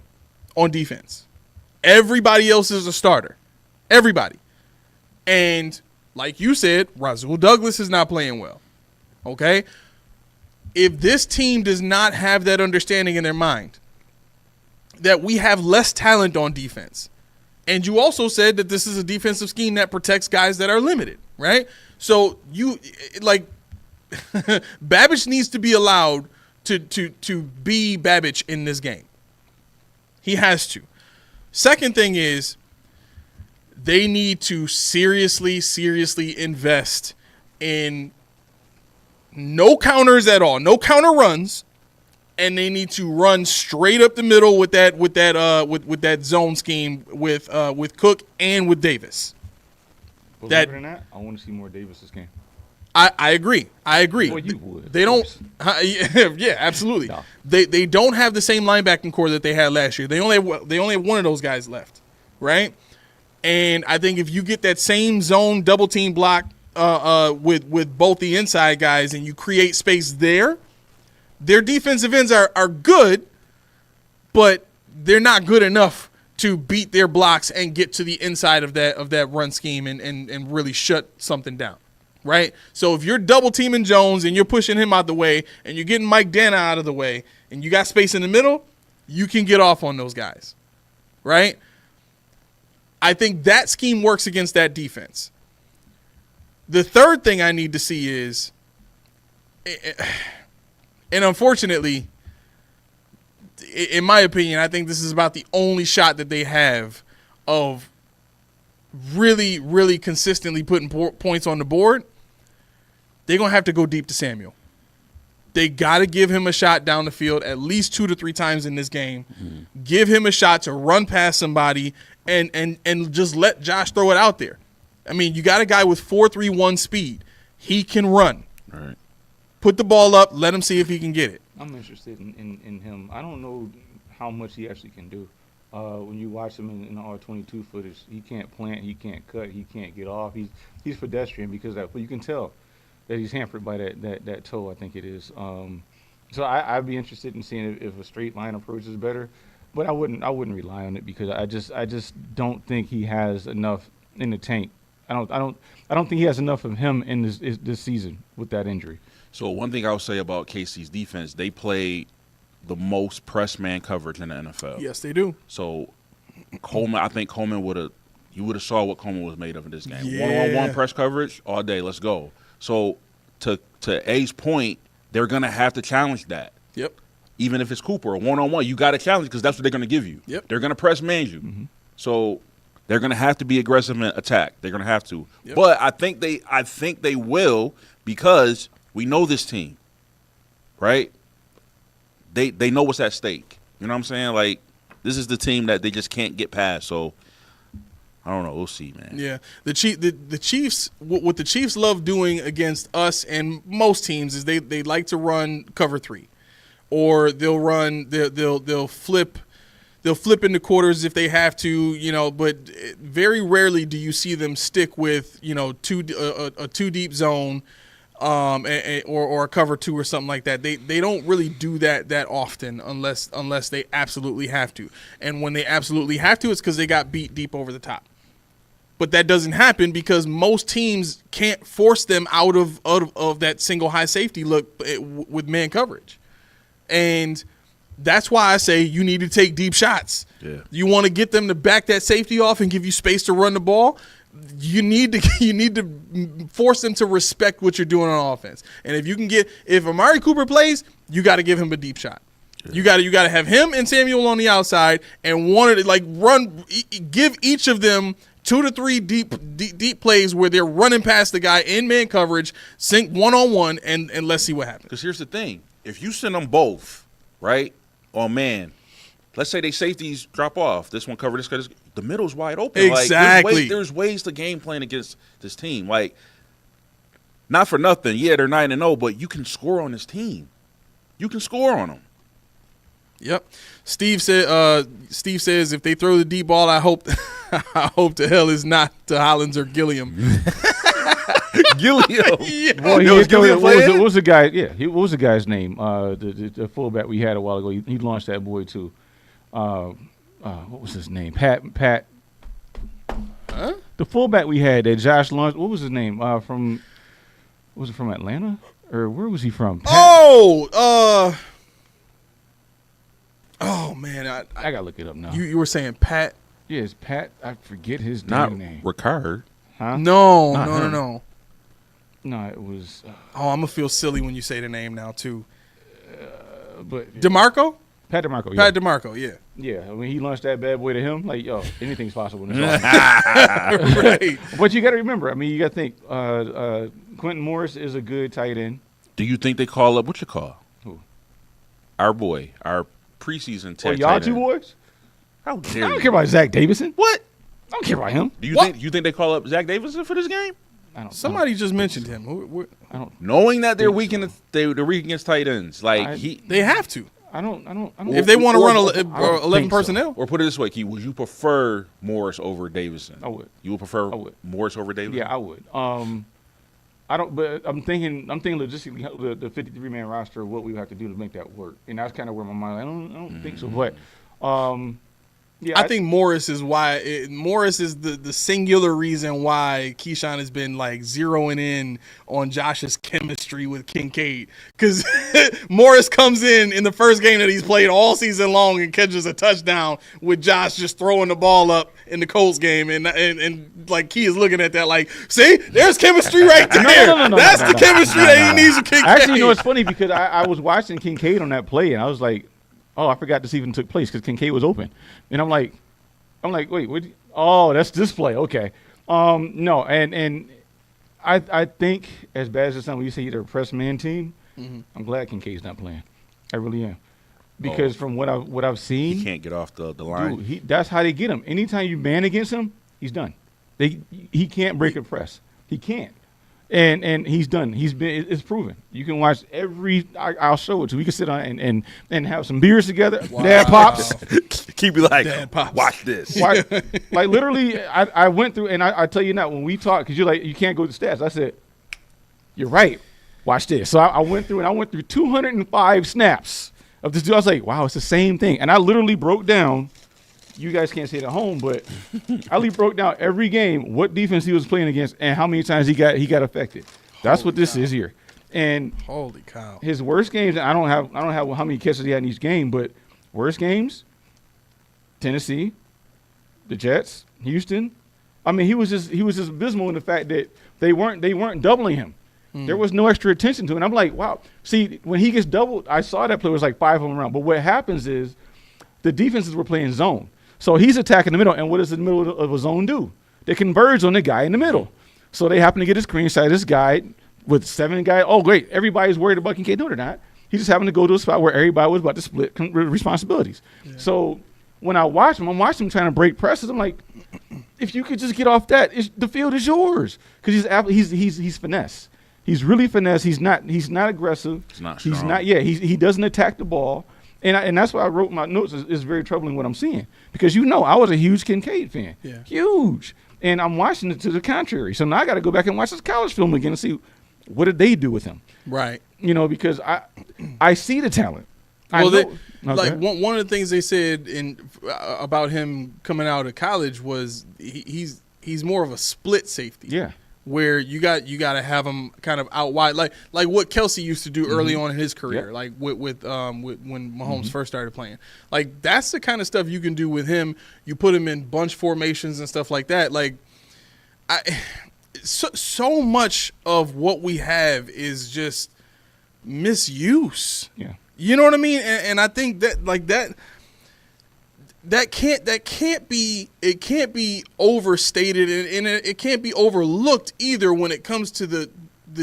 [SPEAKER 2] on defense. Everybody else is a starter. Everybody. And like you said, Rasul Douglas is not playing well. Okay? If this team does not have that understanding in their mind that we have less talent on defense, and you also said that this is a defensive scheme that protects guys that are limited, right? So Babbage needs to be allowed to be Babbage in this game. He has to. Second thing is they need to seriously invest in no counters at all, no counter runs, and they need to run straight up the middle with that zone scheme with Cook and with Davis.
[SPEAKER 3] Other than that, I want to see more Davis this game.
[SPEAKER 2] I agree.
[SPEAKER 3] Well, you would.
[SPEAKER 2] They don't. Yeah, absolutely. No. They don't have the same linebacking core that they had last year. They only have one of those guys left, right? And I think if you get that same zone double team block with both the inside guys and you create space there, their defensive ends are good, but they're not good enough to beat their blocks and get to the inside of that run scheme and really shut something down. Right? So if you're double teaming Jones and you're pushing him out the way and you're getting Mike Dana out of the way and you got space in the middle, you can get off on those guys. Right? I think that scheme works against that defense. The third thing I need to see is, and unfortunately, in my opinion, I think this is about the only shot that they have of really consistently putting points on the board. They're going to have to go deep to Samuel. They got to give him a shot down the field at least 2 to 3 times in this game. Mm-hmm. Give him a shot to run past somebody and just let Josh throw it out there. I mean, you got a guy with 4.31 speed. He can run.
[SPEAKER 4] All right.
[SPEAKER 2] Put the ball up. Let him see if he can get it.
[SPEAKER 3] I'm interested in him. I don't know how much he actually can do. When you watch him in the R22 footage, he can't plant, he can't cut, he can't get off. He's pedestrian because of that. But you can tell that he's hampered by that toe, I think it is. So I'd be interested in seeing if a straight line approach is better. But I wouldn't rely on it because I just don't think he has enough in the tank. I don't think he has enough of him in this season with that injury.
[SPEAKER 4] So one thing I'll say about KC's defense, they play the most press man coverage in the NFL.
[SPEAKER 2] Yes, they do.
[SPEAKER 4] So Coleman, I think Coleman would have saw what Coleman was made of in this game.
[SPEAKER 2] Yeah.
[SPEAKER 4] One-on-one press coverage all day. Let's go. So to A's point, they're gonna have to challenge that.
[SPEAKER 2] Yep.
[SPEAKER 4] even if it's Cooper or one-on-one, you got to challenge because that's what they're going to give you.
[SPEAKER 2] Yep.
[SPEAKER 4] They're going to press man you.
[SPEAKER 3] Mm-hmm.
[SPEAKER 4] So they're going to have to be aggressive and attack. They're going to have to.
[SPEAKER 2] Yep.
[SPEAKER 4] But I think they will because we know this team, right? They know what's at stake. You know what I'm saying? Like, this is the team that they just can't get past. So I don't know. We'll see, man.
[SPEAKER 2] Yeah, the Chiefs. What the Chiefs love doing against us and most teams is they like to run cover 3, or they'll flip into quarters if they have to, But very rarely do you see them stick with a 2 deep zone, or a cover 2 or something like that. They don't really do that often unless they absolutely have to. And when they absolutely have to, it's because they got beat deep over the top. But that doesn't happen because most teams can't force them out of that single high safety look with man coverage. And that's why I say you need to take deep shots.
[SPEAKER 4] Yeah. You
[SPEAKER 2] want to get them to back that safety off and give you space to run the ball. You need to force them to respect what you're doing on offense. And if Amari Cooper plays, you got to give him a deep shot. Yeah. You got to have him and Samuel on the outside and give each of them 2 to 3 deep plays where they're running past the guy in man coverage, sync one-on-one, and let's see what happens.
[SPEAKER 4] Because here's the thing. If you send them both, right, on man, let's say they safeties drop off. This one cover, this guy, the middle's wide open.
[SPEAKER 2] Exactly.
[SPEAKER 4] Like, there's ways to game plan against this team. Like, not for nothing. Yeah, they're 9-0, but you can score on this team. You can score on them.
[SPEAKER 2] Yep. Steve says if they throw the deep ball, I hope to hell is not to Hollins or Gilliam.
[SPEAKER 4] Gilliam.
[SPEAKER 2] Yeah.
[SPEAKER 3] Well,
[SPEAKER 4] what
[SPEAKER 3] was the guy? Yeah, what was the guy's name? The fullback we had a while ago. He launched that boy too. What was his name? Pat.
[SPEAKER 2] Huh?
[SPEAKER 3] The fullback we had that Josh launched. What was his name? Was it from Atlanta or where was he from? Pat?
[SPEAKER 2] Oh man,
[SPEAKER 3] I gotta look it up now.
[SPEAKER 2] You were saying Pat?
[SPEAKER 3] Yes, Pat. I forget his
[SPEAKER 4] Not
[SPEAKER 3] name.
[SPEAKER 4] Ricard.
[SPEAKER 3] Huh?
[SPEAKER 2] No,
[SPEAKER 4] Not
[SPEAKER 2] no,
[SPEAKER 4] him.
[SPEAKER 2] no.
[SPEAKER 3] No, it was.
[SPEAKER 2] Oh, I'm gonna feel silly when you say the name now too.
[SPEAKER 3] But
[SPEAKER 2] DeMarco?
[SPEAKER 3] Pat DeMarco. Yeah.
[SPEAKER 2] Pat DeMarco, yeah.
[SPEAKER 3] Yeah, when he launched that bad boy to him, like, yo, anything's possible in this offense.
[SPEAKER 2] Right.
[SPEAKER 3] But you got to remember, I mean, you got to think, Quentin Morris is a good tight end.
[SPEAKER 4] Do you think they call up, what you call?
[SPEAKER 3] Who?
[SPEAKER 4] Our boy, our preseason
[SPEAKER 3] Or
[SPEAKER 4] tight
[SPEAKER 3] y'all
[SPEAKER 4] end.
[SPEAKER 3] two boys?
[SPEAKER 4] How
[SPEAKER 3] I
[SPEAKER 4] dare
[SPEAKER 3] don't
[SPEAKER 4] you?
[SPEAKER 3] care about Zach Davison.
[SPEAKER 4] What?
[SPEAKER 3] I don't care about him.
[SPEAKER 4] Do you
[SPEAKER 2] What?
[SPEAKER 4] think they call up Zach Davidson for this game?
[SPEAKER 2] Somebody just mentioned him.
[SPEAKER 3] I don't.
[SPEAKER 4] Knowing that they're
[SPEAKER 3] Think
[SPEAKER 4] weak
[SPEAKER 3] so.
[SPEAKER 4] they're weak against tight ends. Like
[SPEAKER 2] They have to.
[SPEAKER 3] I don't.
[SPEAKER 2] If they want to
[SPEAKER 4] Or-
[SPEAKER 2] run
[SPEAKER 3] I don't
[SPEAKER 2] 11
[SPEAKER 3] think so.
[SPEAKER 2] personnel.
[SPEAKER 4] or put it this way, Key, would you prefer Morris over Davison?
[SPEAKER 3] I would.
[SPEAKER 4] You would prefer
[SPEAKER 3] I would.
[SPEAKER 4] Morris over Davison?
[SPEAKER 3] Yeah, I would. I don't. But I'm thinking logistically, the 53-man roster, what we would have to do to make that work, and that's kind of where my mind. I don't think so, but. Yeah,
[SPEAKER 2] I think Morris is Morris is the singular reason why Keyshawn has been like zeroing in on Josh's chemistry with Kincaid, because Morris comes in the first game that he's played all season long and catches a touchdown with Josh just throwing the ball up in the Colts game, and like Key is looking at that like, see, there's chemistry right there.
[SPEAKER 3] No,
[SPEAKER 2] That's the chemistry that he needs with Kincaid.
[SPEAKER 3] Actually, you know, it's funny because I was watching Kincaid on that play, and I was like, oh, I forgot this even took place because Kincaid was open. And I'm like, wait, what? Oh, that's this play. Okay. No, and I think as bad as it sounds when you say they're a press man team, I'm glad Kincaid's not playing. I really am. Because from what I've seen,
[SPEAKER 4] He can't get off the line.
[SPEAKER 3] dude, that's how they get him. Anytime you man against him, he's done. He can't break a press. He can't. And he's done. It's proven. You can watch I'll show it to you. We can sit on and have some beers together.
[SPEAKER 2] Wow.
[SPEAKER 3] Dad pops.
[SPEAKER 4] Keep you like,
[SPEAKER 2] Dad pops.
[SPEAKER 4] watch this.
[SPEAKER 3] Like literally, I went through, and I tell you now, when we talk, because you're like, you can't go to stats. I said, you're right. Watch this. So I went through 205 snaps of this dude. I was like, wow, it's the same thing. And I literally broke down. You guys can't see it at home, but I literally broke down every game, what defense he was playing against, and how many times he got affected. That's what this is here. And
[SPEAKER 2] Holy cow.
[SPEAKER 3] his worst games, I don't have how many catches he had in each game, but worst games, Tennessee, the Jets, Houston. I mean, he was just abysmal in the fact that they weren't doubling him. There was no extra attention to it. And I'm like, wow. See, when he gets doubled, I saw that play was like 5 of them around. But what happens is the defenses were playing zone. So he's attacking the middle. And what does the middle of a zone do? They converge on the guy in the middle. So they happen to get a screen side of this guy with 7 guys. Oh, great. Everybody's worried about Kincaid. No, they're not. He just happened to go to a spot where everybody was about to split responsibilities. Yeah. So when I watch him, I'm watching him trying to break presses. I'm like, if you could just get off that, the field is yours. Because he's finesse. He's really finesse. He's not aggressive.
[SPEAKER 4] He's not strong.
[SPEAKER 3] He doesn't attack the ball. And that's why I wrote my notes. It's very troubling what I'm seeing. Because I was a huge Kincaid fan. Yeah. Huge. And I'm watching it to the contrary. So now I got to go back and watch this college film again and see what did they do with him.
[SPEAKER 2] Right.
[SPEAKER 3] Because I see the talent.
[SPEAKER 2] Well, one of the things they said about him coming out of college was he's more of a split safety.
[SPEAKER 3] Yeah.
[SPEAKER 2] Where you got to have him kind of out wide, like what Kelsey used to do early on in his career, like with when Mahomes first started playing. Like that's the kind of stuff you can do with him. You put him in bunch formations and stuff like that. Like, so much of what we have is just misuse.
[SPEAKER 3] Yeah,
[SPEAKER 2] you know what I mean. And I think that like that can't be overstated and it can't be overlooked either when it comes to the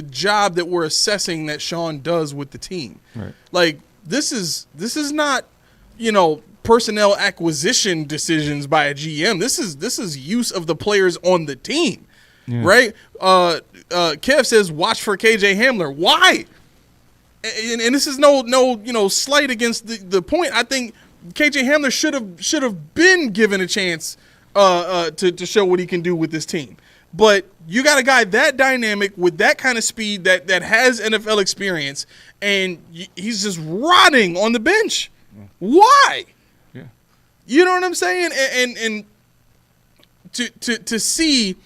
[SPEAKER 2] job that we're assessing that Sean does with the team.
[SPEAKER 3] Right.
[SPEAKER 2] Like this is not, personnel acquisition decisions by a GM. This is use of the players on the team. Yeah. Right? Kev says watch for KJ Hamler. Why? And this is no slight against the point. I think KJ Hamler should have been given a chance to show what he can do with this team. But you got a guy that dynamic with that kind of speed that has NFL experience, and he's just rotting on the bench. Yeah. Why?
[SPEAKER 3] Yeah.
[SPEAKER 2] You know what I'm saying? And to see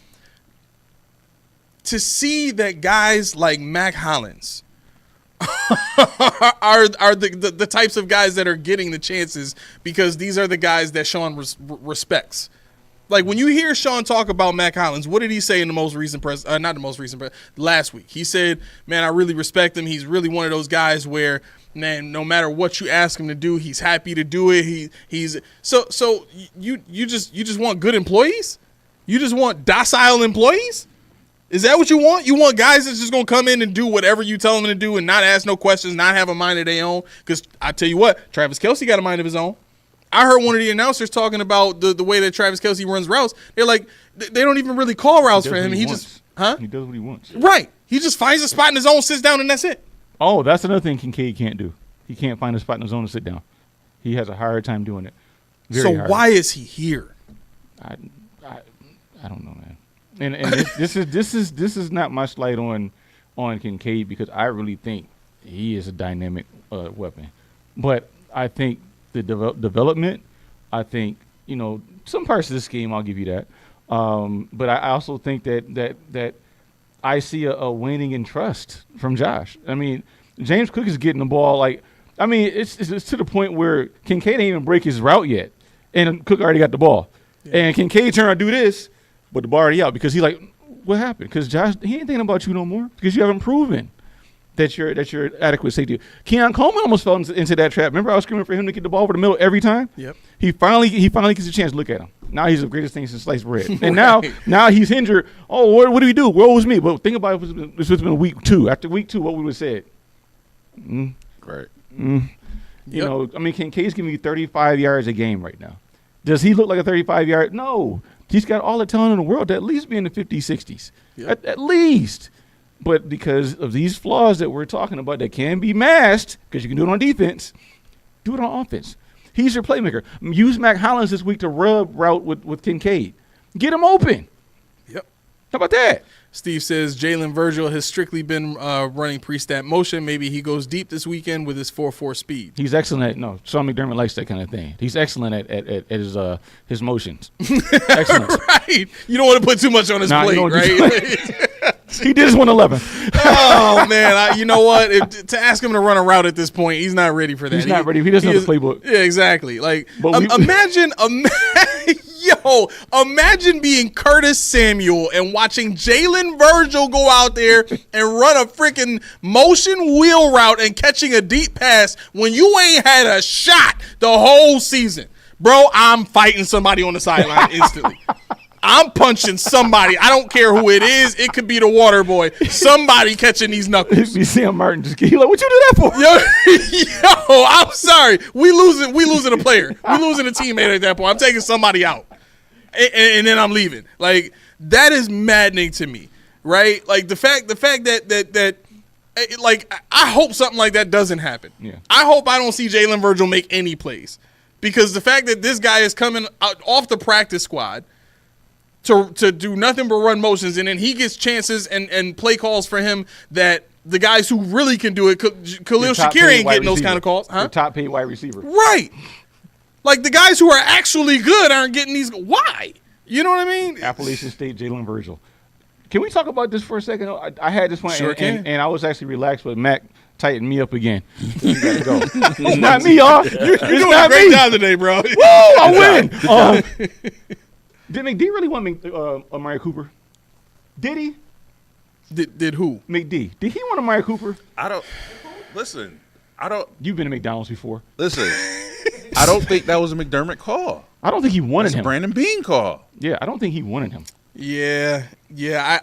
[SPEAKER 2] that guys like Mac Hollins are the types of guys that are getting the chances because these are the guys that Sean respects. Like when you hear Sean talk about Mac Hollins, what did he say in the most recent last week? He said, man, I really respect him. He's really one of those guys where, man, no matter what you ask him to do, he's happy to do it. He's so you just want good employees? You just want docile employees? Is that what you want? You want guys that's just going to come in and do whatever you tell them to do and not ask no questions, not have a mind of their own? Because I tell you what, Travis Kelce got a mind of his own. I heard one of the announcers talking about the way that Travis Kelce runs routes. They're like, they don't even really call routes for him. He does what he wants. Right. He just finds a spot in his own, sits down, and that's it.
[SPEAKER 3] Oh, that's another thing Kincaid can't do. He can't find a spot in his own to sit down. He has a hard time doing it.
[SPEAKER 2] Very hard. Why is he here?
[SPEAKER 3] I don't know, man. And this is not my slight on Kincaid because I really think he is a dynamic weapon. But I think the development, I think some parts of this game I'll give you that. But I also think that I see a waning in trust from Josh. I mean, James Cook is getting the ball it's to the point where Kincaid ain't even break his route yet, and Cook already got the ball, and Kincaid turned to do this. But the ball already out because he's like, what happened? Because Josh, he ain't thinking about you no more because you haven't proven that you're adequate safety. Keon Coleman almost fell into that trap. Remember I was screaming for him to get the ball over the middle every time?
[SPEAKER 2] Yep.
[SPEAKER 3] He finally gets a chance to look at him. Now he's the greatest thing since sliced bread. And now he's injured. Oh, what do we do? Woe was me. But think about it, this was been week 2. After week 2, what we would have said.
[SPEAKER 4] Right.
[SPEAKER 3] Kincaid's giving you 35 yards a game right now. Does he look like a 35-yard? No. He's got all the talent in the world to at least be in the 50s, 60s. Yep. At least. But because of these flaws that we're talking about that can be masked, because you can do it on defense, do it on offense. He's your playmaker. Use Mac Hollins this week to rub route with Kincaid. Get him open.
[SPEAKER 2] Yep.
[SPEAKER 3] How about that?
[SPEAKER 2] Steve says Jalen Virgil has strictly been running pre-snap motion. Maybe he goes deep this weekend with his 4.4 speed.
[SPEAKER 3] He's excellent Sean McDermott likes that kind of thing. He's excellent at his motions. Excellent.
[SPEAKER 2] Right. You don't want to put too much on his plate, right?
[SPEAKER 3] He did his 111.
[SPEAKER 2] Oh, man. You know what? To ask him to run a route at this point, he's not ready for that.
[SPEAKER 3] He's not ready. He doesn't know the playbook.
[SPEAKER 2] Yeah, exactly. Like, imagine Yo, imagine being Curtis Samuel and watching Jalen Virgil go out there and run a freaking motion wheel route and catching a deep pass when you ain't had a shot the whole season. Bro, I'm fighting somebody on the sideline instantly. I'm punching somebody. I don't care who it is. It could be the water boy. Somebody catching these knuckles.
[SPEAKER 3] You Sam Martin just he like, what you do that for?
[SPEAKER 2] Yo, I'm sorry. We losing a player. We losing a teammate at that point. I'm taking somebody out. And then I'm leaving. Like, that is maddening to me. Right? Like the fact that like, I hope something like that doesn't happen.
[SPEAKER 3] Yeah.
[SPEAKER 2] I hope I don't see Jalen Virgil make any plays. Because the fact that this guy is coming out off the practice squad to do nothing but run motions, and then he gets chances and play calls for him that the guys who really can do it, Khalil Shakir ain't getting those kind of calls. Huh?
[SPEAKER 3] The top paid wide receiver.
[SPEAKER 2] Right. Like, the guys who are actually good aren't getting these. Why? You know what I mean?
[SPEAKER 3] Appalachian State, Jalen Virgil. Can we talk about this for a second? I had this one,
[SPEAKER 2] Sure
[SPEAKER 3] and I was actually relaxed, but Mac tightened me up again. You gotta go. It's not me, y'all.
[SPEAKER 2] You're doing a great job today, bro.
[SPEAKER 3] Woo! I win. Did McD really want Amari Cooper? Did he?
[SPEAKER 2] Did who?
[SPEAKER 3] McD. Did he want Amari Cooper?
[SPEAKER 4] I don't listen.
[SPEAKER 3] You've been to McDonald's before.
[SPEAKER 4] Listen. I don't think that was a McDermott call.
[SPEAKER 3] I don't think he wanted
[SPEAKER 4] That's a
[SPEAKER 3] him.
[SPEAKER 4] Brandon Bean call.
[SPEAKER 3] Yeah, I don't think he wanted him.
[SPEAKER 2] Yeah.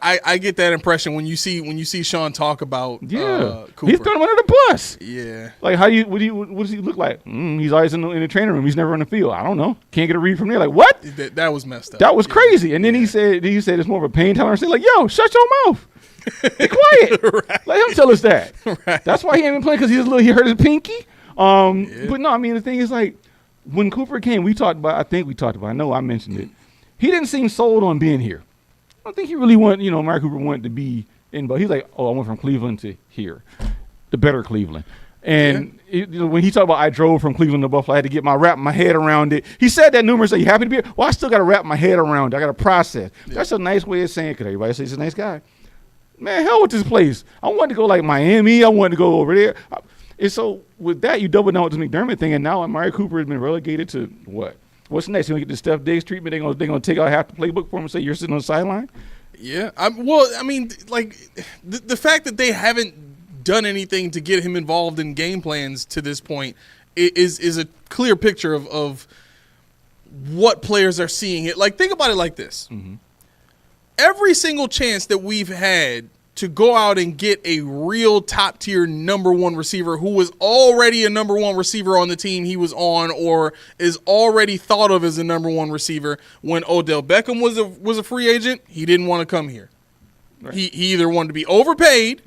[SPEAKER 2] I get that impression when you see Sean talk about Cooper.
[SPEAKER 3] He's throwing him under the bus.
[SPEAKER 2] Yeah.
[SPEAKER 3] Like, what does he look like? He's always in the training room. He's never on the field. I don't know. Can't get a read from there. Like, what?
[SPEAKER 2] That was messed up.
[SPEAKER 3] That was crazy. And then he said it's more of a pain tolerance. Like, yo, shut your mouth. Be quiet.
[SPEAKER 2] Right.
[SPEAKER 3] Let him tell us that.
[SPEAKER 2] Right.
[SPEAKER 3] That's why he ain't been playing, because he hurt his pinky. But no, I mean, the thing is, like, when Cooper came, I know I mentioned it. He didn't seem sold on being here. I don't think he really Amari Cooper wanted to be in, but he's like, I went from Cleveland to here, the better Cleveland. And when he talked about I drove from Cleveland to Buffalo, I had to wrap my head around it. He said that numerous times. You happy to be here? Well, I still got to wrap my head around it. I got to process. Yeah. That's a nice way of saying, because everybody says he's a nice guy. Man, hell with this place. I wanted to go like Miami. I wanted to go over there. And so with that, you double down with this McDermott thing, and now Amari Cooper has been relegated to what? What's next? You gonna get the Steph Diggs treatment? They're gonna take out half the playbook for him and say you're sitting on the sideline?
[SPEAKER 2] Yeah. The fact that they haven't done anything to get him involved in game plans to this point is a clear picture of what players are seeing. It. Like, think about it like this. Mm-hmm. Every single chance that we've had to go out and get a real top-tier number one receiver who was already a number one receiver on the team he was on, or is already thought of as a number one receiver. When Odell Beckham was a free agent, he didn't want to come here. Right. He either wanted to be overpaid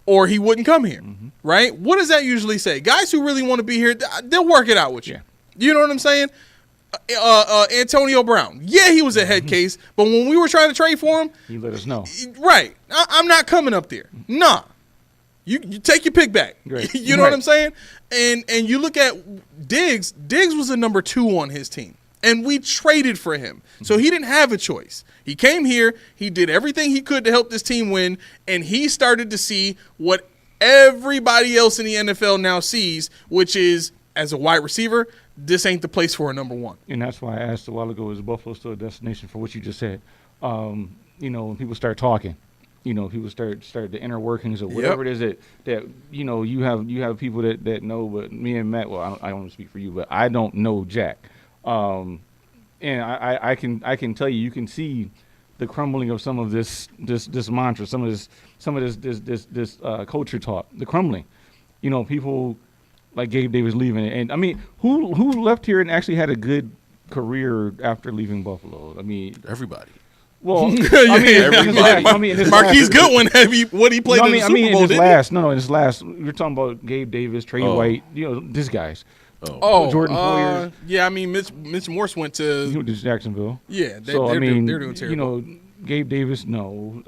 [SPEAKER 2] or he wouldn't come here, right? What does that usually say? Guys who really want to be here, they'll work it out with you. Yeah. You know what I'm saying? Antonio Brown. Yeah, he was a head case, but when we were trying to trade for him,
[SPEAKER 3] he let us know.
[SPEAKER 2] Right. I'm not coming up there. Nah. You take your pick back. Right. You know what I'm saying? And you look at Diggs. Diggs was a number 2 on his team, and we traded for him. So he didn't have a choice. He came here. He did everything he could to help this team win, and he started to see what everybody else in the NFL now sees, which is, as a wide receiver, this ain't the place for a number one.
[SPEAKER 3] And that's why I asked a while ago, is Buffalo still a destination for what you just said? When people start talking, people start the inner workings of whatever it is that you have people that know, but me and Matt, well, I don't want to speak for you, but I don't know Jack. And I can tell you can see the crumbling of some of this mantra, some of this culture talk, the crumbling. People like Gabe Davis leaving, and I mean, who left here and actually had a good career after leaving Buffalo? I mean,
[SPEAKER 4] everybody.
[SPEAKER 3] Well,
[SPEAKER 2] everybody. Marquise Goodwin, what he played in the Super Bowl,
[SPEAKER 3] in his last, you're talking about Gabe Davis, Trey White, these guys. Jordan Poyer.
[SPEAKER 2] Yeah, I mean, Mitch Morse went to
[SPEAKER 3] Jacksonville.
[SPEAKER 2] Yeah, they're doing terrible.
[SPEAKER 3] Gabe Davis, no.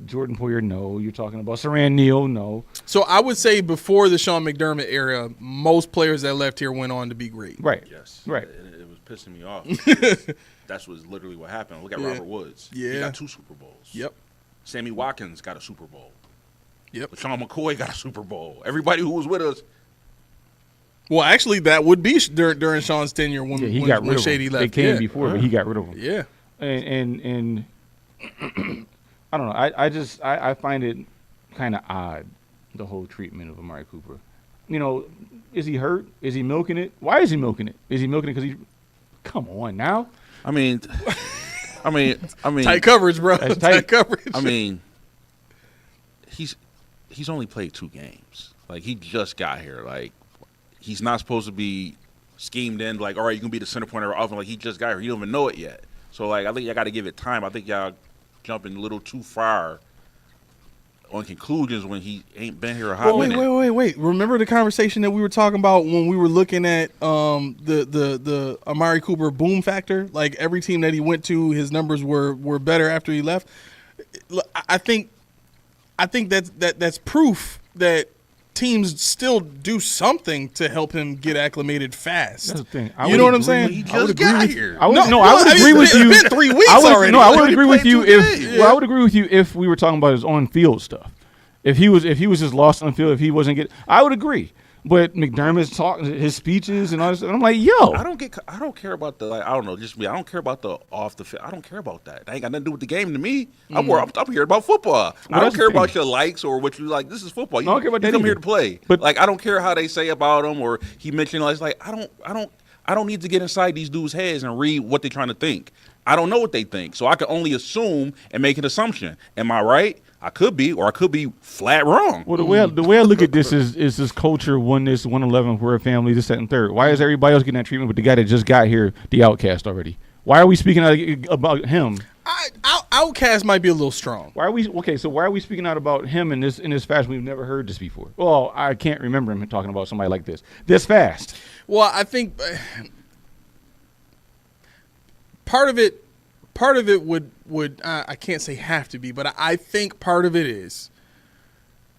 [SPEAKER 3] Jordan Poyer, no. You're talking about Saran Neal, no.
[SPEAKER 2] So I would say before the Sean McDermott era, most players that left here went on to be great.
[SPEAKER 3] Right.
[SPEAKER 4] Yes.
[SPEAKER 3] Right.
[SPEAKER 4] It was pissing me off. That's literally what happened. Look at Robert Woods.
[SPEAKER 2] Yeah.
[SPEAKER 4] He got 2 Super Bowls.
[SPEAKER 2] Yep.
[SPEAKER 4] Sammy Watkins got a Super Bowl.
[SPEAKER 2] Yep.
[SPEAKER 4] Sean McCoy got a Super Bowl. Everybody who was with us
[SPEAKER 2] Well, actually, that would be during Sean's tenure when
[SPEAKER 3] he got rid of
[SPEAKER 2] Shady
[SPEAKER 3] him.
[SPEAKER 2] left.
[SPEAKER 3] It came before, but he got rid of him.
[SPEAKER 2] Yeah.
[SPEAKER 3] And I don't know. I find it kind of odd, the whole treatment of Amari Cooper. You know, is he hurt? Is he milking it? Why is he milking it? Is he milking it because he? Come on now.
[SPEAKER 4] I mean,
[SPEAKER 2] tight coverage, bro. Tight coverage.
[SPEAKER 4] I mean, he's only played 2 games. Like, he just got here. Like, he's not supposed to be schemed in. Like, all right, you can be the center point of our offense. Like, he just got here. You don't even know it yet. So, like, I think y'all got to give it time. I think y'all jumping a little too far on conclusions when he ain't been here a hot minute.
[SPEAKER 2] Wait. Remember the conversation that we were talking about when we were looking at the Amari Cooper boom factor? Like, every team that he went to, his numbers were better after he left. I think that's proof that teams still do something to help him get acclimated fast.
[SPEAKER 3] That's the thing.
[SPEAKER 2] You know what I'm saying?
[SPEAKER 4] He just got here.
[SPEAKER 3] I would agree with you.
[SPEAKER 2] It's been 3 weeks already.
[SPEAKER 3] No, I would agree with you
[SPEAKER 4] I
[SPEAKER 3] would agree with you if we were talking about his on-field stuff. If he was just lost on the field, if he wasn't getting, I would agree. But McDermott's talking, his speeches and all this, and I'm like, yo,
[SPEAKER 4] I don't care about the, like, I don't know, just me. I don't care about the off the field. I don't care about that. That ain't got nothing to do with the game to me. I'm here about football. I don't care about your likes or what you like. This is football. You,
[SPEAKER 3] I don't care about that
[SPEAKER 4] come
[SPEAKER 3] either.
[SPEAKER 4] here to play.
[SPEAKER 3] But
[SPEAKER 4] like, I don't care how they say about him or he mentioned. It's like I don't need to get inside these dudes' heads and read what they're trying to think. I don't know what they think, so I can only assume and make an assumption. Am I right? I could be, or I could be flat wrong.
[SPEAKER 3] Well, the way I look at this is this culture, oneness, 111, we're a family, this, that, and third. Why is everybody else getting that treatment, but the guy that just got here, the outcast already? Why are we speaking out about him?
[SPEAKER 2] Outcast might be a little strong.
[SPEAKER 3] Why are we speaking out about him in this fashion? We've never heard this before. Well, I can't remember him talking about somebody like this fast.
[SPEAKER 2] Well, I think part of it would I can't say have to be, but I think part of it is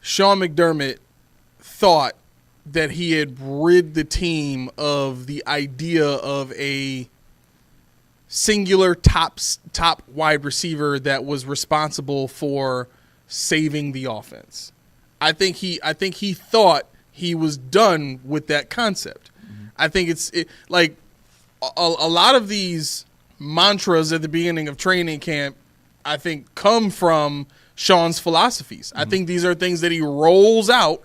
[SPEAKER 2] Sean McDermott thought that he had rid the team of the idea of a singular top wide receiver that was responsible for saving the offense. I think he thought he was done with that concept. Mm-hmm. I think it's like a lot of these mantras at the beginning of training camp, I think, come from Sean's philosophies. Mm-hmm. I think these are things that he rolls out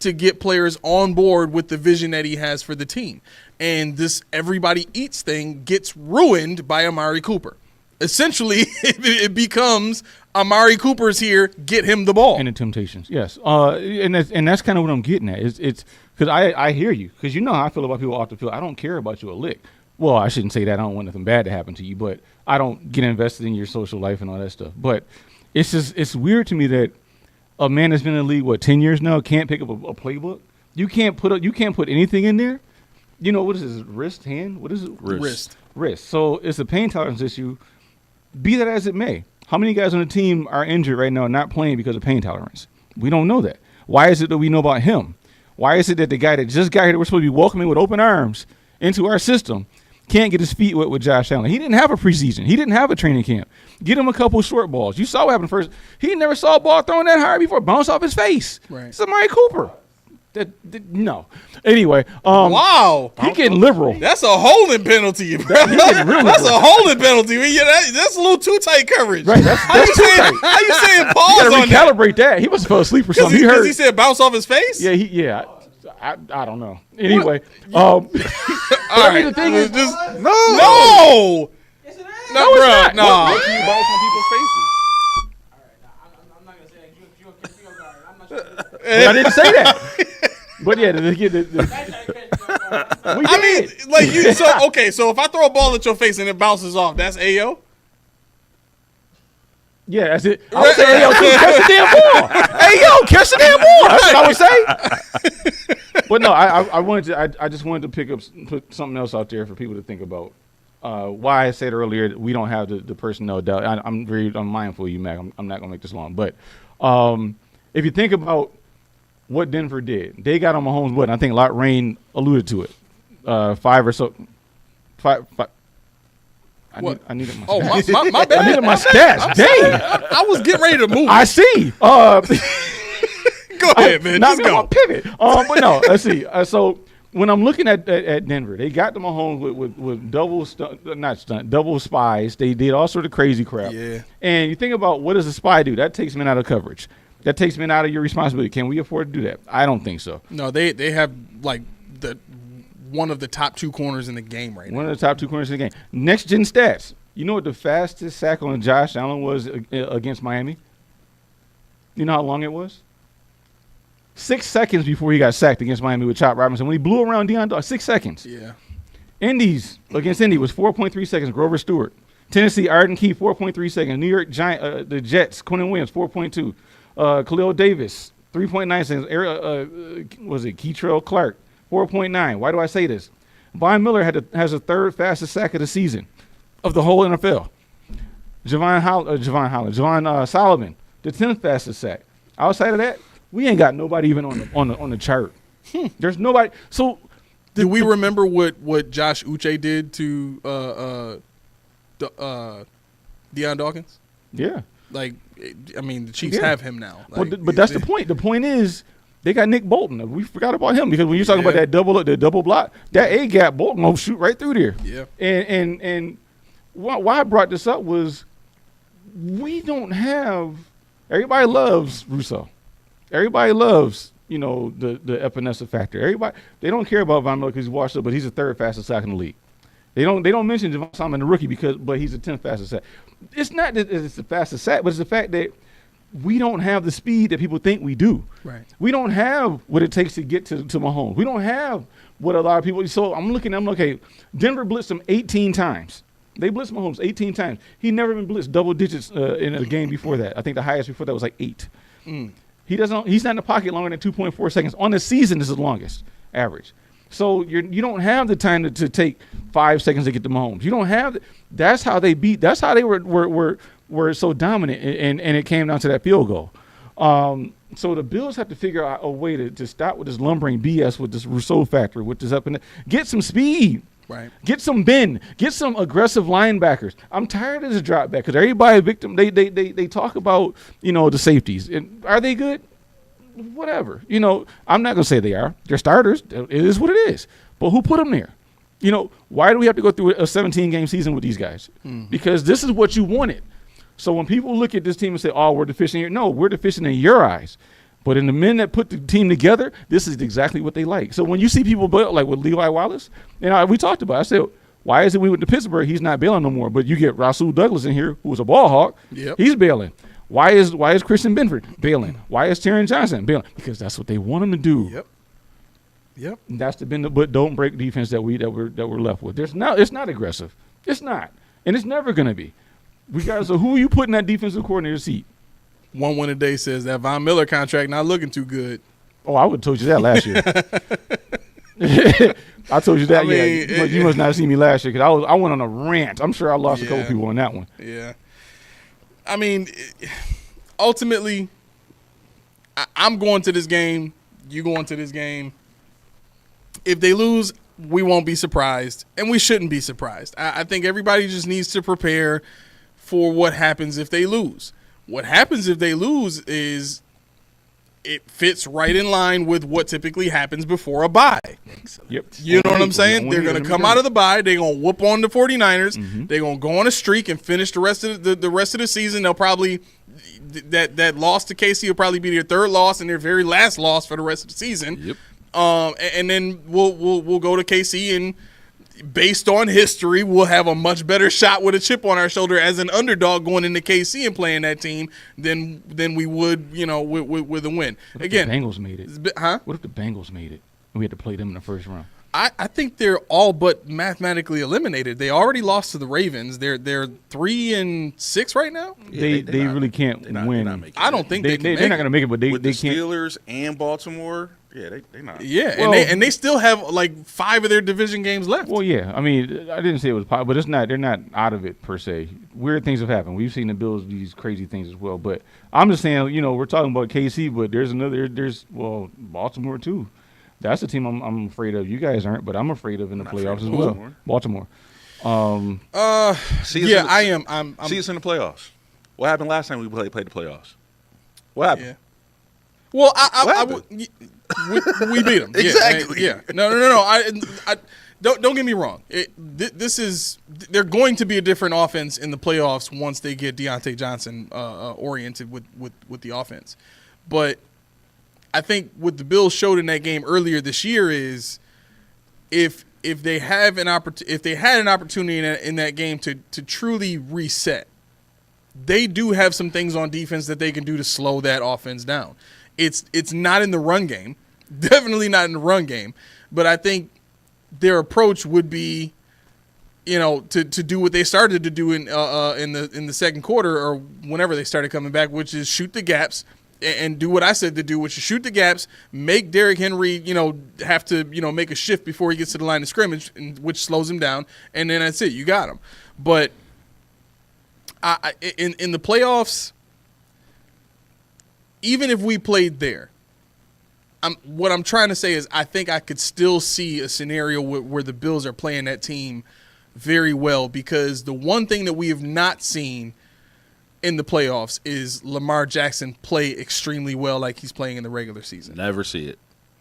[SPEAKER 2] to get players on board with the vision that he has for the team. And this everybody eats thing gets ruined by Amari Cooper. Essentially, it becomes Amari Cooper's here, get him the ball.
[SPEAKER 3] And the Temptations, yes. And that's kind of what I'm getting at. It's because I hear you, because you know how I feel about people off the field. I don't care about you a lick. Well, I shouldn't say that. I don't want nothing bad to happen to you, but I don't get invested in your social life and all that stuff. But it's weird to me that a man that's been in the league 10 years now can't pick up a playbook. You can't put anything in there. You know, what is his wrist, hand? What is it? Wrist. So it's a pain tolerance issue. Be that as it may, how many guys on the team are injured right now, not playing because of pain tolerance? We don't know that. Why is it that we know about him? Why is it that the guy that just got here that we're supposed to be welcoming with open arms into our system can't get his feet wet with Josh Allen? He didn't have a preseason. He didn't have a training camp. Get him a couple short balls. You saw what happened first. He never saw a ball thrown that hard before. Bounce off his face.
[SPEAKER 2] Right.
[SPEAKER 3] It's Amari Cooper. No. Anyway.
[SPEAKER 2] Wow.
[SPEAKER 3] He getting liberal.
[SPEAKER 2] That's a holding penalty, bro. That's a holding penalty. Yeah, that's a little too tight coverage.
[SPEAKER 3] Right. That's too tight.
[SPEAKER 2] How you saying pause
[SPEAKER 3] You
[SPEAKER 2] on
[SPEAKER 3] gotta recalibrate that. He must have fell asleep or something.
[SPEAKER 2] Because he said bounce off his face?
[SPEAKER 3] Yeah. I don't know. Anyway. All right. The thing is just
[SPEAKER 2] No.
[SPEAKER 5] Yes, it is.
[SPEAKER 2] No, bro. No.
[SPEAKER 3] What makes you bounce on people's faces?
[SPEAKER 5] All right, I'm not gonna say that. You a field guard. I'm not sure.
[SPEAKER 3] I didn't say that. But yeah,
[SPEAKER 2] I mean, like you. So if I throw a ball at your face and it bounces off, that's AO.
[SPEAKER 3] Yeah, that's it. I would say, hey, yo, catch the damn ball. Hey, yo, catch the damn ball. That's what I would say. But no, I just wanted to put something else out there for people to think about. Why I said earlier that we don't have the personnel doubt. I'm mindful of you, Mac. I'm not gonna make this long, but if you think about what Denver did, they got on Mahomes' butt. And I think Lot Rain alluded to it. Five. I needed my stats.
[SPEAKER 2] My bad.
[SPEAKER 3] I needed my stats. Dang.
[SPEAKER 2] I was getting ready to move.
[SPEAKER 3] I see.
[SPEAKER 2] Go ahead, man.
[SPEAKER 3] Not
[SPEAKER 2] Just go.
[SPEAKER 3] on pivot. But no, let's see. So when I'm looking at Denver, they got to Mahomes with double spies. They did all sort of crazy crap.
[SPEAKER 2] Yeah.
[SPEAKER 3] And you think about what does a spy do? That takes men out of coverage. That takes men out of your responsibility. Can we afford to do that? I don't think so.
[SPEAKER 2] No, they have like one of the top 2 corners in the game right now.
[SPEAKER 3] One of the top 2 corners in the game. Next gen stats. You know what the fastest sack on Josh Allen was against Miami? You know how long it was? 6 seconds before he got sacked against Miami with Chop Robinson. When he blew around Deion Dawkins, 6 seconds.
[SPEAKER 2] Yeah.
[SPEAKER 3] Indies against Indy was 4.3 seconds. Grover Stewart. Tennessee, Arden Key, 4.3 seconds. New York Giant, the Jets, Quentin Williams, 4.2. Khalil Davis, 3.9 seconds. Was it Keitrell Clark, 4.9. Why do I say this? Von Miller has the 3rd fastest sack of the season of the whole NFL. Javon Solomon, the 10th fastest sack. Outside of that, we ain't got nobody even on the chart. There's nobody. So,
[SPEAKER 2] do we remember what Josh Uche did to Deion Dawkins?
[SPEAKER 3] Yeah.
[SPEAKER 2] Like, I mean, the Chiefs have him now. Like,
[SPEAKER 3] but that's the point. The point is they got Nick Bolton. We forgot about him because when you're talking about that double block, that A gap, Bolton will shoot right through there.
[SPEAKER 2] Yeah.
[SPEAKER 3] And why I brought this up was we don't have. Everybody loves Russo. Everybody loves, the Epinesa factor. Everybody, they don't care about Von Miller because he's washed up, but he's the 3rd fastest sack in the league. They don't mention Javon Solomon, the rookie, but he's the 10th fastest sack. It's not that it's the fastest sack, but it's the fact that we don't have the speed that people think we do.
[SPEAKER 2] Right.
[SPEAKER 3] We don't have what it takes to get to Mahomes. We don't have what a lot of people. So I'm looking. Okay, Denver blitzed him 18 times. They blitzed Mahomes 18 times. He never been blitzed double digits in a game before that. I think the highest before that was like 8. He's not in the pocket longer than 2.4 seconds. On the season, this is the longest average. So you don't have the time to take 5 seconds to get to Mahomes. You don't have. That's how they beat. That's how they were so dominant, and it came down to that field goal. So the Bills have to figure out a way to stop with this lumbering BS with this Rousseau factor, with this up and get some speed.
[SPEAKER 2] Right.
[SPEAKER 3] Get some bend. Get some aggressive linebackers. I'm tired of this drop back because everybody victim. They talk about the safeties. And are they good? Whatever. I'm not gonna say they are. They're starters. It is what it is. But who put them there? Why do we have to go through a 17-game season with these guys? Because this is what you wanted. So when people look at this team and say, "Oh, we're deficient here," no, we're deficient in your eyes. But in the men that put the team together, this is exactly what they like. So when you see people bail, like with Levi Wallace, we talked about it. I said, why is it we went to Pittsburgh, he's not bailing no more? But you get Rasul Douglas in here, who was a ball hawk.
[SPEAKER 2] Yep. He's
[SPEAKER 3] He's bailing. Why is Christian Benford bailing? Why is Taron Johnson bailing? Because that's what they want him to do.
[SPEAKER 2] Yep.
[SPEAKER 3] And that's the bend but don't break defense that we're left with. It's not aggressive. It's not. And it's never gonna be. Regardless of who you put in that defensive coordinator seat.
[SPEAKER 2] One win a day says that Von Miller contract not looking too good.
[SPEAKER 3] Oh, I would have told you that last year. I told you that.
[SPEAKER 2] I mean,
[SPEAKER 3] you must not have seen me last year because I went on a rant. I'm sure I lost a couple people on that one.
[SPEAKER 2] Yeah. I mean, ultimately, I'm going to this game. You going to this game. If they lose, we won't be surprised, and we shouldn't be surprised. I think everybody just needs to prepare for what happens if they lose. What happens if they lose is it fits right in line with what typically happens before a bye.
[SPEAKER 3] Yep.
[SPEAKER 2] You know what I'm saying? They're going to come out of the bye. They're going to whoop on the 49ers. Mm-hmm. They're going to go on a streak and finish the rest of the rest of the season. They'll probably that loss to KC will probably be their 3rd loss and their very last loss for the rest of the season.
[SPEAKER 4] Yep.
[SPEAKER 2] And then we'll go to KC and, based on history, we'll have a much better shot with a chip on our shoulder as an underdog going into KC and playing that team than we would, with a win.
[SPEAKER 3] What
[SPEAKER 2] Again,
[SPEAKER 3] if the Bengals made it?
[SPEAKER 2] Huh?
[SPEAKER 3] What if the Bengals made it and we had to play them in the first round?
[SPEAKER 2] I think they're all but mathematically eliminated. They already lost to the Ravens. They're 3-6 right now.
[SPEAKER 3] Yeah, they really can't win.
[SPEAKER 2] I don't think
[SPEAKER 3] they're not going to make it, but they
[SPEAKER 4] with
[SPEAKER 3] they
[SPEAKER 4] the
[SPEAKER 3] can't.
[SPEAKER 4] Steelers and Baltimore. Yeah, they not.
[SPEAKER 2] Yeah,
[SPEAKER 3] Well,
[SPEAKER 2] and they still have like 5 of their division games left.
[SPEAKER 3] Well, yeah. I mean, I didn't say it was possible, but it's not. They're not out of it per se. Weird things have happened. We've seen the Bills do these crazy things as well. But I'm just saying, we're talking about KC, but there's Baltimore too. That's the team I'm afraid of. You guys aren't, but I'm afraid of in the playoffs as well. Baltimore.
[SPEAKER 2] Yeah, I am. I'm
[SPEAKER 4] see us in the playoffs. What happened last time we played the playoffs? What happened?
[SPEAKER 2] Yeah. Well, we beat them.
[SPEAKER 4] Exactly.
[SPEAKER 2] Yeah. No. I don't get me wrong. They're going to be a different offense in the playoffs once they get Deontay Johnson oriented with the offense. But I think what the Bills showed in that game earlier this year is if they had an opportunity in that game to truly reset, they do have some things on defense that they can do to slow that offense down. It's not in the run game, definitely not in the run game, but I think their approach would be, to do what they started to do in the second quarter or whenever they started coming back, which is shoot the gaps and do what I said to do, which is shoot the gaps, make Derrick Henry, have to, make a shift before he gets to the line of scrimmage, which slows him down, and then that's it. You got him. But in the playoffs, even if we played there, what I'm trying to say is I think I could still see a scenario where the Bills are playing that team very well, because the one thing that we have not seen in the playoffs is Lamar Jackson play extremely well like he's playing in the regular season.
[SPEAKER 4] Never see it.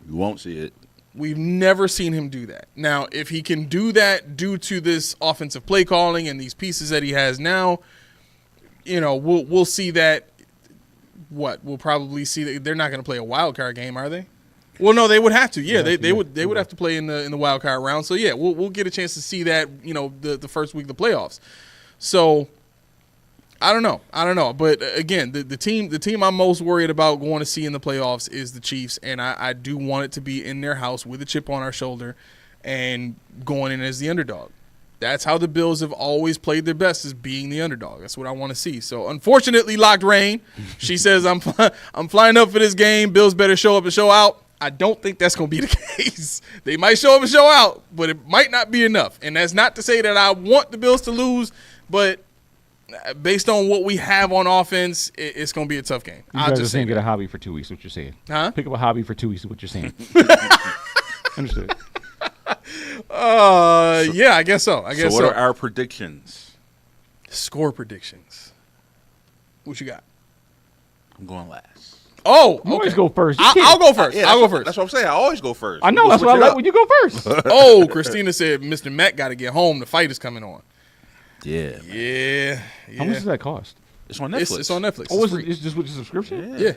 [SPEAKER 4] You won't see it.
[SPEAKER 2] We've never seen him do that. Now, if he can do that due to this offensive play calling and these pieces that he has now, we'll see that. We'll probably see that they're not going to play a wild card game, are they? Well, no, they would have to. Yeah, they would have to play in the wild card round. So yeah, we'll get a chance to see that. The first week of the playoffs. So I don't know. But again, the team I'm most worried about going to see in the playoffs is the Chiefs, and I do want it to be in their house with a chip on our shoulder and going in as the underdog. That's how the Bills have always played their best, is being the underdog. That's what I want to see. So, unfortunately, Locked Rain, she says, I'm flying up for this game. Bills better show up and show out. I don't think that's going to be the case. They might show up and show out, but it might not be enough. And that's not to say that I want the Bills to lose, but based on what we have on offense, it's going to be a tough game.
[SPEAKER 3] You guys are saying get a hobby for 2 weeks, what you're saying.
[SPEAKER 2] Huh?
[SPEAKER 3] Pick up a hobby for 2 weeks, what you're saying. Understood.
[SPEAKER 2] Yeah, I guess so.
[SPEAKER 4] So what are our predictions?
[SPEAKER 2] Score predictions. What you got?
[SPEAKER 4] I'm going last.
[SPEAKER 2] Oh,
[SPEAKER 3] You always
[SPEAKER 2] okay.
[SPEAKER 3] go first.
[SPEAKER 2] I'll go first.
[SPEAKER 4] Yeah,
[SPEAKER 2] I'll go first.
[SPEAKER 4] That's what I'm saying. I always go first.
[SPEAKER 3] I know.
[SPEAKER 4] We'll
[SPEAKER 3] That's why I
[SPEAKER 4] switch it
[SPEAKER 3] like
[SPEAKER 4] up.
[SPEAKER 3] when you go first.
[SPEAKER 2] Oh, Christina said Mr. Matt got to get home. The fight is coming on.
[SPEAKER 4] Yeah.
[SPEAKER 2] Yeah.
[SPEAKER 3] How much does that cost?
[SPEAKER 4] It's on Netflix.
[SPEAKER 2] It's on Netflix.
[SPEAKER 3] Oh,
[SPEAKER 2] It's
[SPEAKER 3] is
[SPEAKER 2] free.
[SPEAKER 3] it just with the subscription?
[SPEAKER 2] Yeah.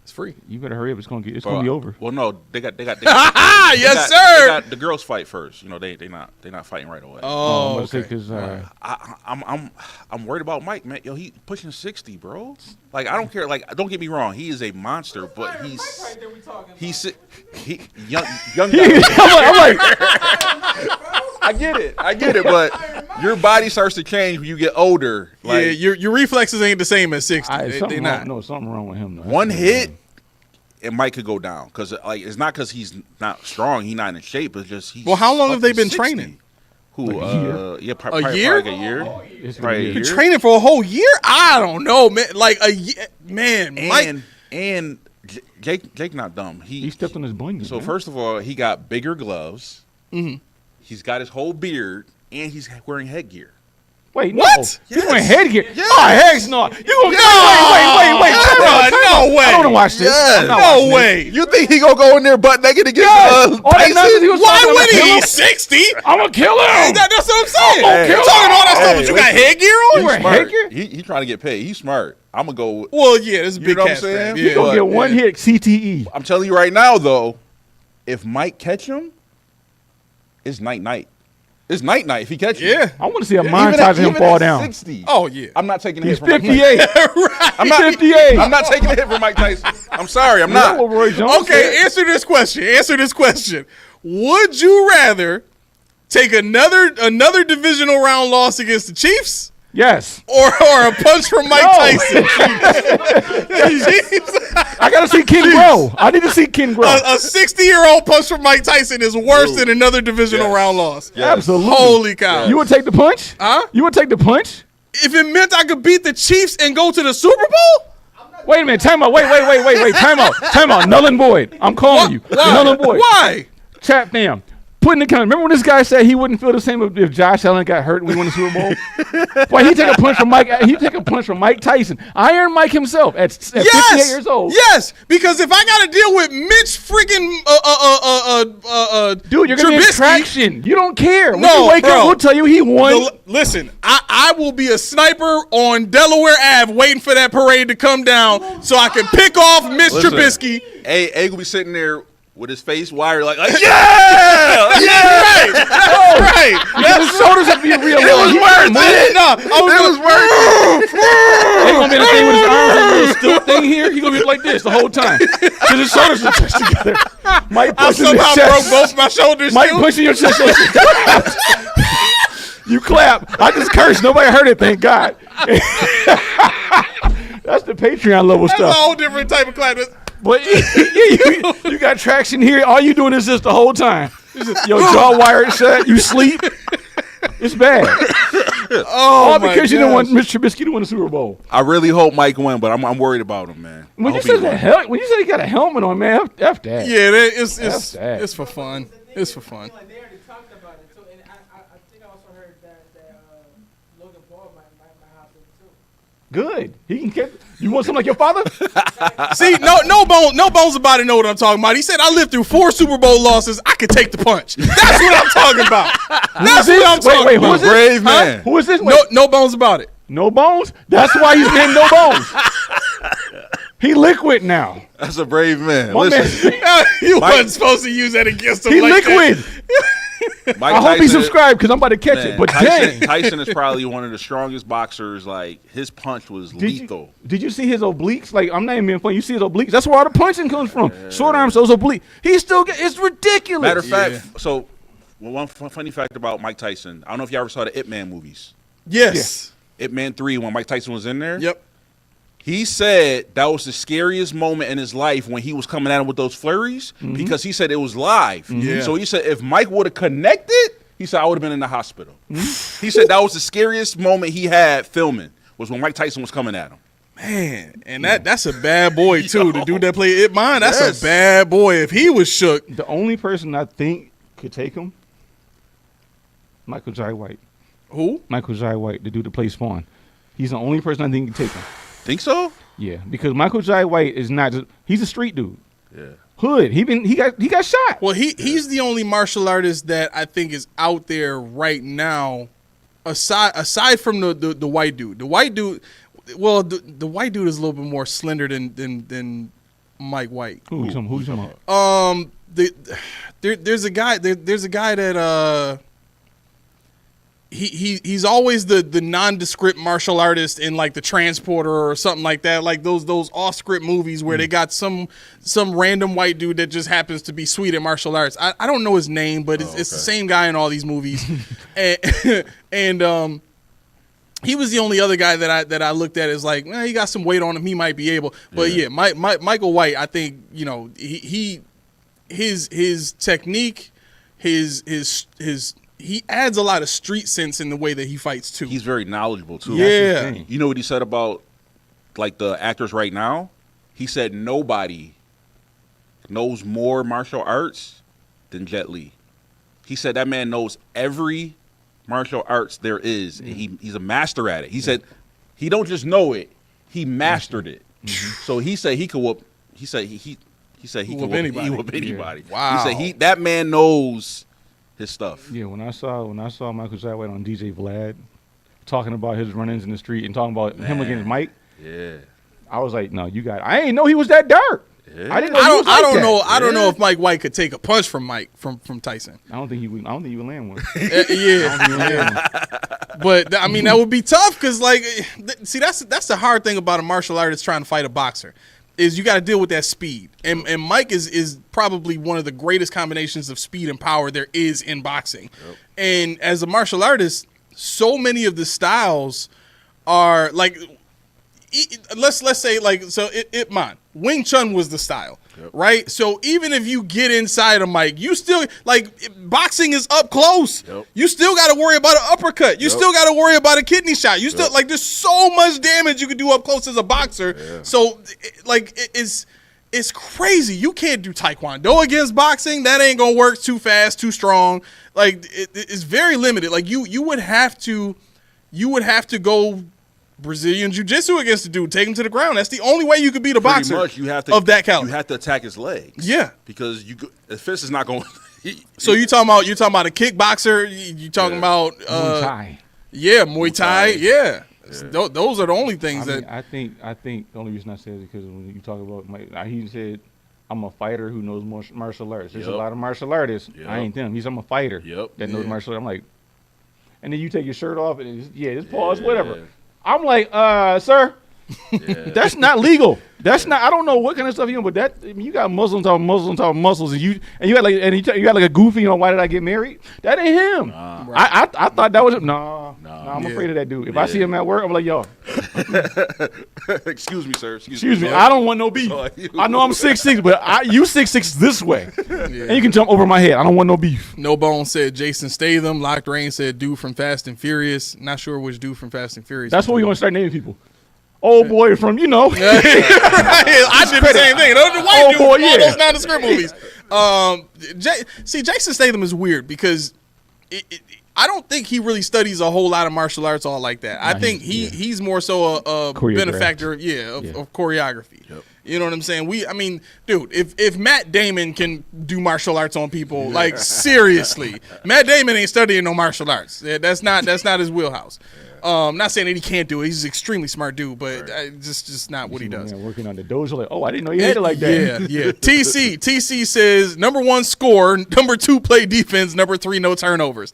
[SPEAKER 2] It's free.
[SPEAKER 3] You better hurry up. It's gonna
[SPEAKER 4] Bro,
[SPEAKER 3] be over.
[SPEAKER 4] Well, no, they got
[SPEAKER 2] Yes,
[SPEAKER 4] They
[SPEAKER 2] sir.
[SPEAKER 4] got the girls fight first. They not fighting right away.
[SPEAKER 2] Oh, okay.
[SPEAKER 3] Because
[SPEAKER 4] I'm worried about Mike, man. Yo, he pushing 60, bro. Like, I don't care. Like, don't get me wrong. He is a monster, but he's young guy.
[SPEAKER 3] I'm like,
[SPEAKER 4] I get it, but your body starts to change when you get older. Like,
[SPEAKER 2] Yeah, your reflexes ain't the same as 60. They
[SPEAKER 3] something
[SPEAKER 2] not.
[SPEAKER 3] wrong. No, something wrong with him. Though.
[SPEAKER 4] one hit, and Mike could go down. Because it's not because he's not strong. He's not in shape. It's just he's.
[SPEAKER 2] Well, how long have they been
[SPEAKER 4] 60.
[SPEAKER 2] training?
[SPEAKER 4] Who?
[SPEAKER 3] Like a year?
[SPEAKER 4] Yeah,
[SPEAKER 2] A
[SPEAKER 4] probably
[SPEAKER 2] year?
[SPEAKER 4] like a year.
[SPEAKER 3] It's
[SPEAKER 4] Probably a
[SPEAKER 3] gonna be-
[SPEAKER 2] Been
[SPEAKER 4] year.
[SPEAKER 2] training for a whole year? I don't know, man. Like a year, man. Mike.
[SPEAKER 4] And Jake not dumb.
[SPEAKER 3] He stepped on his bunion.
[SPEAKER 4] So
[SPEAKER 3] man.
[SPEAKER 4] first of all, he got bigger gloves.
[SPEAKER 2] Mhm.
[SPEAKER 4] He's got his whole beard, and he's wearing headgear.
[SPEAKER 3] Wait,
[SPEAKER 2] What?
[SPEAKER 3] no. He's
[SPEAKER 4] Yes.
[SPEAKER 3] wearing headgear.
[SPEAKER 4] Yes.
[SPEAKER 3] Oh, heck no. You gonna wait.
[SPEAKER 2] No way.
[SPEAKER 3] I don't want to watch this.
[SPEAKER 4] Yes.
[SPEAKER 3] I'm not
[SPEAKER 2] No
[SPEAKER 3] watching this.
[SPEAKER 2] way.
[SPEAKER 4] You think he gonna go in there butt naked against
[SPEAKER 3] Yes. All that nonsense he was
[SPEAKER 2] Why
[SPEAKER 3] talking,
[SPEAKER 2] would
[SPEAKER 3] I'm
[SPEAKER 2] he?
[SPEAKER 3] gonna
[SPEAKER 2] He's 60.
[SPEAKER 3] I'm gonna kill him.
[SPEAKER 2] That's what I'm saying.
[SPEAKER 3] Hey.
[SPEAKER 2] You're talking all that stuff,
[SPEAKER 4] Hey,
[SPEAKER 2] but you got
[SPEAKER 4] listen.
[SPEAKER 2] headgear on?
[SPEAKER 3] You wearing
[SPEAKER 4] smart.
[SPEAKER 3] headgear?
[SPEAKER 4] He trying to get paid. He's smart. I'm gonna go. With,
[SPEAKER 2] Well, yeah, this is a
[SPEAKER 4] You
[SPEAKER 2] big
[SPEAKER 4] know what I'm
[SPEAKER 2] cat
[SPEAKER 4] saying?
[SPEAKER 2] strap.
[SPEAKER 3] He
[SPEAKER 2] Yeah.
[SPEAKER 3] gonna get
[SPEAKER 4] But-
[SPEAKER 3] one hit CTE.
[SPEAKER 4] I'm telling you right now, though, if Mike catch him, it's night. It's night if he catch him.
[SPEAKER 2] Yeah.
[SPEAKER 3] I want to see a
[SPEAKER 4] Even
[SPEAKER 3] montage
[SPEAKER 4] at-
[SPEAKER 3] of him
[SPEAKER 4] even
[SPEAKER 3] fall
[SPEAKER 4] at
[SPEAKER 3] down.
[SPEAKER 4] 60.
[SPEAKER 2] Oh, yeah.
[SPEAKER 4] I'm not taking a
[SPEAKER 3] He's
[SPEAKER 4] hit from Mike
[SPEAKER 3] 58.
[SPEAKER 4] Tyson. I'm not
[SPEAKER 3] 58.
[SPEAKER 4] I'm not taking a hit from Mike Tyson. I'm sorry. I'm
[SPEAKER 3] You know
[SPEAKER 4] not.
[SPEAKER 3] what Roy Jones
[SPEAKER 2] Okay,
[SPEAKER 3] said?
[SPEAKER 2] answer this question. Would you rather take another divisional round loss against the Chiefs
[SPEAKER 3] Yes.
[SPEAKER 2] or a punch from Mike
[SPEAKER 3] No.
[SPEAKER 2] Tyson? Chiefs.
[SPEAKER 3] I gotta see Ken grow. I need to see Ken grow.
[SPEAKER 2] A 60-year-old punch from Mike Tyson is worse than another divisional
[SPEAKER 4] Yes.
[SPEAKER 2] round loss.
[SPEAKER 4] Yes.
[SPEAKER 3] Absolutely.
[SPEAKER 2] Holy cow.
[SPEAKER 3] You would take the punch?
[SPEAKER 2] Huh?
[SPEAKER 3] You would take the punch?
[SPEAKER 2] If it meant I could beat the Chiefs and go to the Super Bowl?
[SPEAKER 3] Wait a minute. Time out. Wait. Time out. Null and void. I'm calling you.
[SPEAKER 2] Why?
[SPEAKER 3] Null and void.
[SPEAKER 2] Why?
[SPEAKER 3] Chat fam. put in the comments. Remember when this guy said he wouldn't feel the same if Josh Allen got hurt and we won the Super Bowl? Boy, he take a punch from Mike. He take a punch from Mike Tyson, Iron Mike himself at 58 years old.
[SPEAKER 2] Yes, because if I got to deal with Mitch freaking
[SPEAKER 3] dude, you're gonna get traction. You don't care. When
[SPEAKER 2] No,
[SPEAKER 3] you wake
[SPEAKER 2] bro.
[SPEAKER 3] up, we'll tell you he won.
[SPEAKER 2] Listen, I will be a sniper on Delaware Ave waiting for that parade to come down so I can pick off Mitch Trubisky.
[SPEAKER 4] A gonna be sitting there with his face wired like yeah,
[SPEAKER 2] Right.
[SPEAKER 3] His shoulders have to be real.
[SPEAKER 4] It was worth it. It was worth it.
[SPEAKER 3] He gonna be the thing with his arms and little stilt thing here. He gonna be like this the whole time because his shoulders are touched together. Mike
[SPEAKER 2] I
[SPEAKER 3] punches his
[SPEAKER 2] somehow
[SPEAKER 3] chest.
[SPEAKER 2] broke both my shoulders.
[SPEAKER 3] Mike
[SPEAKER 2] too.
[SPEAKER 3] pushing your chest. You clap. I just cursed. Nobody heard it. Thank God. That's the Patreon level
[SPEAKER 2] That's a
[SPEAKER 3] stuff.
[SPEAKER 2] whole different type of clap.
[SPEAKER 3] But you got traction here. All you doing is this the whole time. Your jaw wired shut. You sleep. It's bad. All because you don't want Mitch Trubisky to win the Super Bowl.
[SPEAKER 4] I really hope Mike win, but I'm worried about him, man.
[SPEAKER 3] When you said he got a helmet on, man, F that.
[SPEAKER 2] Yeah, it's
[SPEAKER 3] sad.
[SPEAKER 2] for fun. It's for fun.
[SPEAKER 5] Like, they already talked about it too, and I think I also heard that Logan Paul might hop in too.
[SPEAKER 3] Good. He can get. You want something like your father?
[SPEAKER 2] See, no bones about it. Know what I'm talking about? He said, "I lived through 4 Super Bowl losses. I could take the punch." That's what I'm talking about. That's what I'm talking
[SPEAKER 3] wait,
[SPEAKER 2] about.
[SPEAKER 3] who is this?
[SPEAKER 4] Brave man.
[SPEAKER 3] Who is this?
[SPEAKER 2] No bones about it.
[SPEAKER 3] No bones? That's why he's named No Bones. He liquid now.
[SPEAKER 4] That's a brave man.
[SPEAKER 3] My
[SPEAKER 4] Listen,
[SPEAKER 3] man,
[SPEAKER 2] You wasn't supposed to use that against him.
[SPEAKER 3] he
[SPEAKER 2] like
[SPEAKER 3] liquid.
[SPEAKER 4] Mike
[SPEAKER 3] I hope he
[SPEAKER 4] Tyson-
[SPEAKER 3] subscribed because I'm about to catch
[SPEAKER 4] Man,
[SPEAKER 3] it. But dang.
[SPEAKER 4] Tyson is probably one of the strongest boxers. Like, his punch was lethal.
[SPEAKER 3] Did you see his obliques? Like, I'm not even being funny. You see his obliques? That's where all the punching comes from. Short arms, those obliques. He still get. It's ridiculous.
[SPEAKER 4] Matter of fact, so one funny fact about Mike Tyson. I don't know if you ever saw the Ip Man movies.
[SPEAKER 2] Yes.
[SPEAKER 4] Ip Man 3, when Mike Tyson was in there.
[SPEAKER 2] Yep.
[SPEAKER 4] He said that was the scariest moment in his life when he was coming at him with those flurries because he said it was live.
[SPEAKER 2] Yeah.
[SPEAKER 4] So he said if Mike would have connected, he said I would have been in the hospital. He said that was the scariest moment he had filming was when Mike Tyson was coming at him.
[SPEAKER 2] Man, and that's a bad boy too. The dude that played Ip Man, that's
[SPEAKER 4] Yes.
[SPEAKER 2] a bad boy. If he was shook,
[SPEAKER 3] The only person I think could take him, Michael Jai White.
[SPEAKER 2] who?
[SPEAKER 3] Michael Jai White, the dude that plays Spawn. He's the only person I think can take him.
[SPEAKER 4] Think so?
[SPEAKER 3] Yeah, because Michael Jai White is not just, he's a street dude.
[SPEAKER 4] Yeah.
[SPEAKER 3] Hood. He got shot.
[SPEAKER 2] Well, he's the only martial artist that I think is out there right now, aside from the white dude. The white dude, well, the white dude is a little bit more slender than Mike White.
[SPEAKER 3] Who you talking about?
[SPEAKER 2] There's a guy that he's always the nondescript martial artist in like The Transporter or something like that, like those off script movies where they got some random white dude that just happens to be sweet at martial arts. I don't know his name, but it's the same guy in all these movies, and he was the only other guy that I looked at as like, he got some weight on him, he might be able. But Michael White, I think his technique, he adds a lot of street sense in the way that he fights too.
[SPEAKER 4] He's very knowledgeable too.
[SPEAKER 2] Yeah.
[SPEAKER 4] You know what he said about like the actors right now? He said nobody knows more martial arts than Jet Li. He said that man knows every martial arts there is. And he's a master at it. He said he don't just know it, he mastered it. So he said he could whoop. He said he could
[SPEAKER 2] anybody.
[SPEAKER 4] He whoop anybody.
[SPEAKER 2] Wow.
[SPEAKER 4] He said that man knows his stuff.
[SPEAKER 3] Yeah, when I saw Michael Jai White on DJ Vlad talking about his run-ins in the street and talking about him against Mike,
[SPEAKER 4] Yeah.
[SPEAKER 3] I was like, no, I ain't know he was that dark.
[SPEAKER 4] Yeah.
[SPEAKER 3] I didn't know he was like that.
[SPEAKER 2] I don't know if Mike White could take a punch from Tyson.
[SPEAKER 3] I don't think he would land one.
[SPEAKER 2] Yeah. But I mean, that would be tough because, like, see, that's the hard thing about a martial artist trying to fight a boxer, is you got to deal with that speed. And Mike is probably one of the greatest combinations of speed and power there is in boxing. Yep. And as a martial artist, so many of the styles are like, let's say like, so Ip Man, Wing Chun was the style. Yep. Right? So even if you get inside of Mike, you still, like, boxing is up close. Yep. You still got to worry about an uppercut. You still got to worry about a kidney shot. You still, like, there's so much damage you can do up close as a boxer. Yeah. So, like, It's crazy. You can't do taekwondo against boxing. That ain't gonna work. Too fast, too strong. Like it's very limited. Like you would have to go Brazilian jiu-jitsu against the dude. Take him to the ground. That's the only way you could beat a boxer.
[SPEAKER 4] Pretty much, you have to,
[SPEAKER 2] of that caliber.
[SPEAKER 4] You have to attack his legs.
[SPEAKER 2] Yeah,
[SPEAKER 4] because the fist is not going.
[SPEAKER 2] So you're talking about a kickboxer. You talking about
[SPEAKER 3] Muay Thai.
[SPEAKER 2] Yeah, Muay Thai. Yeah. Those are the only things
[SPEAKER 3] I think the only reason I said it is because when you talk about he said I'm a fighter who knows more martial arts. There's a lot of martial artists. I ain't them. I'm a fighter that knows martial arts. I'm like, and then you take your shirt off and just pause, whatever. I'm like, sir, that's not legal. That's not. I don't know what kind of stuff you know, but you got muscle on top of muscle on top of muscles, and you got like a goofy. Why did I get married? That ain't him. I thought that was him. No, I'm afraid of that dude. If I see him at work, I'm like, yo.
[SPEAKER 4] Excuse me, sir.
[SPEAKER 3] Excuse me. I don't want no beef. I know I'm 6'6", but you 6'6" this way, and you can jump over my head. I don't want no beef.
[SPEAKER 2] No Bone said Jason Statham. Locked Rain said dude from Fast and Furious. Not sure which dude from Fast and Furious.
[SPEAKER 3] That's what we're gonna start naming people. Old boy from,
[SPEAKER 2] I did the same thing. The white dude from all those nondescript movies. Jason Statham is weird because I don't think he really studies a whole lot of martial arts all like that. I think he's more so a benefactor of choreography. Yep. You know what I'm saying? Dude, if Matt Damon can do martial arts on people, like seriously, Matt Damon ain't studying no martial arts. That's not his wheelhouse. Not saying that he can't do it. He's an extremely smart dude, but just not what he does.
[SPEAKER 3] Working on the dojo, like, I didn't know you had it like that.
[SPEAKER 2] Yeah. TC says number 1 score, number 2 play defense, number 3 no turnovers.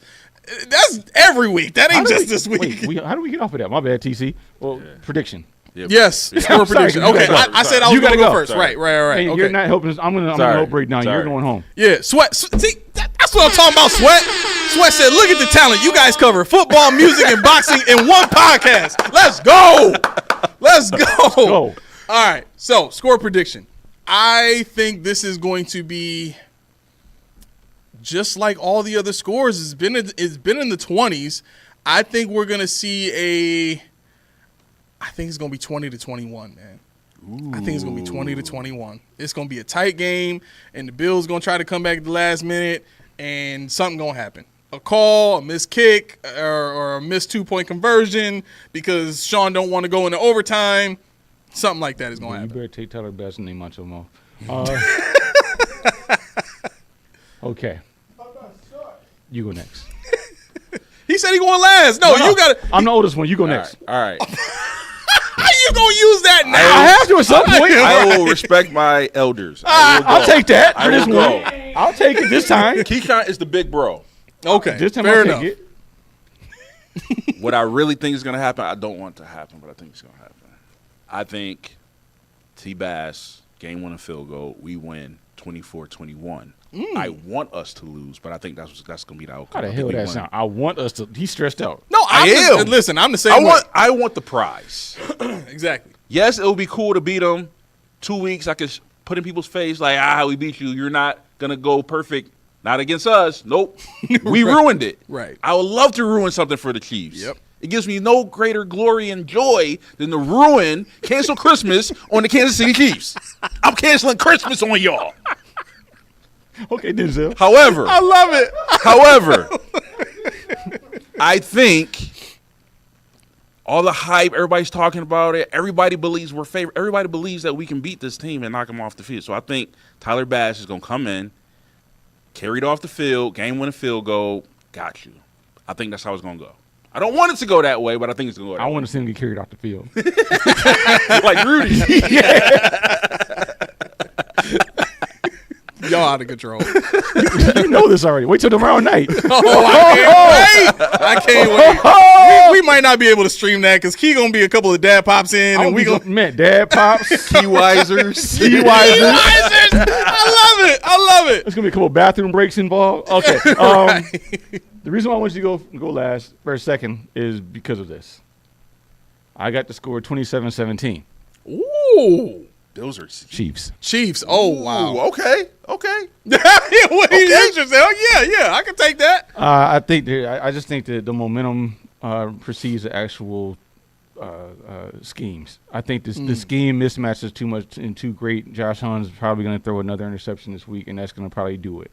[SPEAKER 2] That's every week. That ain't just this week.
[SPEAKER 3] Wait, how do we get off of that? My bad, TC. Well, prediction.
[SPEAKER 2] Yep. Yes, score prediction. Okay, I said I was going to go first.
[SPEAKER 3] Sorry.
[SPEAKER 2] Right.
[SPEAKER 3] Hey,
[SPEAKER 2] okay.
[SPEAKER 3] You're not helping us. I'm going to help break down. You're going home.
[SPEAKER 2] Yeah, Sweat. See, that's what I'm talking about, Sweat. Sweat said, look at the talent. You guys cover football, music, and boxing in one podcast. Let's go. Let's go. All right, so score prediction. I think this is going to be just like all the other scores. It's been in the 20s. I think we're going to see I think it's going to be 20-21, man. Ooh. I think it's going to be 20-21. It's going to be a tight game, and the Bills going to try to come back at the last minute, and something going to happen. A call, a missed kick, or a missed 2-point conversion because Sean don't want to go into overtime. Something like that is going to happen.
[SPEAKER 3] You better take Tyler Bass and name Macho Mo. Okay. You go next.
[SPEAKER 2] He said he going last. No, you got to.
[SPEAKER 3] I'm the oldest one. You go next.
[SPEAKER 4] All right.
[SPEAKER 2] How you going to use that now?
[SPEAKER 3] I have to at some point.
[SPEAKER 4] I will respect my elders.
[SPEAKER 3] I'll take that for this one. I'll take it this time.
[SPEAKER 4] Keyshawn is the big bro.
[SPEAKER 2] Okay.
[SPEAKER 3] This time
[SPEAKER 2] fair
[SPEAKER 3] I'll
[SPEAKER 2] enough.
[SPEAKER 3] take it.
[SPEAKER 4] What I really think is going to happen, I don't want it to happen, but I think it's going to happen. I think T-Bass, game-winning field goal, we win 24-21. I want us to lose, but I think that's going to be the outcome.
[SPEAKER 3] How the hell that sound? I want us to. He's stressed out.
[SPEAKER 2] No, I am. Listen, I'm the same way.
[SPEAKER 4] I want the prize.
[SPEAKER 2] Exactly.
[SPEAKER 4] Yes, it would be cool to beat them. 2 weeks, I could put in people's face like, we beat you. You're not going to go perfect. Not against us. Nope. We ruined it.
[SPEAKER 2] Right.
[SPEAKER 4] I would love to ruin something for the Chiefs.
[SPEAKER 2] Yep.
[SPEAKER 4] It gives me no greater glory and joy than to cancel Christmas on the Kansas City Chiefs. I'm canceling Christmas on y'all.
[SPEAKER 3] Okay, Denzel.
[SPEAKER 4] However,
[SPEAKER 2] I love it.
[SPEAKER 4] However, I think all the hype, everybody's talking about it. Everybody believes we're favored. Everybody believes that we can beat this team and knock them off the field. So I think Tyler Bass is going to come in, carried off the field, game-winning field goal, got you. I think that's how it's going to go. I don't want it to go that way, but I think it's going to go that way.
[SPEAKER 3] I want to see him get carried off the field.
[SPEAKER 4] Like Rudy.
[SPEAKER 2] Y'all out of control.
[SPEAKER 3] You know this already. Wait till tomorrow night.
[SPEAKER 2] I can't wait. We might not be able to stream that because Key going to be a couple of dad pops in. And we going
[SPEAKER 3] man, dad pops.
[SPEAKER 4] Key Wisers.
[SPEAKER 2] I love it.
[SPEAKER 3] There's going to be a couple of bathroom breaks involved. Okay. The reason why I want you to go last for a second is because of this. I got the score 27-17.
[SPEAKER 2] Ooh.
[SPEAKER 4] Those are
[SPEAKER 3] Chiefs.
[SPEAKER 2] Oh, wow.
[SPEAKER 4] Ooh, okay.
[SPEAKER 2] Interesting. Oh, yeah, I can take that.
[SPEAKER 3] I just think that the momentum precedes the actual schemes. I think the scheme mismatch is too much and too great. Josh Allen's probably going to throw another interception this week, and that's going to probably do it.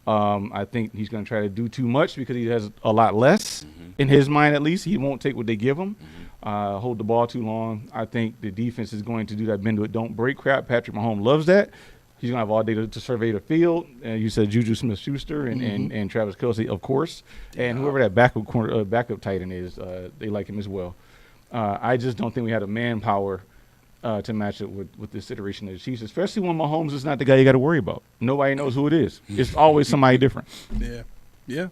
[SPEAKER 3] I think he's going to try to do too much because he has a lot less in his mind, at least. He won't take what they give him, hold the ball too long. I think the defense is going to do that bend it, don't break crap. Patrick Mahomes loves that. He's going to have all day to survey the field. You said Juju Smith-Schuster and Travis Kelce, of course. And whoever that backup tight end is, they like him as well. I just don't think we had the manpower to match it with this iteration of the Chiefs, especially when Mahomes is not the guy you got to worry about. Nobody knows who it is. It's always somebody different.
[SPEAKER 2] Yeah.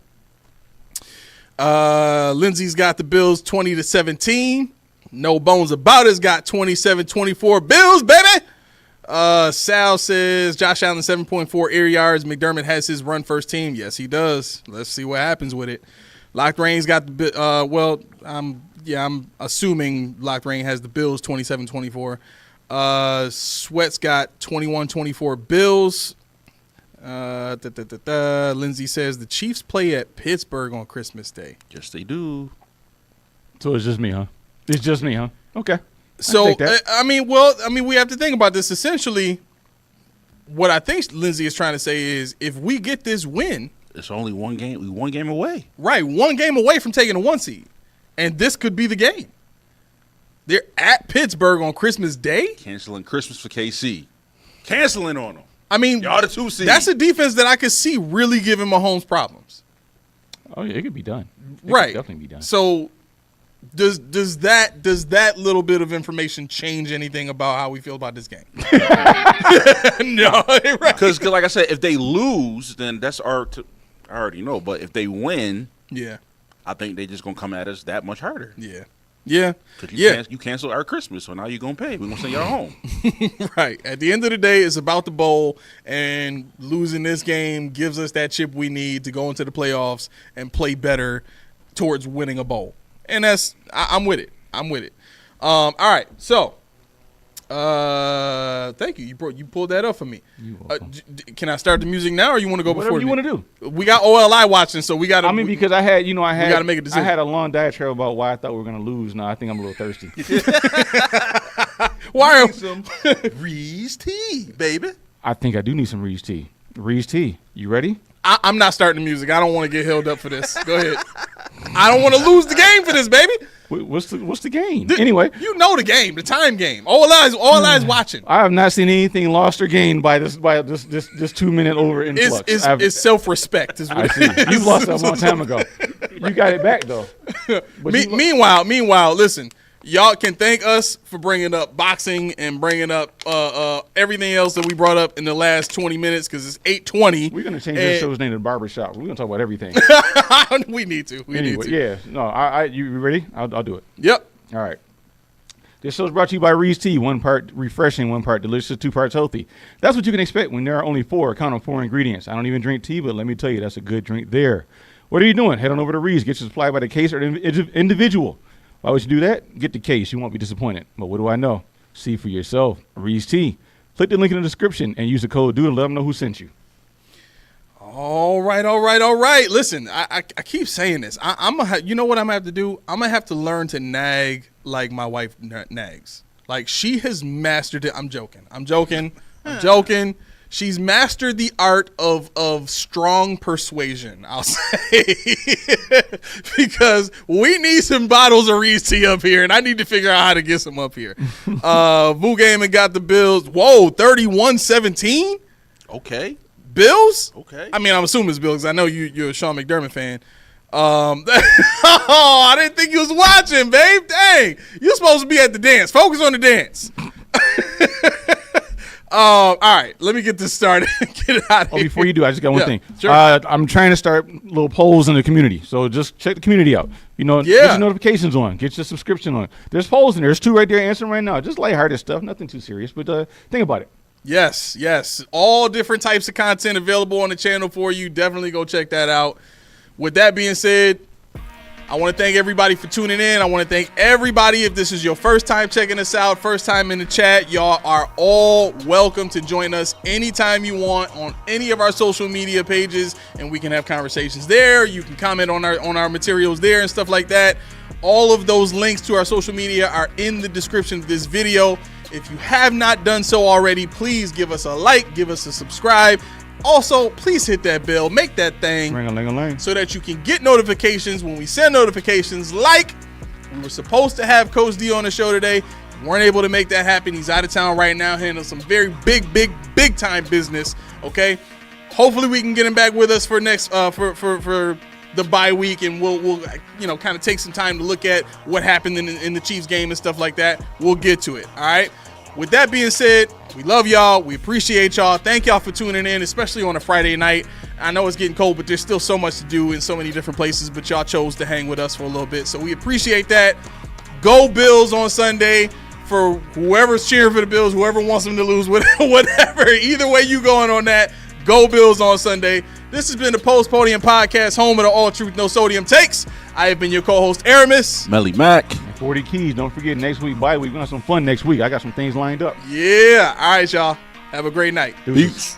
[SPEAKER 2] Lindsay's got the Bills 20-17. No bones about it's got 27-24 Bills, baby. Sal says Josh Allen 7.4 air yards. McDermott has his run first team. Yes, he does. Let's see what happens with it. Locked Rain's got the I'm assuming Locked Rain has the Bills 27-24. Sweat's got 21-24 Bills. Lindsay says the Chiefs play at Pittsburgh on Christmas Day.
[SPEAKER 4] Yes, they do.
[SPEAKER 3] So it's just me, huh? It's just me, huh? Okay.
[SPEAKER 2] So, we have to think about this. Essentially, what I think Lindsay is trying to say is if we get this win.
[SPEAKER 4] It's only one game. We one game away.
[SPEAKER 2] Right, one game away from taking a 1 seed. And this could be the game. They're at Pittsburgh on Christmas Day.
[SPEAKER 4] Canceling Christmas for KC. Canceling on them.
[SPEAKER 2] I mean,
[SPEAKER 4] y'all the 2 seed.
[SPEAKER 2] That's a defense that I could see really giving Mahomes problems.
[SPEAKER 3] Oh, yeah, it could be done. It
[SPEAKER 2] right.
[SPEAKER 3] could definitely be done.
[SPEAKER 2] So does that little bit of information change anything about how we feel about this game? No. Right.
[SPEAKER 4] Because like I said, if they lose, then that's I already know. But if they win, I think they just going to come at us that much harder.
[SPEAKER 2] Yeah.
[SPEAKER 4] Because you canceled our Christmas, so now you're going to pay. We're going to send y'all home.
[SPEAKER 2] Right. At the end of the day, it's about the bowl, and losing this game gives us that chip we need to go into the playoffs and play better towards winning a bowl. And I'm with it. All right. So, thank you. You pulled that up for me. Can I start the music now, or you want to go
[SPEAKER 3] Whatever
[SPEAKER 2] before?
[SPEAKER 3] you want to do.
[SPEAKER 2] We got OLI watching, so we got.
[SPEAKER 3] Because I had
[SPEAKER 2] we got to make a decision.
[SPEAKER 3] I had a long diatribe about why I thought we were going to lose. Now I think I'm a little thirsty.
[SPEAKER 2] Why
[SPEAKER 4] some Reese tea, baby?
[SPEAKER 3] I think I do need some Reese tea. Reese tea. You ready?
[SPEAKER 2] I'm not starting the music. I don't want to get held up for this. Go ahead. I don't want to lose the game for this, baby.
[SPEAKER 3] What's the game? Anyway,
[SPEAKER 2] you know the game, the time game. All eyes watching.
[SPEAKER 3] I have not seen anything lost or gained by this 2 minute over influx.
[SPEAKER 2] It's self-respect. Is what
[SPEAKER 3] I see. You lost that a long time ago. You got it back though.
[SPEAKER 2] Meanwhile, listen. Y'all can thank us for bringing up boxing and bringing up everything else that we brought up in the last 20 minutes because it's 8:20.
[SPEAKER 3] We're going to change this show's name to Barbershop. We're going to talk about everything.
[SPEAKER 2] We need to.
[SPEAKER 3] Yeah. No, you ready? I'll do it.
[SPEAKER 2] Yep.
[SPEAKER 3] All right. This show is brought to you by Reese Tea. 1 part refreshing, 1 part delicious, 2 parts healthy. That's what you can expect when there are only 4 ingredients. I don't even drink tea, but let me tell you, that's a good drink there. What are you doing? Head on over to Reese. Get your supply by the case or individual. Why would you do that? Get the case. You won't be disappointed. But what do I know? See for yourself. Reese Tea. Click the link in the description and use the code DUDE to let them know who sent you.
[SPEAKER 2] All right. Listen, I keep saying this. You know what I'm going to have to do? I'm going to have to learn to nag like my wife nags. Like, she has mastered it. I'm joking. She's mastered the art of strong persuasion, I'll say. Because we need some bottles of Reese tea up here, and I need to figure out how to get some up here. Vu Gaming got the Bills. Whoa, 31-17?
[SPEAKER 4] Okay.
[SPEAKER 2] Bills?
[SPEAKER 4] Okay.
[SPEAKER 2] I mean, I'm assuming it's Bills. I know you're a Sean McDermott fan. I didn't think you was watching, babe. Dang. You're supposed to be at the dance. Focus on the dance. All right, let me get this started. Get it out of here.
[SPEAKER 3] Before you do, I just got one thing.
[SPEAKER 2] Sure.
[SPEAKER 3] I'm trying to start little polls in the community, so just check the community out. Get your notifications on, get your subscription on. There's polls in there. There's 2 right there answering right now. Just lighthearted stuff, nothing too serious, but think about it.
[SPEAKER 2] Yes. All different types of content available on the channel for you. Definitely go check that out. With that being said, I want to thank everybody for tuning in. I want to thank everybody. If this is your first time checking us out, first time in the chat, y'all are all welcome to join us anytime you want on any of our social media pages, and we can have conversations there. You can comment on our materials there and stuff like that. All of those links to our social media are in the description of this video. If you have not done so already, please give us a like, give us a subscribe. Also, please hit that bell, make that thing
[SPEAKER 3] Ring-a-ling-a-ling.
[SPEAKER 2] so that you can get notifications when we send notifications. Like, we were supposed to have Coach D on the show today. Weren't able to make that happen. He's out of town right now, handling some very big time business. Okay, hopefully we can get him back with us for next for the bye week, and we'll kind of take some time to look at what happened in the Chiefs game and stuff like that. We'll get to it. All right. With that being said, we love y'all. We appreciate y'all. Thank y'all for tuning in, especially on a Friday night. I know it's getting cold, but there's still so much to do in so many different places, but y'all chose to hang with us for a little bit. So we appreciate that. Go Bills on Sunday. For whoever's cheering for the Bills, whoever wants them to lose, whatever. Either way you going on that, go Bills on Sunday. This has been the Post Podium Podcast, home of the All Truth No Sodium takes. I have been your co-host, Aramis.
[SPEAKER 4] Melly Mack.
[SPEAKER 3] 40 keys. Don't forget, next week, bye week. We're going to have some fun next week. I got some things lined up.
[SPEAKER 2] Yeah. All right, y'all. Have a great night.
[SPEAKER 4] Peace.